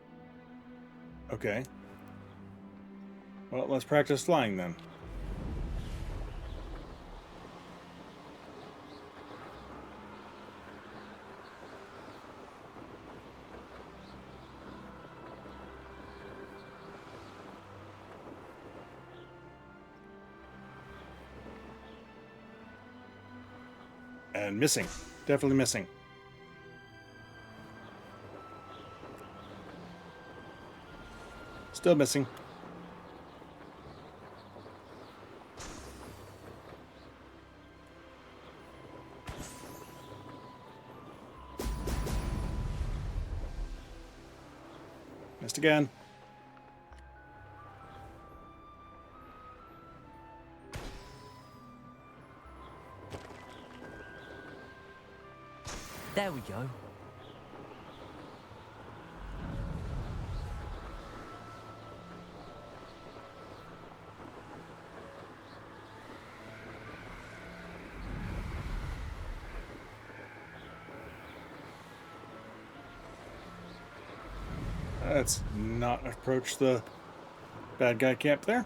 Okay. Well, let's practice flying then. And missing. Definitely missing. Still missing. Missed again. There we go. Let's not approach the bad guy camp there.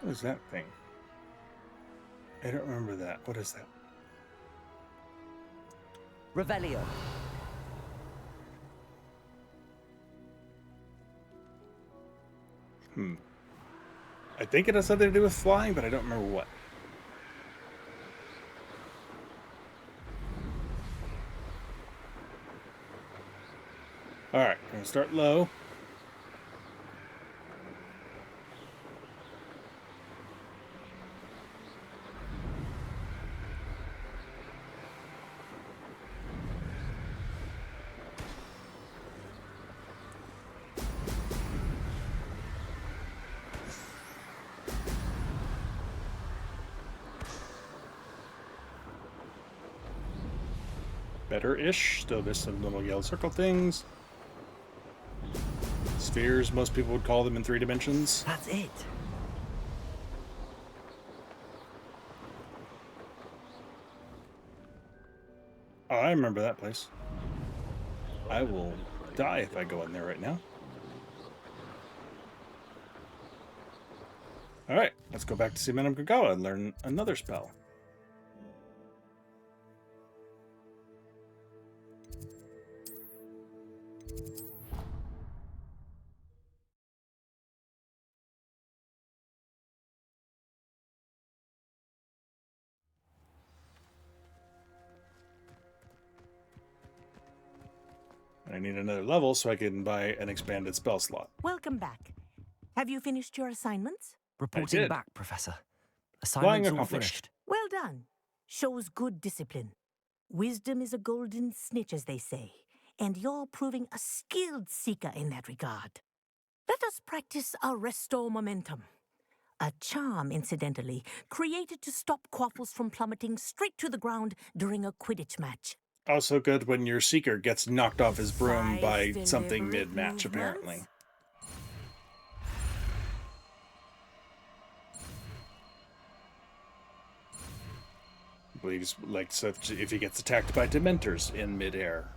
What is that thing? I don't remember that. What is that? Revelio. I think it has something to do with flying, but I don't remember what. Alright, I'm gonna start low. Better-ish. Still miss some little yellow circle things. Spheres, most people would call them in 3 dimensions. That's it. Oh, I remember that place. I will die if I go in there right now. Alright, let's go back to see Madame Kagawa and learn another spell. I need another level so I can buy an expanded spell slot. Welcome back. Have you finished your assignments? Reporting back, Professor. Flying Assignments all accomplished. finished. Well done. Shows good discipline. Wisdom is a golden snitch, as they say, and you're proving a skilled seeker in that regard. Let us practice Arresto Momentum. A charm, incidentally, created to stop quaffles from plummeting straight to the ground during a Quidditch match. Also good when your seeker gets knocked off his broom 5 by something deliberate mid-match, apparently. movements. I believe he's like, so if he gets attacked by Dementors in mid-air.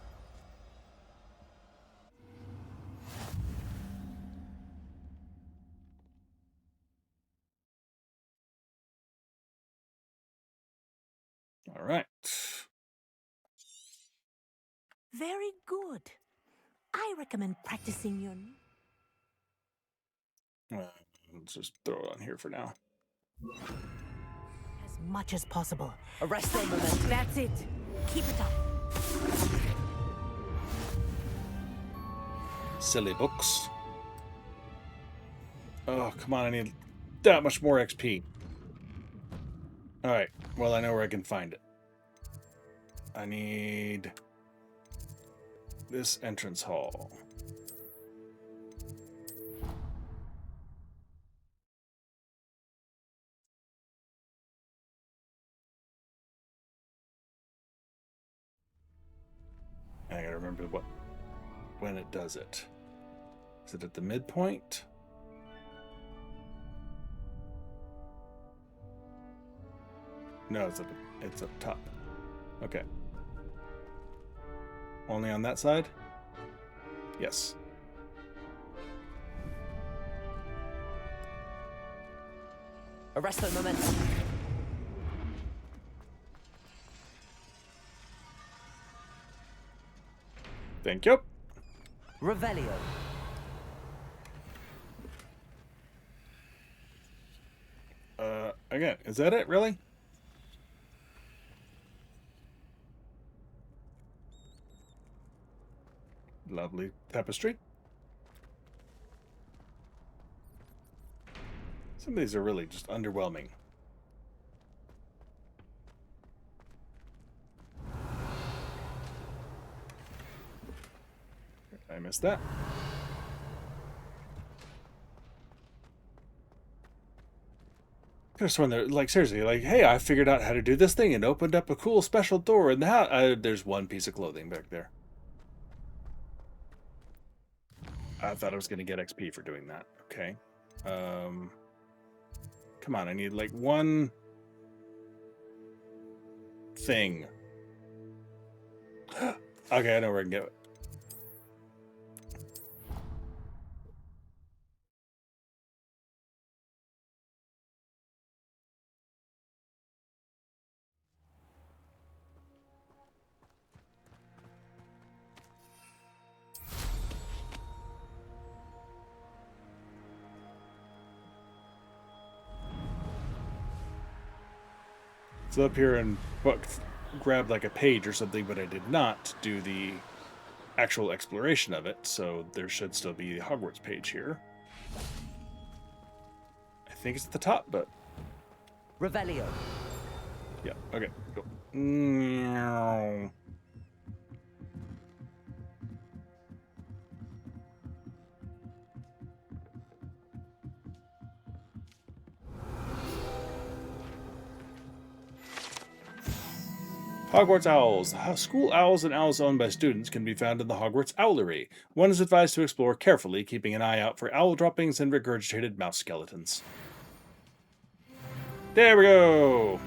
All right. Very good. I recommend practicing your... Let's just throw it on here for now. as much as possible. Arrest them, momentum. That's it. Keep it up. Silly books. Oh, come on, I need that much more XP. Alright, well, I know where I can find it. I need this entrance hall. I gotta remember when it does it. Is it at the midpoint? No, it's up top. Okay. Only on that side? Yes. Arrest the momentum. Thank you. Revelio. Again, is that it, really? Lovely tapestry. Some of these are really just underwhelming. I missed that. Just when they're like, seriously, like, hey, I figured out how to do this thing and opened up a cool special door in the house. There's one piece of clothing back there. I thought I was going to get XP for doing that. Okay. Come on, I need like one thing. Okay, I know where I can get it. It's up here and grabbed like a page or something, but I did not do the actual exploration of it, so there should still be the Hogwarts page here. I think it's at the top, but... Revelio. Yeah, okay, cool. No. Hogwarts owls. School owls and owls owned by students can be found in the Hogwarts Owlery. One is advised to explore carefully, keeping an eye out for owl droppings and regurgitated mouse skeletons. There we go!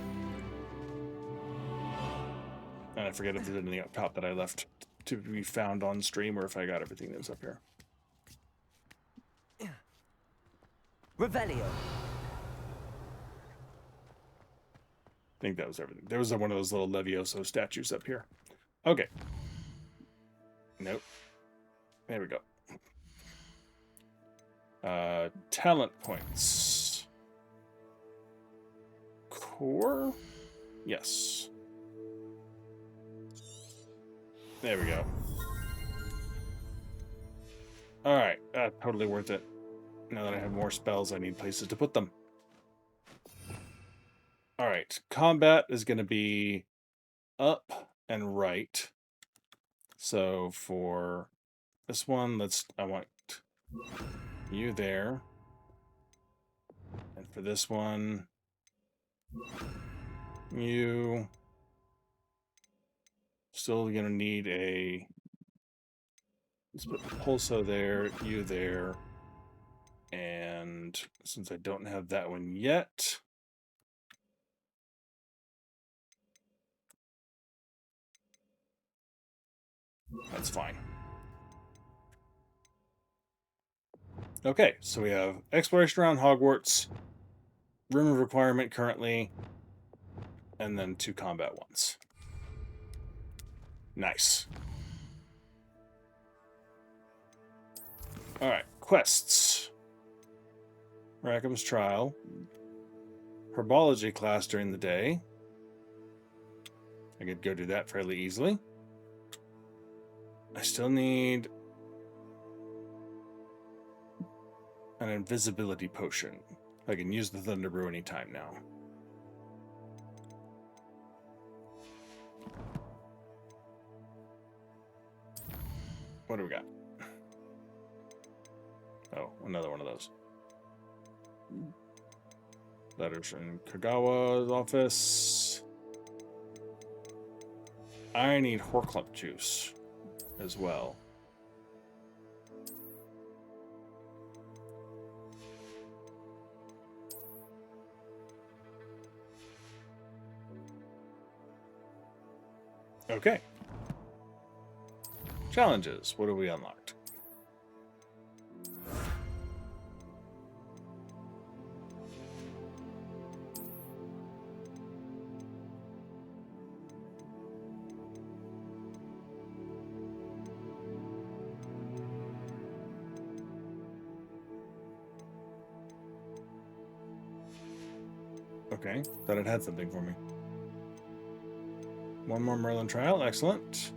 And I forget if there's anything up top that I left to be found on stream, or if I got everything that was up here. Revelio. I think that was everything. There was one of those little Levioso statues up here. Okay. Nope. There we go. Talent points. Core? Yes. There we go. Alright, totally worth it. Now that I have more spells, I need places to put them. Alright, combat is going to be up and right. So for this one, I want you there. And for this one, you still going to need a, let's put Pulso there, you there. And since I don't have that one yet, that's fine. Okay, so we have exploration around Hogwarts, room of requirement currently, and then 2 combat ones. Nice. Alright, quests. Rackham's Trial. Herbology class during the day. I could go do that fairly easily. I still need an invisibility potion. I can use the Thunder Brew anytime now. What do we got? Oh, another one of those. Letters from Kagawa's office. I need Horclump juice as well. Okay. Challenges. What have we unlocked? Okay, thought it had something for me. One more Merlin trial, excellent.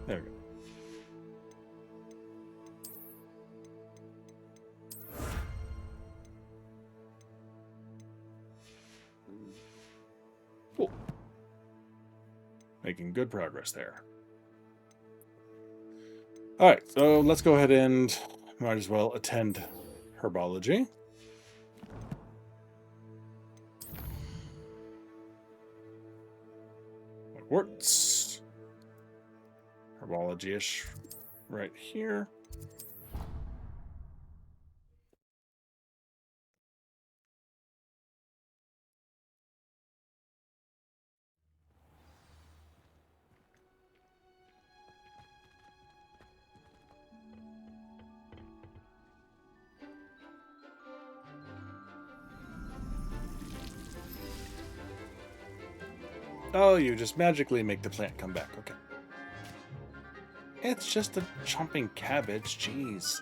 There we go. Cool. Making good progress there. All right, so let's go ahead and might as well attend Herbology. Hogwarts. Herbology-ish right here. Oh, you just magically make the plant come back. Okay. It's just a chomping cabbage. Jeez.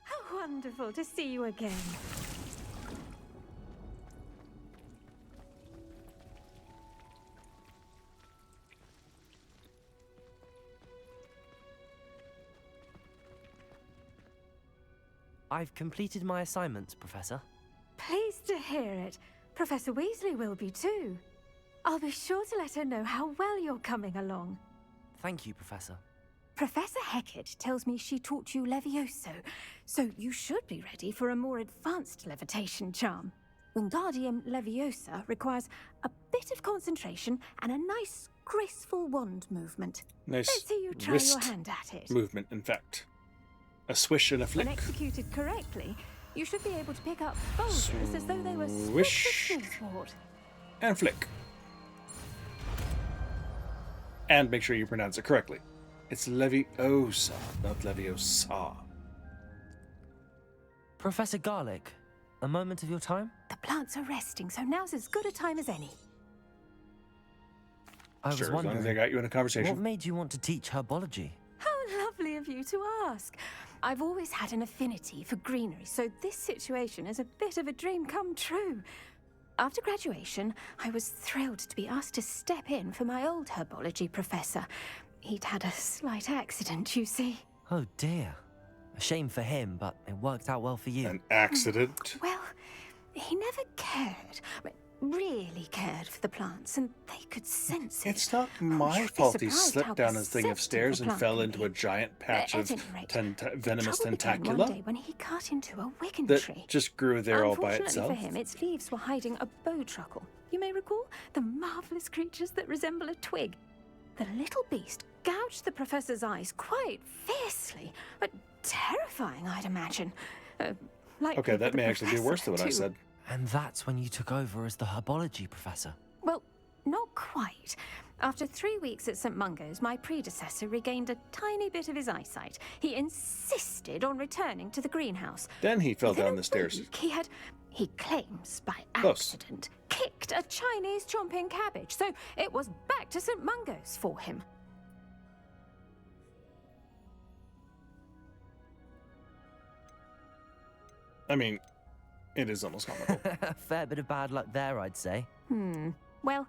How wonderful to see you again. I've completed my assignments, Professor. Pleased to hear it. Professor Weasley will be too. I'll be sure to let her know how well you're coming along. Thank you, Professor. Professor Hecat tells me she taught you Levioso, so you should be ready for a more advanced levitation charm. Wingardium Leviosa requires a bit of concentration and a nice, graceful wand movement. Nice Let's see you try your hand at it. movement, in fact. A swish and a flick. When executed correctly, you should be able to pick up boulders as though they were Swish. smoothboard. And flick. And make sure you pronounce it correctly. It's Leviosa, not Leviosa. Professor Garlick, a moment of your time? The plants are resting, so now's as good a time as any. I was Sure, as wondering, long as I got you in a conversation. what made you want to teach herbology? How lovely of you to ask. I've always had an affinity for greenery, so this situation is a bit of a dream come true. After graduation, I was thrilled to be asked to step in for my old herbology professor. He'd had a slight accident, you see. Oh dear. A shame for him, but it worked out well for you. An accident? Well, he never cared, really cared for the plants, and they could sense it. It's not my you'd be fault he surprised slipped how down a thing of perceptive stairs a and plant fell can into be. a giant patch At of any rate, venomous trouble began one tentacula day when he cut into a wigan that tree. just grew there all by Unfortunately itself. for him, its leaves were hiding a bowtruckle. You may recall the marvelous creatures that resemble a twig. The little beast gouged the professor's eyes quite fiercely, but terrifying, I'd imagine. Okay, that may actually be worse than what I said. And that's when you took over as the herbology professor. Well, not quite. After 3 weeks at St. Mungo's, my predecessor regained a tiny bit of his eyesight. He insisted on returning to the greenhouse. Then he fell Within down a the stairs. week, he claims by Close. accident, kicked a Chinese chomping cabbage, so it was back to St. Mungo's for him. I mean, it is almost comical. A fair bit of bad luck there, I'd say. Well,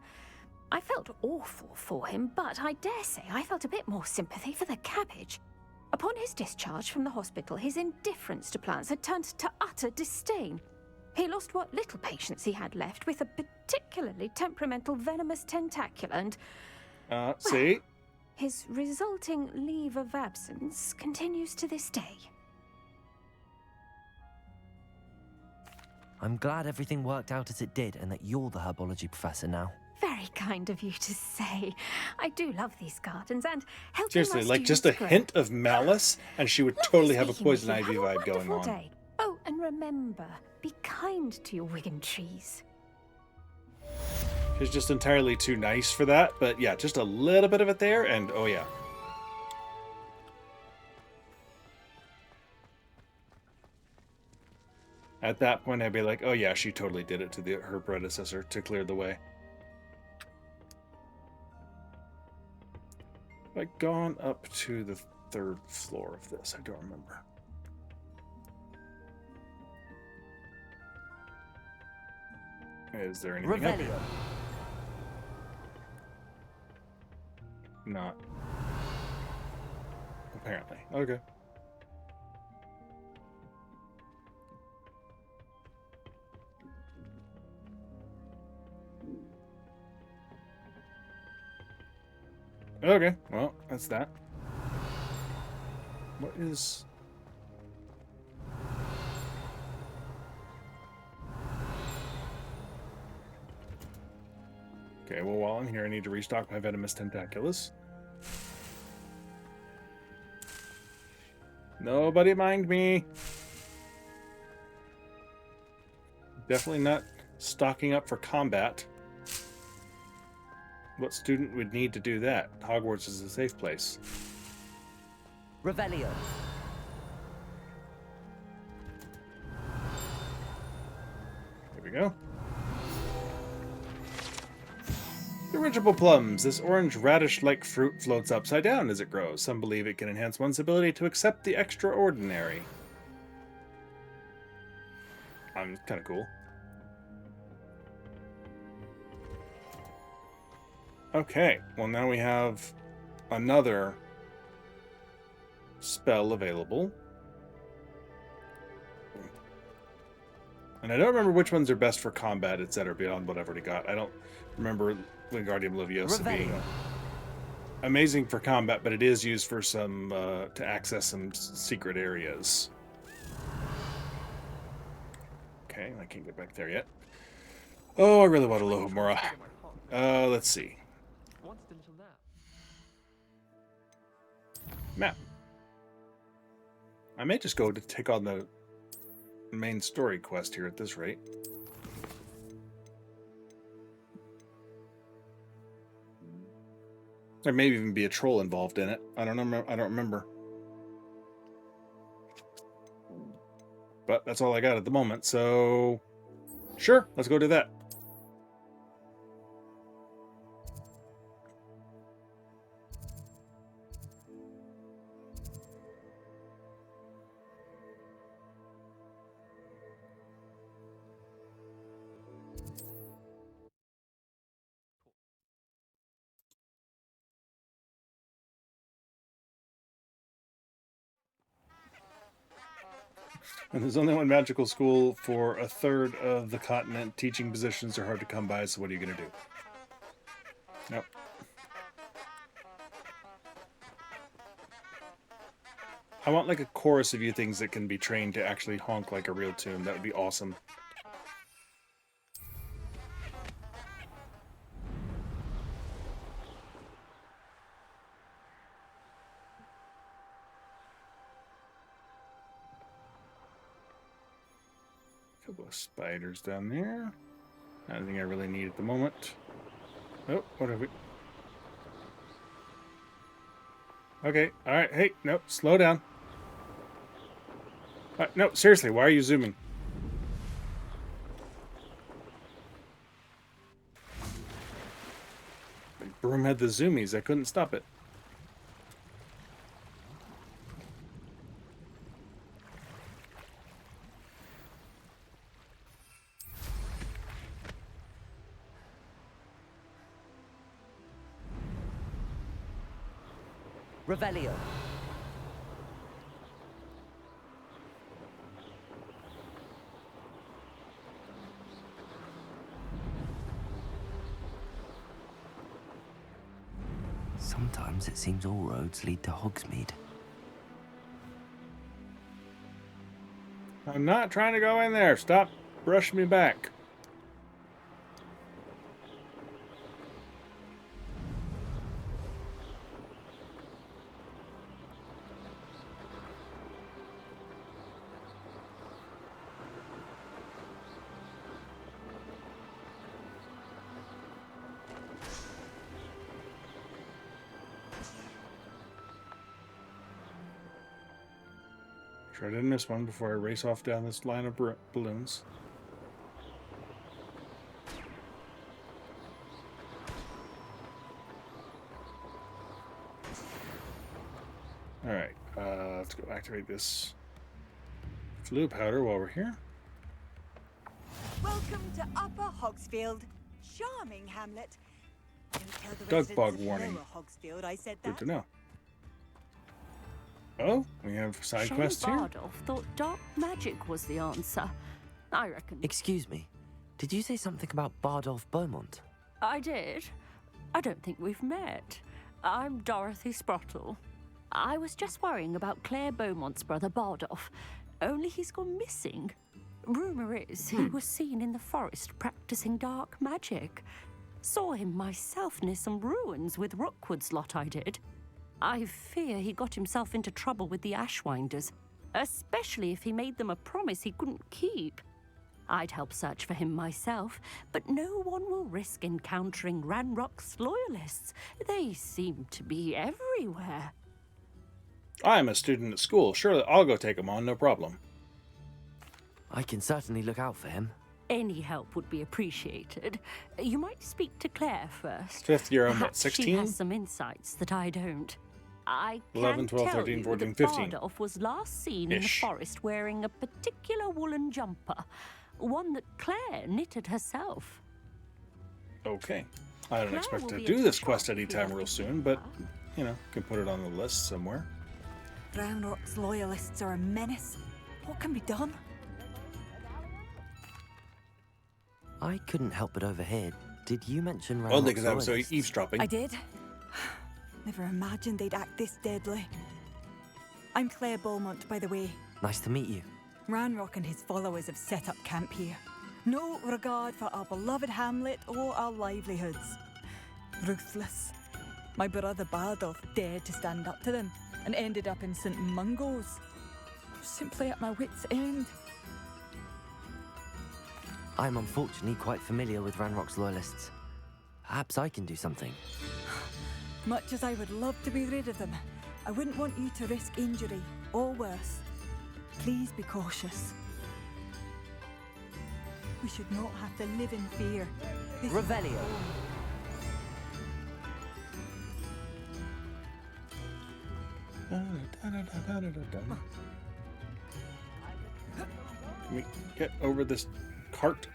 I felt awful for him, but I dare say I felt a bit more sympathy for the cabbage. Upon his discharge from the hospital, his indifference to plants had turned to utter disdain. He lost what little patience he had left with a particularly temperamental venomous tentacula, and see? his resulting leave of absence continues to this day. I'm glad everything worked out as it did and that you're the herbology professor now. Very kind of you to say. I do love these gardens, and helping Seriously, my like just a students grow. hint of malice, and she would totally have a Speaking with poison you, ivy have a vibe going wonderful on. day. Oh, and remember, be kind to your wigan trees. She's just entirely too nice for that, but yeah, just a little bit of it there, and oh yeah. At that point, I'd be like, oh yeah, she totally did it to her predecessor to clear the way. Have I gone up to the 3rd floor of this? I don't remember. Is there anything up here? Revelio. Not. Apparently. Okay. Okay, well, that's that. What is... Okay, well, while I'm here, I need to restock my venomous tentaculus. Nobody mind me. Definitely not stocking up for combat. What student would need to do that? Hogwarts is a safe place. Revelio. Here we go. Dirigible plums. This orange radish-like fruit floats upside down as it grows. Some believe it can enhance one's ability to accept the extraordinary. Kind of cool. Okay, well now we have another spell available. And I don't remember which ones are best for combat, etc. beyond what I've already got. I don't remember Wingardium Leviosa being amazing for combat, but it is used for some to access some secret areas. Okay, I can't get back there yet. Oh, I really want a Lohomora. Let's see. Map. I may just go to take on the main story quest here at this rate. There may even be a troll involved in it. I don't remember. But that's all I got at the moment, so sure, let's go do that. And there's only one magical school for a third of the continent. Teaching positions are hard to come by, so what are you going to do? Nope. I want like a chorus of you things that can be trained to actually honk like a real tune. That would be awesome. Couple of spiders down there. Nothing I really need at the moment. Oh, what have we? Okay, alright, hey, no, slow down. No, seriously, why are you zooming? The broom had the zoomies, I couldn't stop it. Revelio. Sometimes it seems all roads lead to Hogsmeade. I'm not trying to go in there. Stop brushing me back. Sure I didn't miss one before I race off down this line of balloons. Alright, let's go activate this flu powder while we're here. Welcome to Upper Hogsfield. Charming hamlet. Don't tell the Dog residents bug of warning. Lower Hogsfield I said Good that. to know. Oh, we have side Shane quests here. Bardolph thought dark magic was the answer. I reckon. Excuse me, did you say something about Bardolph Beaumont? I did. I don't think we've met. I'm Dorothy Sprottle. I was just worrying about Claire Beaumont's brother Bardolph. Only he's gone missing. Rumour is he was seen in the forest practicing dark magic. Saw him myself near some ruins with Rookwood's lot I did. I fear he got himself into trouble with the Ashwinders, especially if he made them a promise he couldn't keep. I'd help search for him myself, but no one will risk encountering Ranrock's loyalists. They seem to be everywhere. I'm a student at school. Surely I'll go take him on, no problem. I can certainly look out for him. Any help would be appreciated. You might speak to Claire first. Fifth year, I'm what, Perhaps 16? she has some insights that I don't. I 11, 12, can 13, tell 14, you 15. that Bardolph was last seen in the Ish. forest wearing a particular woolen jumper, one that Claire knitted herself. Okay. I don't Claire expect will to be do at this the quest shop if you anytime want real to soon, but, you know, can put it on the list somewhere. Ranrock's loyalists are a menace. What can be done? I couldn't help but overhear. Did you mention Ranrock's Only because I was so loyalists? eavesdropping. I did. Never imagined they'd act this deadly. I'm Claire Beaumont, by the way. Nice to meet you. Ranrock and his followers have set up camp here. No regard for our beloved hamlet or our livelihoods. Ruthless. My brother Bardolph dared to stand up to them and ended up in St. Mungo's. Simply at my wit's end. I'm unfortunately quite familiar with Ranrock's loyalists. Perhaps I can do something. Much as I would love to be rid of them, I wouldn't want you to risk injury, or worse. Please be cautious. We should not have to live in fear. Revelio. Can we get over this cart?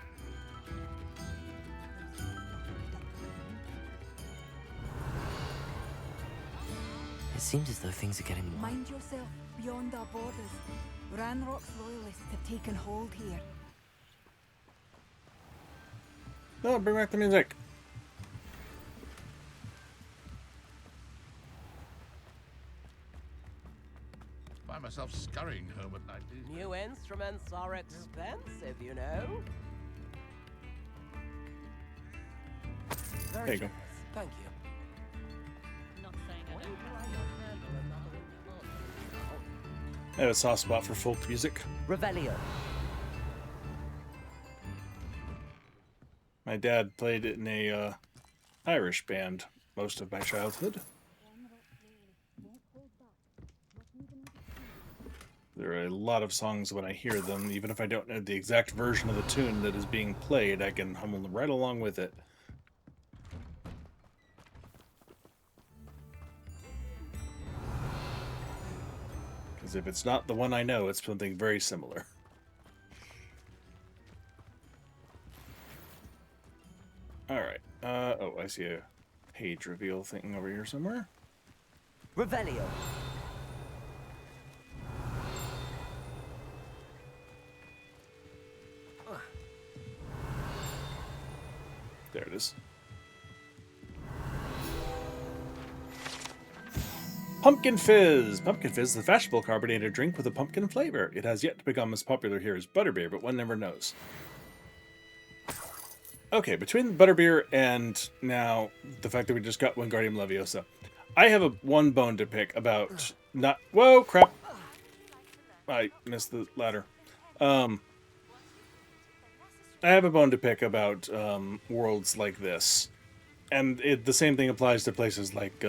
It seems as though things are getting more. Mind yourself beyond our borders. Ranrock's loyalists have taken hold here. No, bring back the music. Find myself scurrying home at night. New instruments are expensive, you know. There you go. Thank you. I have a soft spot for folk music. Revelio. My dad played in a Irish band most of my childhood. There are a lot of songs when I hear them, even if I don't know the exact version of the tune that is being played, I can hum right along with it. Because if it's not the one I know, it's something very similar. Alright. Oh, I see a page reveal thing over here somewhere. Revelio. There it is. Pumpkin Fizz! Pumpkin Fizz is a fashionable carbonated drink with a pumpkin flavor. It has yet to become as popular here as butterbeer, but one never knows. Okay, between butterbeer and now the fact that we just got Wingardium Leviosa, I have one bone to pick about not... Whoa, crap! I missed the ladder. I have a bone to pick about worlds like this. And the same thing applies to places like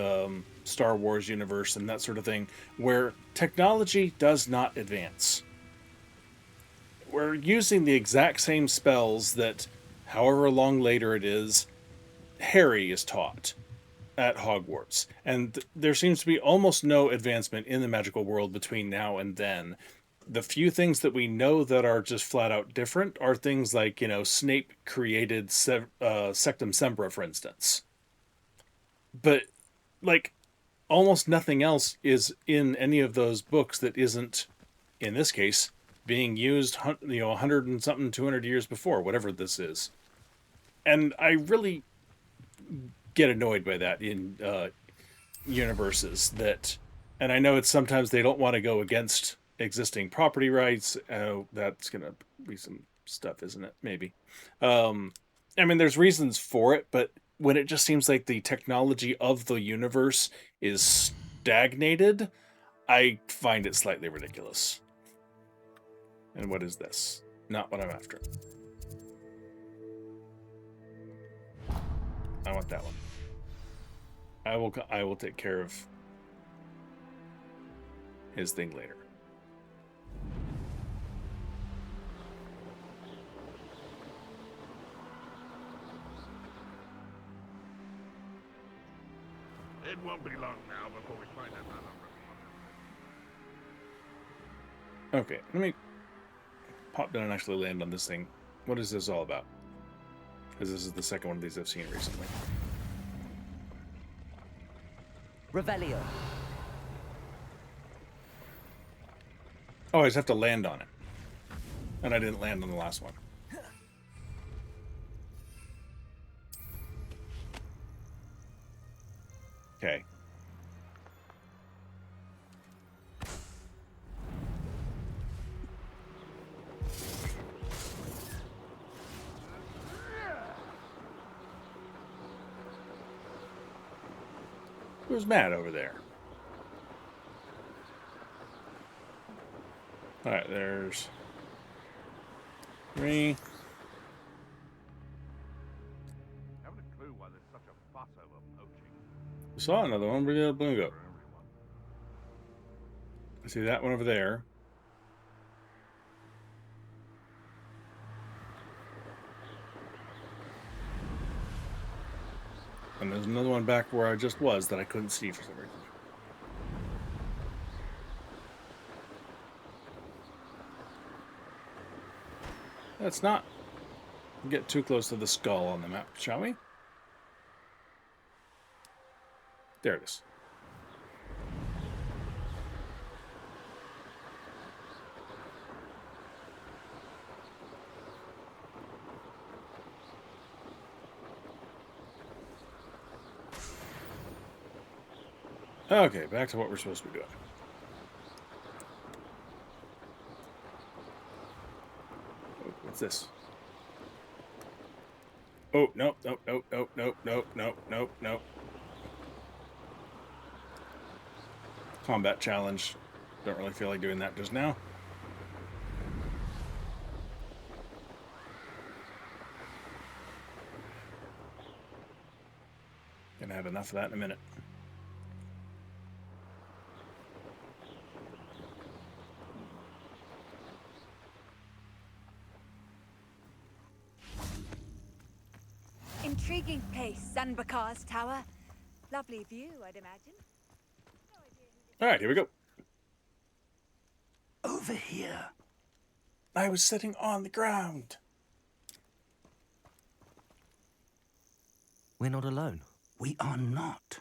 Star Wars universe and that sort of thing, where technology does not advance. We're using the exact same spells that, however long later it is, Harry is taught at Hogwarts. And there seems to be almost no advancement in the magical world between now and then. The few things that we know that are just flat out different are things like, you know, Snape created Sectum Sempra, for instance. But, like, almost nothing else is in any of those books that isn't, in this case, being used, 100 and something, 200 years before, whatever this is. And I really get annoyed by that in universes that, and I know it's sometimes they don't want to go against existing property rights. That's gonna be some stuff, isn't it? Maybe. I mean, there's reasons for it, but when it just seems like the technology of the universe is stagnated, I find it slightly ridiculous. And what is this? Not what I'm after. I want that one. I will take care of his thing later. It won't be long now before we find another. Okay, let me pop down and actually land on this thing. What is this all about? Because this is the second one of these I've seen recently. Revelio. Oh, I just have to land on it. And I didn't land on the last one. Okay. Who's mad over there? Alright, there's 3. Haven't a clue why there's such a fuss over poaching. Saw another one. Where did the balloon go? I see that one over there. And there's another one back where I just was that I couldn't see for some reason. Let's not get too close to the skull on the map, shall we? There it is. Okay, back to what we're supposed to be doing. Oh, what's this? Oh, nope, nope, nope, nope, nope, nope, nope, nope, nope. Combat challenge. Don't really feel like doing that just now. Gonna have enough of that in a minute. Intriguing place, Bakar's tower. Lovely view, I'd imagine. All right, here we go. Over here. I was sitting on the ground. We're not alone. We are not.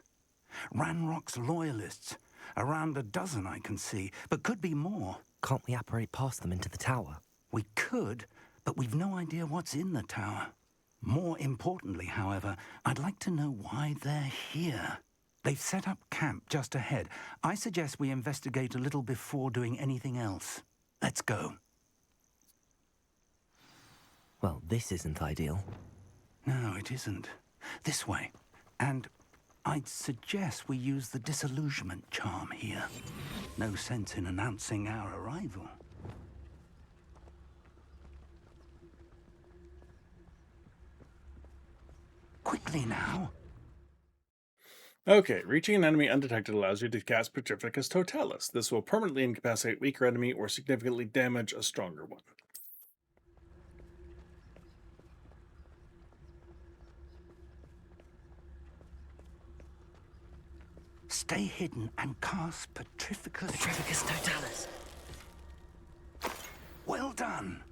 Ranrock's loyalists. Around a dozen I can see, but could be more. Can't we apparate past them into the tower? We could, but we've no idea what's in the tower. More importantly, however, I'd like to know why they're here. They've set up camp just ahead. I suggest we investigate a little before doing anything else. Let's go. Well, this isn't ideal. No, it isn't. This way. And I'd suggest we use the disillusionment charm here. No sense in announcing our arrival. Quickly now. Okay, reaching an enemy undetected allows you to cast Petrificus Totalis. This will permanently incapacitate a weaker enemy or significantly damage a stronger one. Stay hidden and cast Petrificus Totalis. Well done.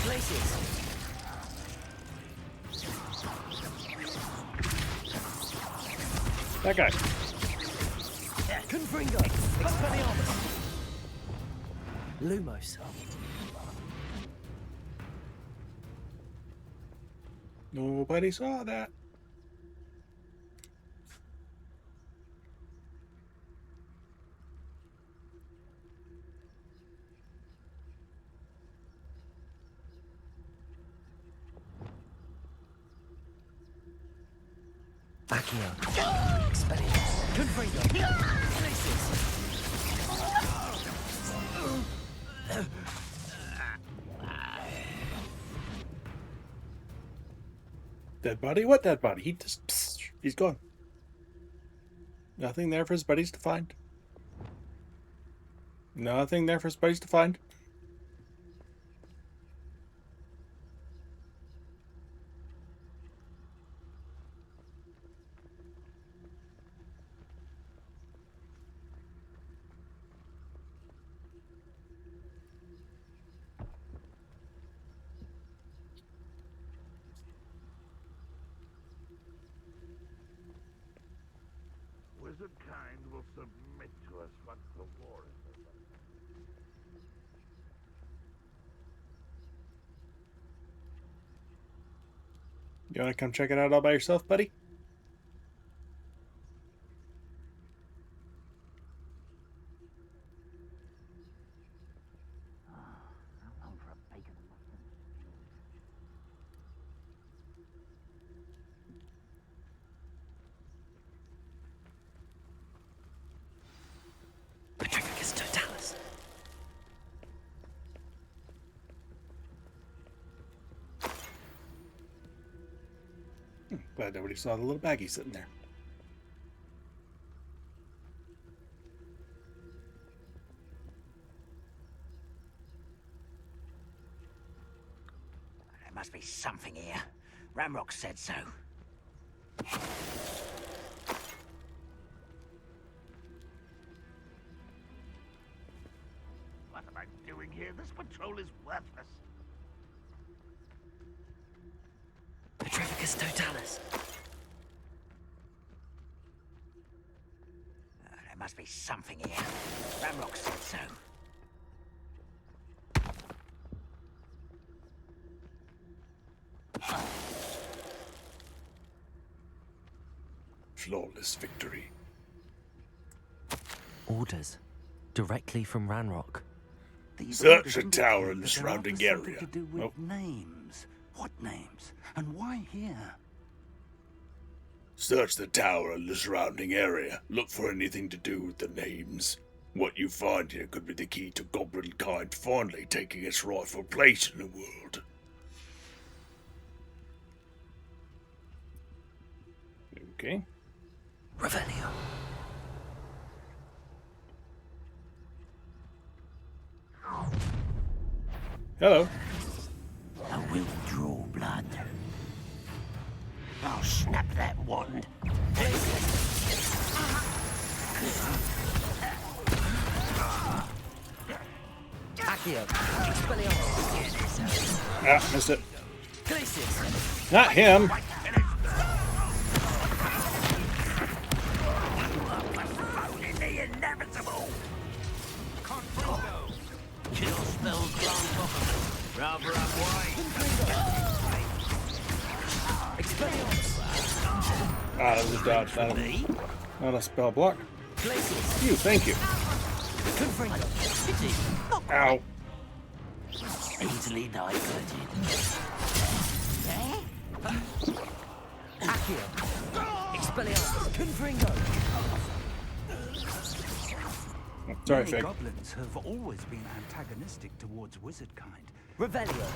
Places. That guy. Confringo. Lumos. Nobody saw that. Accio. Expelliarmus. Confringo. Places. Dead body? What dead body? He just... Psst, he's gone. Nothing there for his buddies to find. Nothing there for his buddies to find. wizard kind will submit to us once the war is over. You want to come check it out all by yourself, buddy? Petrificus totalis. Glad nobody saw the little baggie sitting there. There must be something here. Ramrock said so. What am I doing here? This patrol is worthless. Petrificus totalis. There must be something here. Ramrock said so. Flawless victory. Orders. Directly from Ranrock. Search the tower and the surrounding Something area. to do with Nope. names. What names? And why here? Search the tower and the surrounding area. Look for anything to do with the names. What you find here could be the key to goblin kind finally taking its rightful place in the world. Okay. Revelio. Hello. I will draw blood. I'll snap that wand. Accio. Expelliarmus. Ah, missed it. Glacius. Not him. The inevitable. Kill spells glance off of rather Expelliarmus. Ah, that was a dodge. Not a spell block. You, thank you. Ow. Easily diverted. Accio. Expelliarmus. Confringo. Sorry, Many Fig. goblins have always been antagonistic towards wizard kind. Revelio.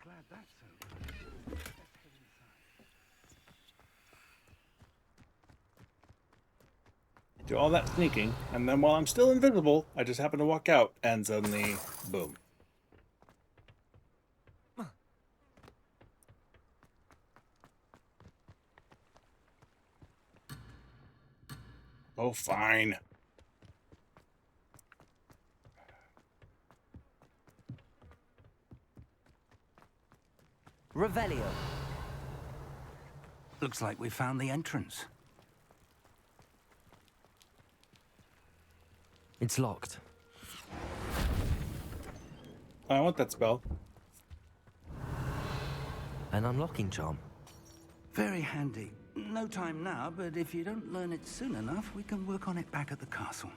Glad that's over. Do all that sneaking, and then while I'm still invisible, I just happen to walk out, and suddenly, boom. Oh, fine. Revelio. Looks like we found the entrance. It's locked. I want that spell. An unlocking charm. Very handy. No time now, but if you don't learn it soon enough, we can work on it back at the castle.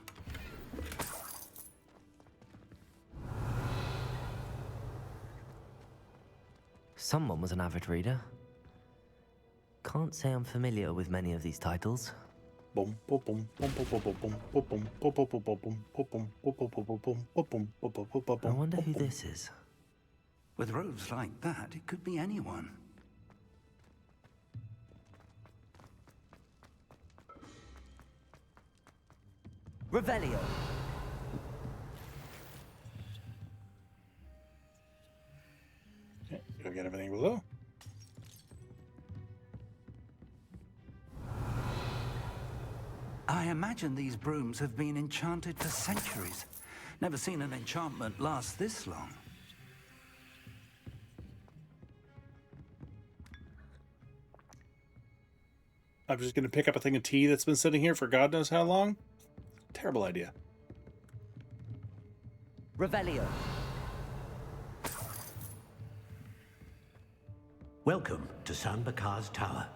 Someone was an avid reader. Can't say I'm familiar with many of these titles. I wonder who this is. With robes like that, it could be anyone. Revelio. Okay, do I get everything below? I imagine these brooms have been enchanted for centuries. Never seen an enchantment last this long. I'm just going to pick up a thing of tea that's been sitting here for God knows how long? Terrible idea. Revelio. Welcome to San Bakar's tower.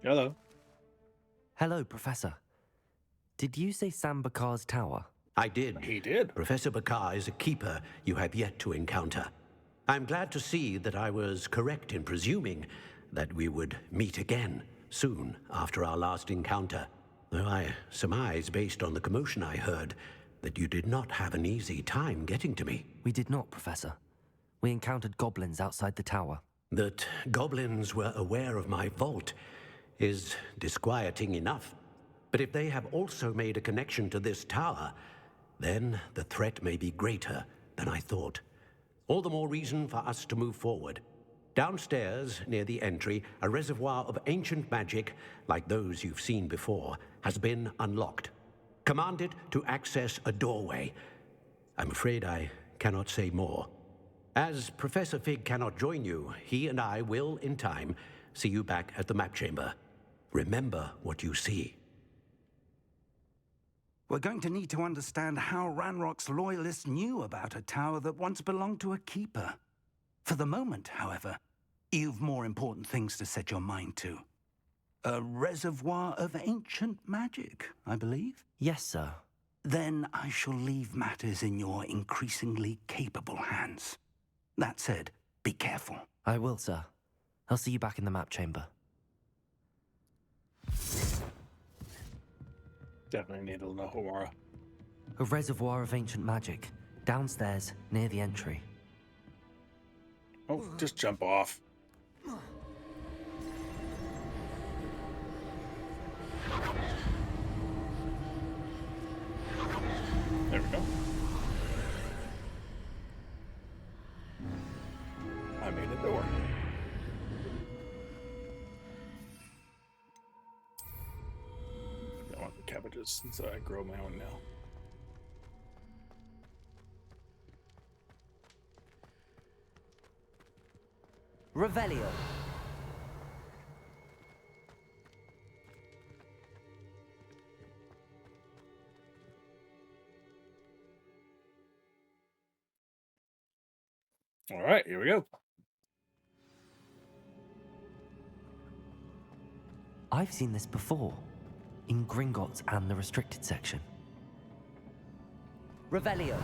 Hello. Hello, Professor. Did you say Sam Bakar's tower? I did. He did. Professor Bakar is a keeper you have yet to encounter. I'm glad to see that I was correct in presuming that we would meet again soon after our last encounter. Though I surmise, based on the commotion I heard, that you did not have an easy time getting to me. We did not, Professor. We encountered goblins outside the tower. That goblins were aware of my vault is disquieting enough. But if they have also made a connection to this tower, then the threat may be greater than I thought. All the more reason for us to move forward. Downstairs, near the entry, a reservoir of ancient magic, like those you've seen before, has been unlocked. Command it to access a doorway. I'm afraid I cannot say more. As Professor Fig cannot join you, he and I will, in time, see you back at the map chamber. Remember what you see. We're going to need to understand how Ranrock's loyalists knew about a tower that once belonged to a keeper. For the moment, however, you've more important things to set your mind to. A reservoir of ancient magic, I believe? Yes, sir. Then I shall leave matters in your increasingly capable hands. That said, be careful. I will, sir. I'll see you back in the map chamber. Definitely need to know Hawara. A reservoir of ancient magic, downstairs, near the entry. Oh, just jump off. There we go. I made a door. I want the cabbages since I grow my own now. Revelio. All right, here we go. I've seen this before, in Gringotts and the restricted section. Revelio.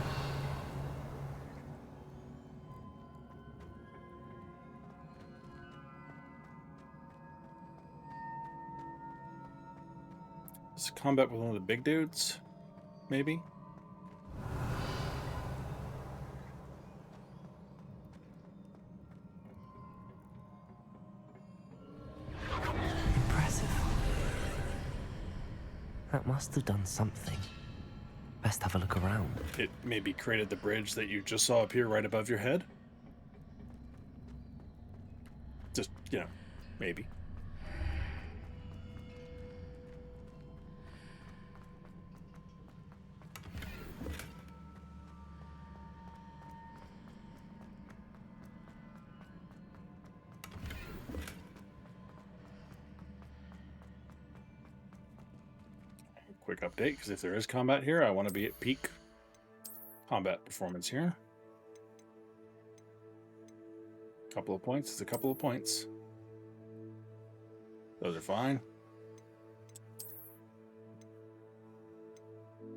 It's combat with one of the big dudes, maybe? Impressive. That must have done something. Best have a look around. It maybe created the bridge that you just saw appear right above your head? Just, you know, maybe. Quick update, because if there is combat here, I want to be at peak combat performance here. Couple of points is a couple of points. Those are fine.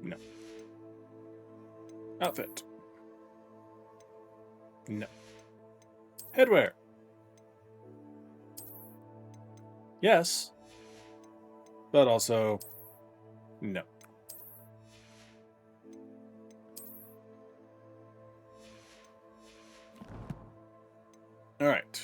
No. Outfit. No. Headwear. Yes. But also, no. All right.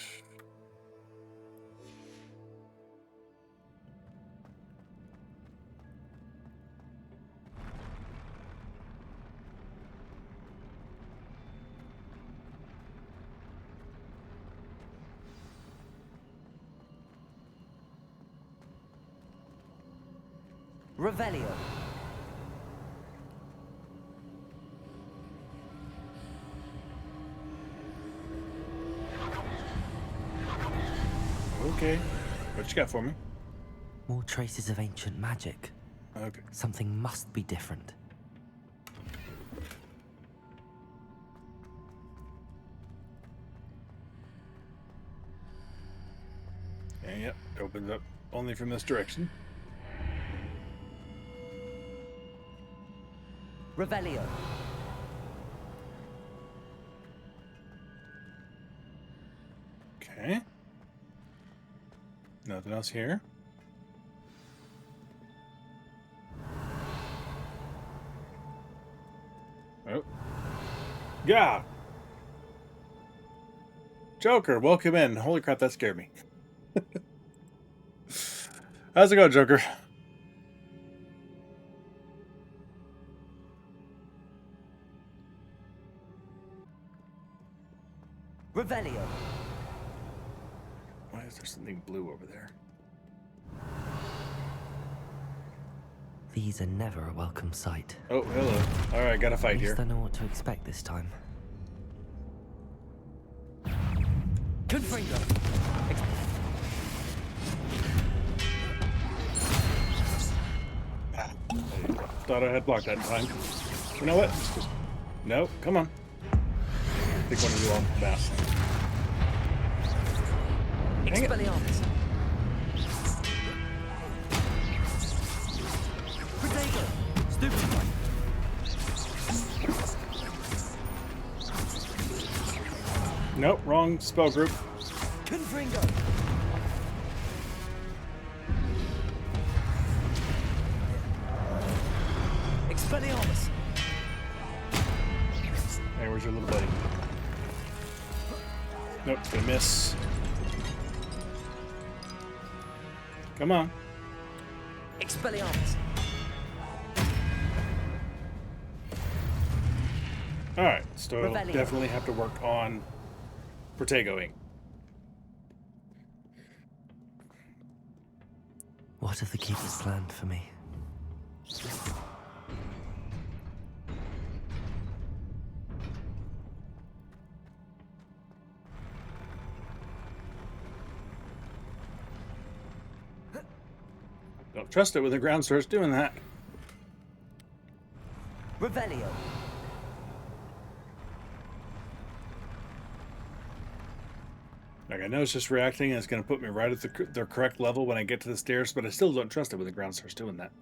Revelio. Okay. What you got for me? More traces of ancient magic. Okay. Something must be different. And yep, it opens up only from this direction. Revelio. Okay. Nothing else here. Oh. Yeah. Joker, welcome in. Holy crap, that scared me. How's it going, Joker? Revelio. Why is there something blue over there? These are never a welcome sight. Oh, hello. Alright, got a fight here. At least I know what to expect this time. Confringo. Thought I had blocked that in time. You know what? No, come on. Pick one of you off the bat. Dang it. Expelliarmus. Protego. Stupefy. Nope, wrong spell group. Confringo. Expelliarmus. Hey, where's your little buddy? Nope, gonna miss. Come on. Expelliarmus. Alright, so Revelio. definitely have to work on Protegoing. What have the keepers planned for me? Don't trust it when the ground starts doing that. Revelio. Like, I know it's just reacting and it's going to put me right at the correct level when I get to the stairs, but I still don't trust it when the ground starts doing that.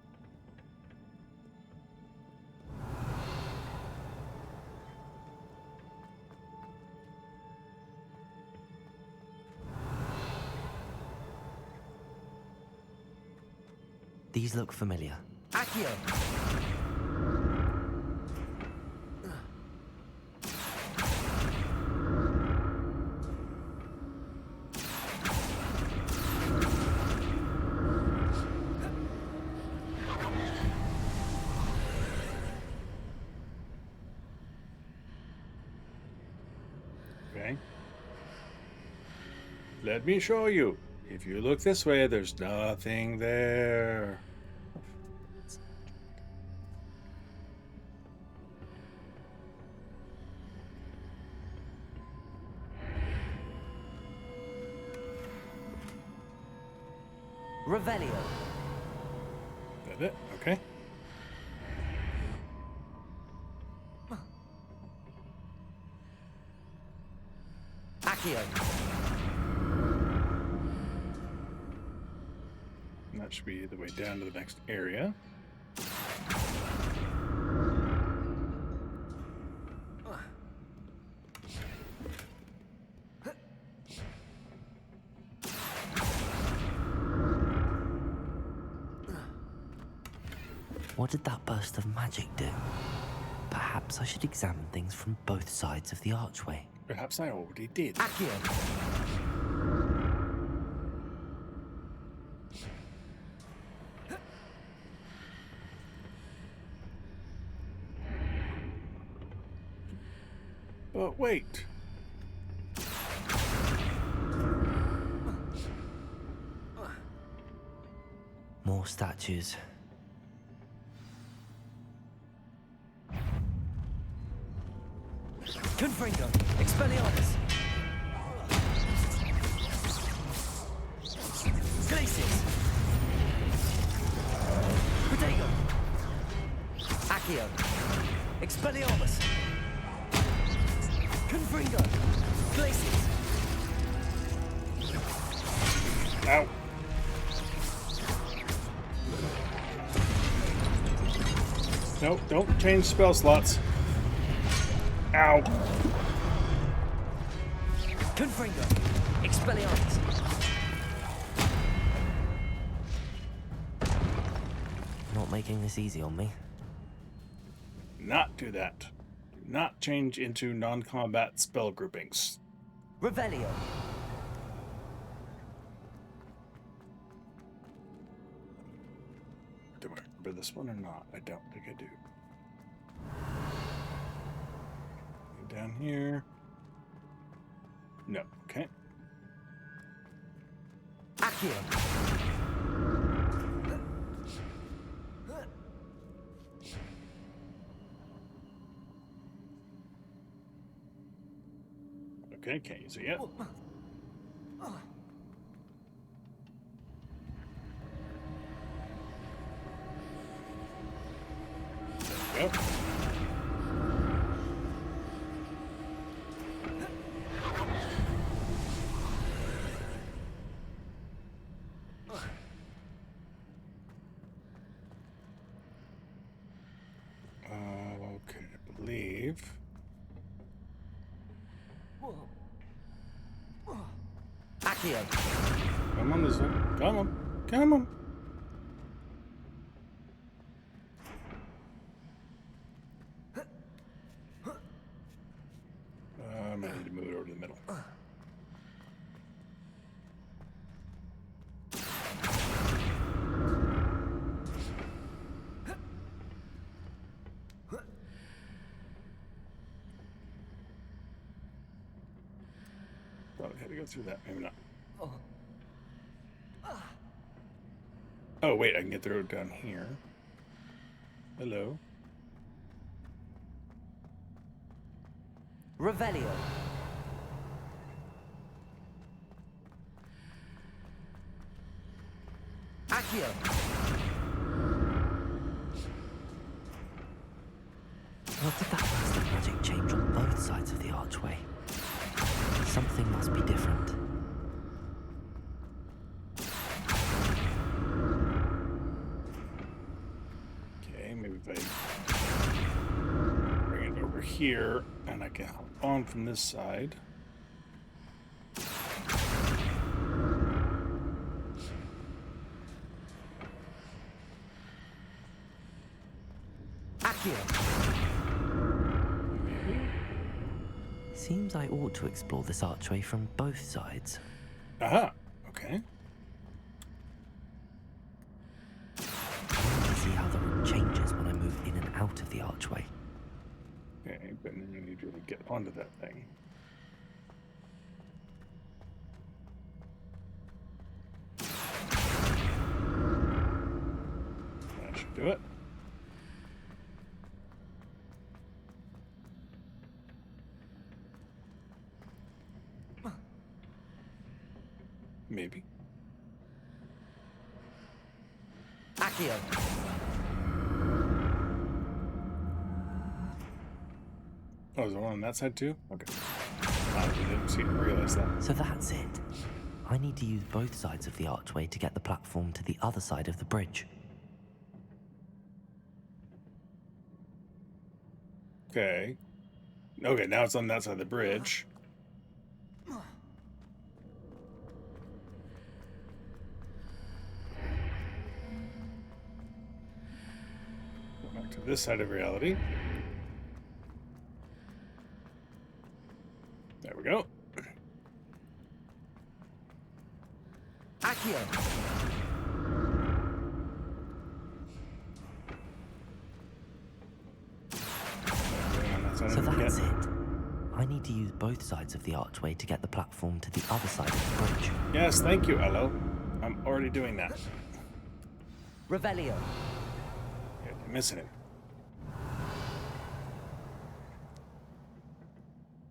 These look familiar. Accio. Okay. Let me show you. If you look this way, there's nothing there. Revelio. That it? Okay. Accio. And that should be the way down to the next area. What did that burst of magic do? Perhaps I should examine things from both sides of the archway. Perhaps I already did. Accio. But wait. More statues. Confringo. Expelliarmus. Glacius! Protego! Accio! Expelliarmus! Confringo! Glacius! Ow. Nope, don't change spell slots. Ow. Confringo! Expelliarmus! Not making this easy on me. Not do that. Do not change into non-combat spell groupings. Revelio! Do I remember this one or not? I don't think I do. Down here. No. Okay. Accio! Okay, can't use it yet. There we go. Okay, I believe. Accio! Come on, this way. Come on. Come on. I need to move it over to the middle. Probably had to go through that. Maybe not. Oh, wait, I can get through down here. Hello. Revelio! Accio! What did that burst of magic change on both sides of the archway? Something must be different. Okay, maybe if I bring it over here and I can hop on from this side. Seems I ought to explore this archway from both sides. Aha, okay. I want to see how the room changes when I move in and out of the archway. Okay, but then you need to really get onto that thing. That should do it. Maybe. Accio! Oh, is there one on that side too? Okay. I didn't realize that. So that's it. I need to use both sides of the archway to get the platform to the other side of the bridge. Okay. Okay, now it's on that side of the bridge. Go back to this side of reality. There we go. Accio! So that's it. I need to use both sides of the archway to get the platform to the other side of the bridge. Yes, thank you, Elo. I'm already doing that. Revelio. Yeah, you're missing it.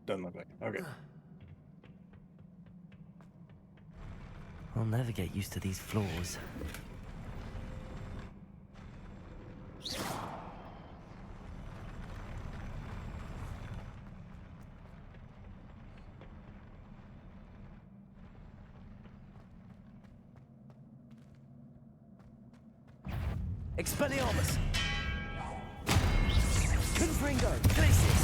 Doesn't look like it. Okay. I'll never get used to these floors. Expelliarmus! Confringo! Glacius!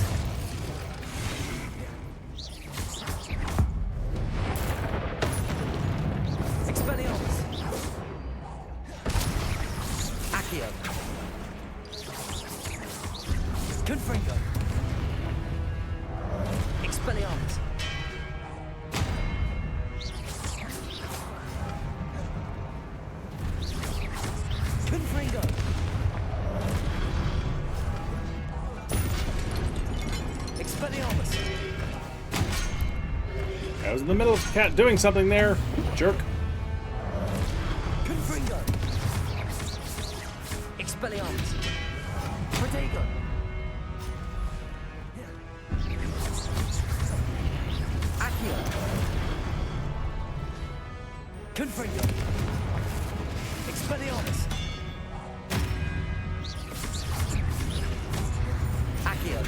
Expelliarmus! Accio! Confringo! Expelliarmus! Confringo! Expelliarmus! I was in the middle of cat doing something there, jerk. Confringo! Expelliarmus! Protego! Accio! Confringo! Expelliarmus! Accio!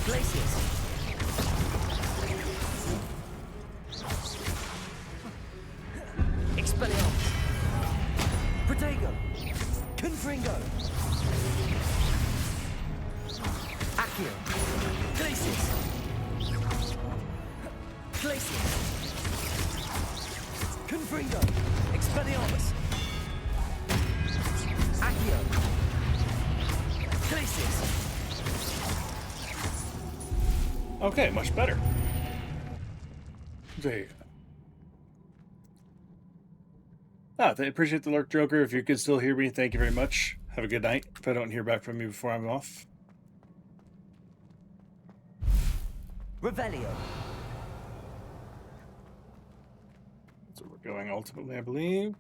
Glacius! Expelliarmus! Protego! Confringo! Accio! Glacius! Glacius! Confringo! Expelliarmus! Accio! Glacius! Okay, much better. There. I appreciate the lurk, Joker. If you could still hear me, thank you very much. Have a good night. If I don't hear back from you before I'm off. Revelio. That's where we're going ultimately, I believe.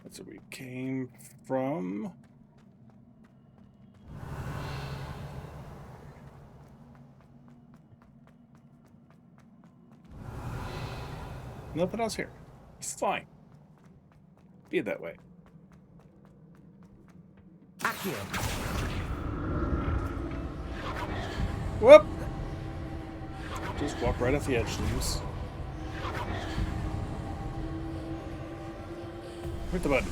That's where we came from. Nothing else here. It's fine. Be it that way. Accio. Whoop! Just walk right off the edge, James. Hit the button.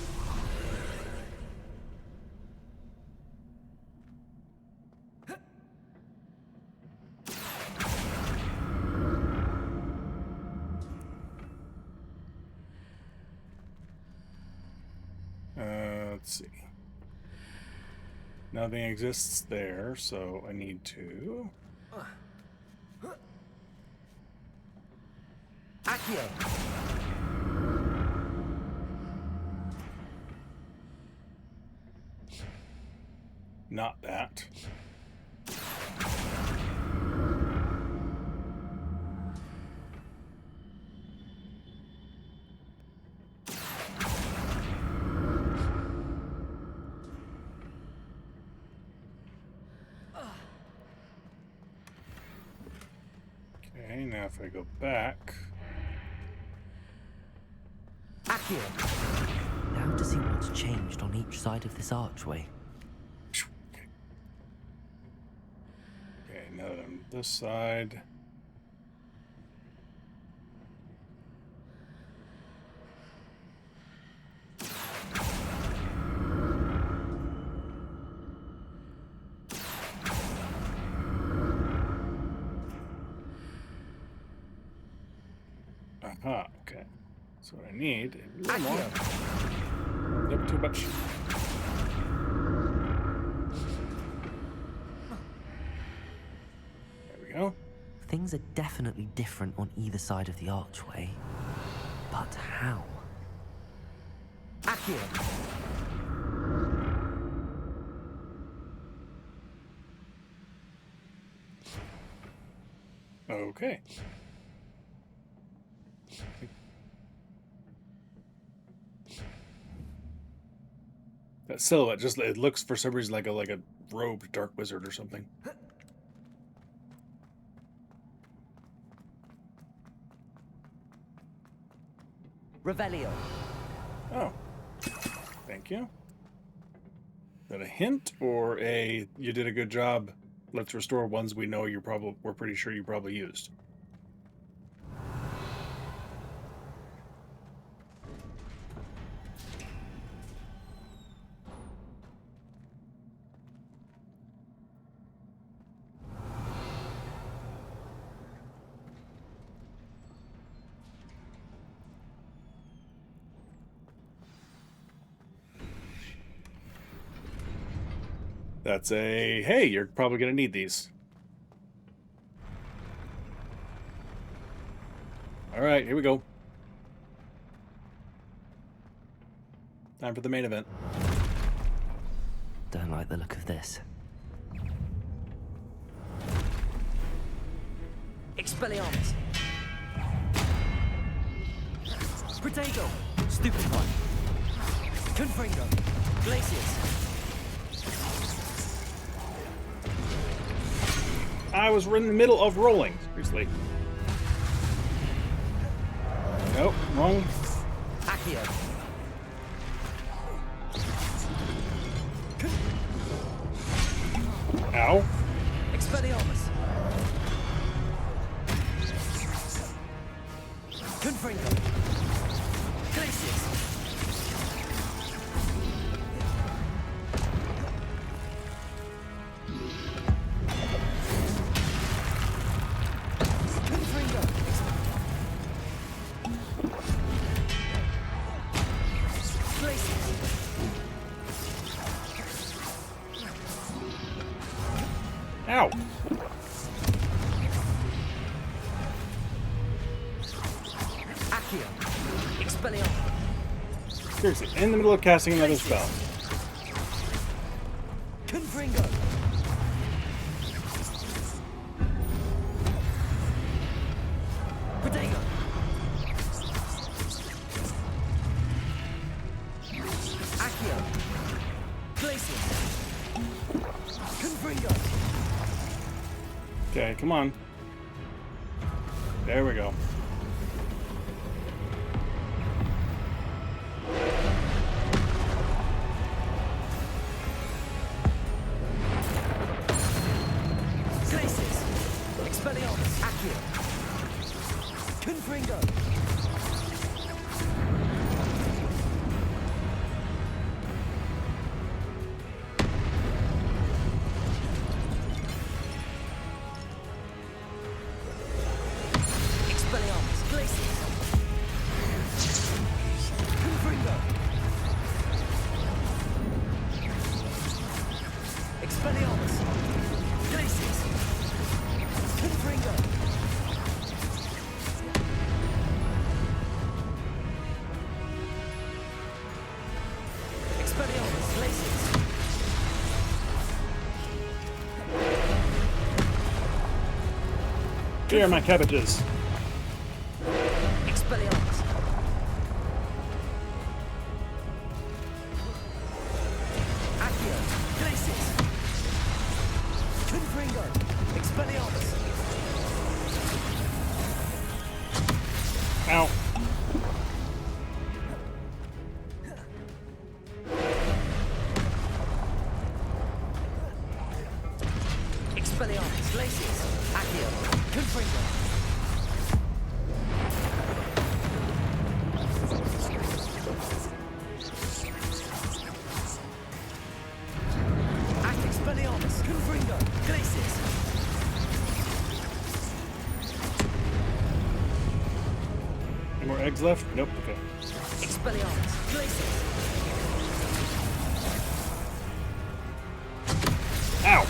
Let's see. Nothing exists there, so I need to... Accio. Not that. Okay, now if I go back... Accio. Now to see what's changed on each side of this archway. Okay, now that I'm this side... Aha, okay. So what I need is a little more. Nope, too much. There we go. Things are definitely different on either side of the archway. But how? Accio. Okay. That silhouette just, it looks for some reason like a robed dark wizard or something. Revelio. Oh. Thank you. Is that a hint or a you did a good job? Let's restore ones we know we're pretty sure you probably used. That's a, hey, you're probably going to need these. All right, here we go. Time for the main event. Don't like the look of this. Expelliarmus. Protego. Stupid one. Confringo. Glacius. I was in the middle of rolling. Seriously. Nope, wrong. Accio. Ow. Expelliarmus. Confringo. Glacius. Ow! Accio. Expelliarmus. Seriously, in the middle of casting another spell. Confringo. Protego. Accio. Glacius. Confringo. Okay, come on. There we go. Glacius. Expelliarmus. Accio. Confringo. Expelliarmus. Glacius. Confringo. Expelliarmus. Glacius. Confringo. Expelliarmus. Glacius. Here are my cabbages. Expelliarmus. Accio. Glacius. Confringo. Expelliarmus. Ow. Expelliarmus. Glacius. Accio. Confringo. Expelliarmus. Confringo. Glacius. Any more eggs left? Nope, okay. Expelliarmus. Glacius. Ow!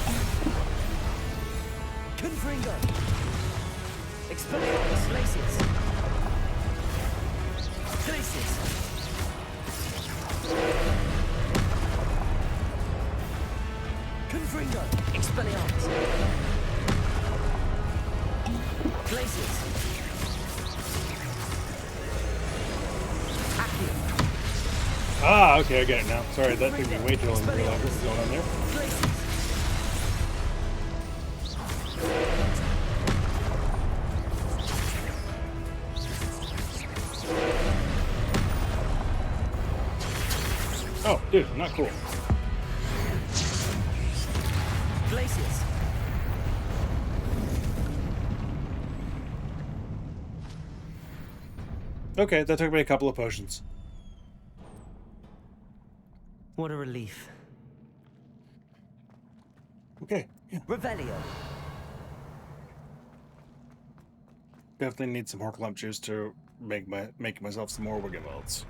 Confringo. Expelliarmus. Glacius. Glacius. Confringo. Expelliarmus. Glacius. Accio. Ah, okay, I get it now. Sorry, that took me way too long to realize what was going on there. Glacius. Dude, not cool. Glacius. Okay, that took me a couple of potions. What a relief. Okay, yeah. Revelio. Definitely need some more clump juice to make myself some more Wiggenwelds.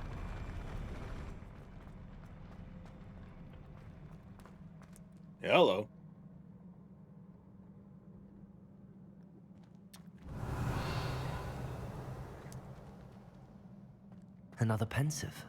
Yeah, hello. Another pensive.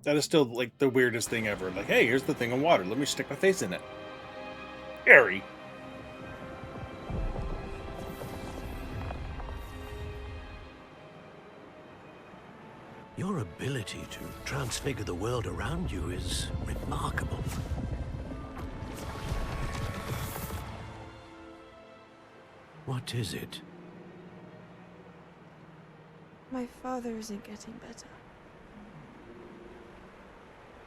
That is still like the weirdest thing ever. Like, hey, here's the thing in water. Let me stick my face in it. Harry. Your ability to transfigure the world around you is remarkable. What is it? My father isn't getting better.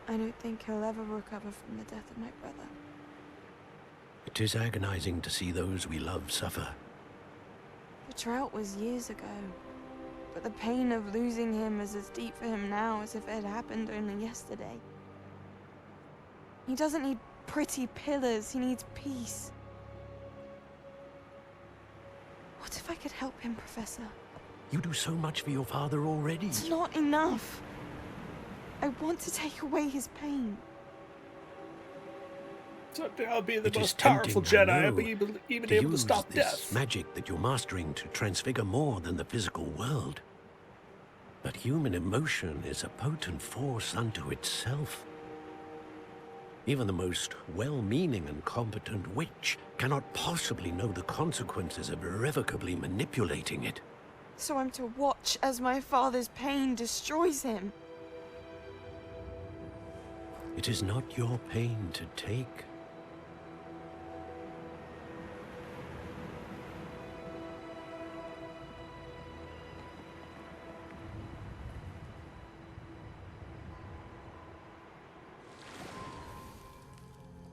I don't think he'll ever recover from the death of my brother. It is agonizing to see those we love suffer. The drought was years ago, but the pain of losing him is as deep for him now as if it had happened only yesterday. He doesn't need pretty pillars, he needs peace. What if I could help him, Professor? You do so much for your father already. It's not enough. I want to take away his pain. Someday I'll be the It is most powerful tempting, I Jedi, know, but even able to use stop this death. magic that you're mastering to transfigure more than the physical world. But human emotion is a potent force unto itself. Even the most well-meaning and competent witch cannot possibly know the consequences of irrevocably manipulating it. So I'm to watch as my father's pain destroys him. It is not your pain to take.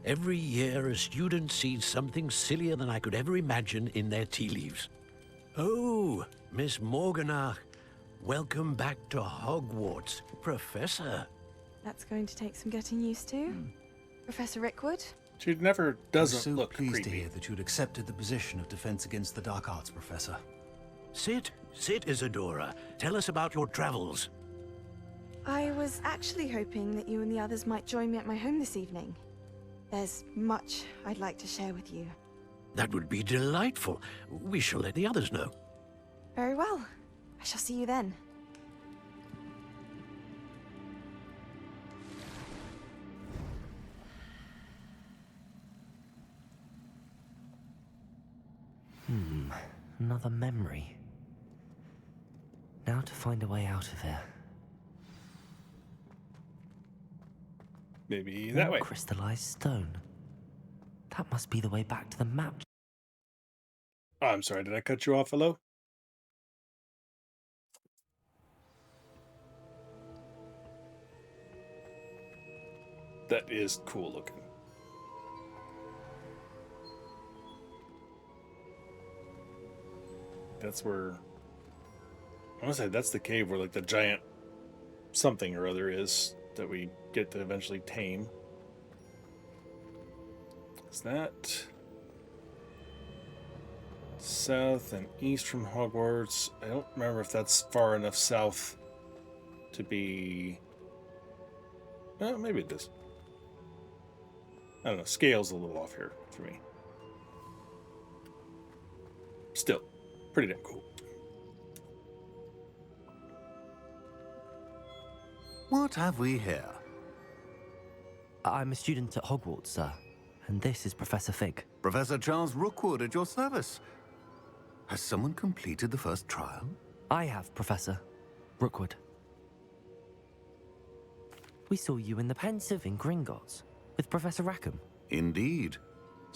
Every year, a student sees something sillier than I could ever imagine in their tea leaves. Oh, Miss Morganach, welcome back to Hogwarts, Professor. That's going to take some getting used to. Professor Rickwood? She never doesn't I'm so look pleased creepy. to hear that you'd accepted the position of Defense Against the Dark Arts, Professor. Sit, Isadora. Tell us about your travels. I was actually hoping that you and the others might join me at my home this evening. There's much I'd like to share with you. That would be delightful. We shall let the others know. Very well. I shall see you then. Another memory. Now to find a way out of here. Maybe that way. Crystallized stone. That must be the way back to the map. Oh, I'm sorry, did I cut you off, hello? That is cool looking. That's where... I want to say that's the cave where, like, the giant something or other is that we get to eventually tame. Is that... south and east from Hogwarts? I don't remember if that's far enough south to be... Well, maybe it is. I don't know. Scale's a little off here for me. Still, pretty damn cool. What have we here? I'm a student at Hogwarts, sir. And this is Professor Fig. Professor Charles Rookwood at your service. Has someone completed the first trial? I have, Professor Rookwood. We saw you in the Pensive in Gringotts with Professor Rackham. Indeed.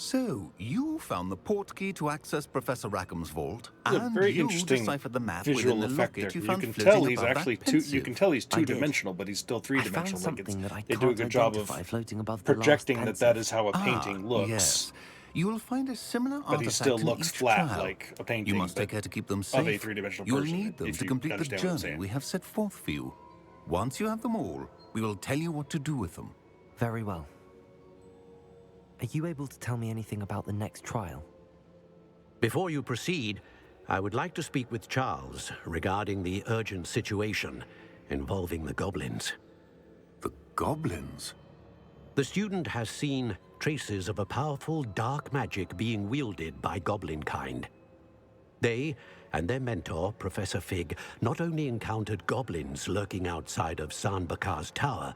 So, you found the portkey to access Professor Rackham's vault, It's a and very you interesting deciphered the map visual within the effect there. locket you You found can floating tell he's above that actually Pensive. you can tell he's I did. two-dimensional, but he's still three-dimensional. I found something that I they do a can't good job of identify floating above the projecting last that is how a painting looks. Yes. You will find a similar But he artifact still in looks each flat trial. like a painting. You must take care to keep them safe. Of a three-dimensional You will person, need them if to you complete the understand what I'm journey saying. we have set forth for you. Once you have them all, we will tell you what to do with them. Very well. Are you able to tell me anything about the next trial? Before you proceed, I would like to speak with Charles regarding the urgent situation involving the goblins. The goblins? The student has seen traces of a powerful dark magic being wielded by goblin kind. They and their mentor, Professor Fig, not only encountered goblins lurking outside of Bakar's tower,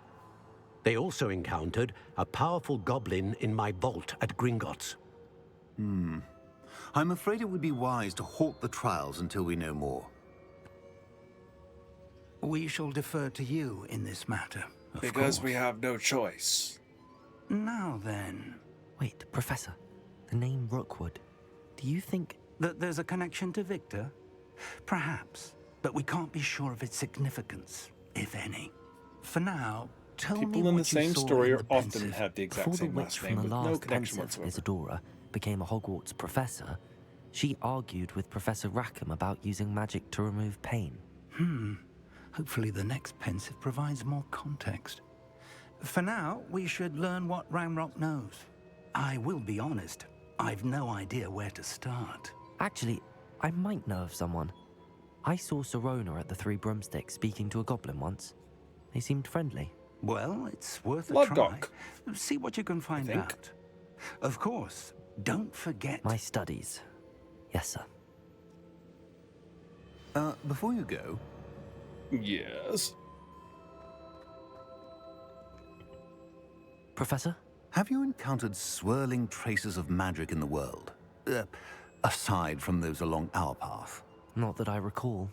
they also encountered a powerful goblin in my vault at Gringotts. I'm afraid it would be wise to halt the trials until we know more. We shall defer to you in this matter, of Because course. we have no choice. Now then... Wait, Professor. The name Rookwood. Do you think... that there's a connection to Victor? Perhaps, but we can't be sure of its significance, if any. For now, tell me People in the what you same saw story in are the often Pensive. have the exact Before the same witch last from name the with no last connection Pensive, whatsoever. Isadora, became a Hogwarts professor, she argued with Professor Rackham about using magic to remove pain. Hopefully the next Pensive provides more context. For now, we should learn what Ranrock knows. I will be honest, I've no idea where to start. Actually, I might know of someone. I saw Serona at the Three Broomsticks speaking to a goblin once. They seemed friendly. Well, it's worth a Blooddock. try. See what you can find out. Of course, don't forget... My studies. Yes, sir. Before you go... Yes? Professor? Have you encountered swirling traces of magic in the world? Aside from those along our path? Not that I recall.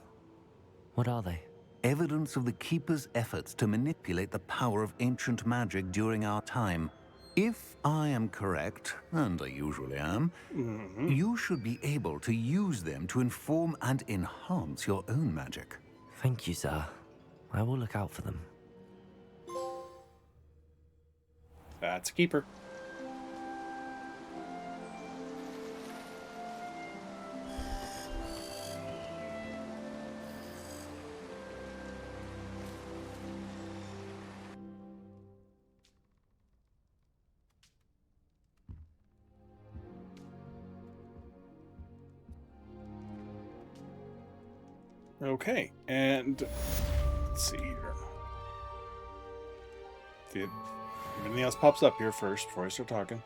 What are they? Evidence of the Keeper's efforts to manipulate the power of ancient magic during our time. If I am correct, and I usually am, you should be able to use them to inform and enhance your own magic. Thank you, sir. I will look out for them. That's a keeper. Okay, and let's see here. See if anything else pops up here first before I start talking.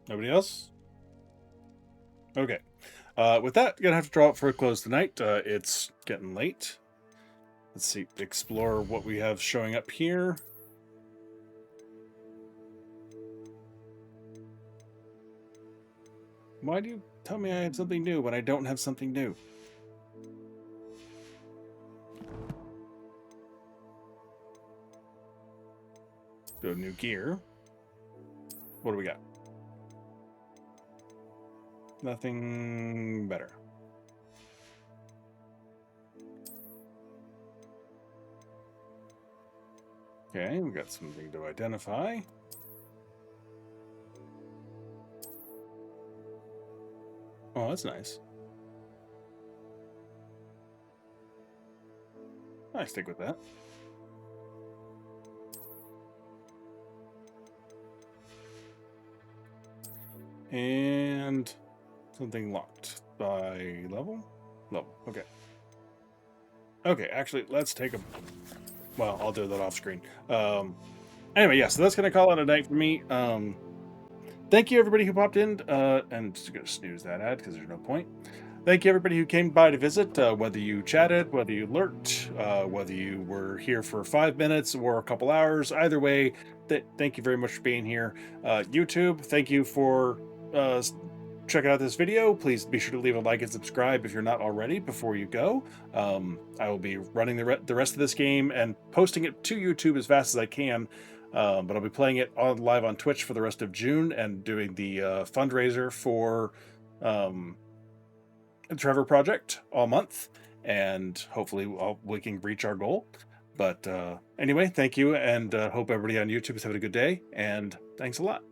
Nobody else? Okay. With that, gonna have to draw it for a close tonight. It's getting late. Let's see, explore what we have showing up here. Why do you tell me I have something new when I don't have something new? Go new gear. What do we got? Nothing better. Okay, we got something to identify. Oh, that's nice. I stick with that. And something locked by level? Level, okay. Okay, actually, let's take a... Well, I'll do that off screen. Anyway, yeah, so that's going to call it a night for me. Thank you, everybody who popped in. And just going to snooze that ad because there's no point. Thank you, everybody who came by to visit, whether you chatted, whether you lurked, whether you were here for 5 minutes or a couple hours. Either way, thank you very much for being here. YouTube, thank you for checking out this video. Please be sure to leave a like and subscribe if you're not already before you go. I will be running the rest of this game and posting it to YouTube as fast as I can. But I'll be playing it live on Twitch for the rest of June and doing the fundraiser for Trevor project all month, and hopefully we can reach our goal. But anyway, thank you, and hope everybody on YouTube is having a good day, and thanks a lot.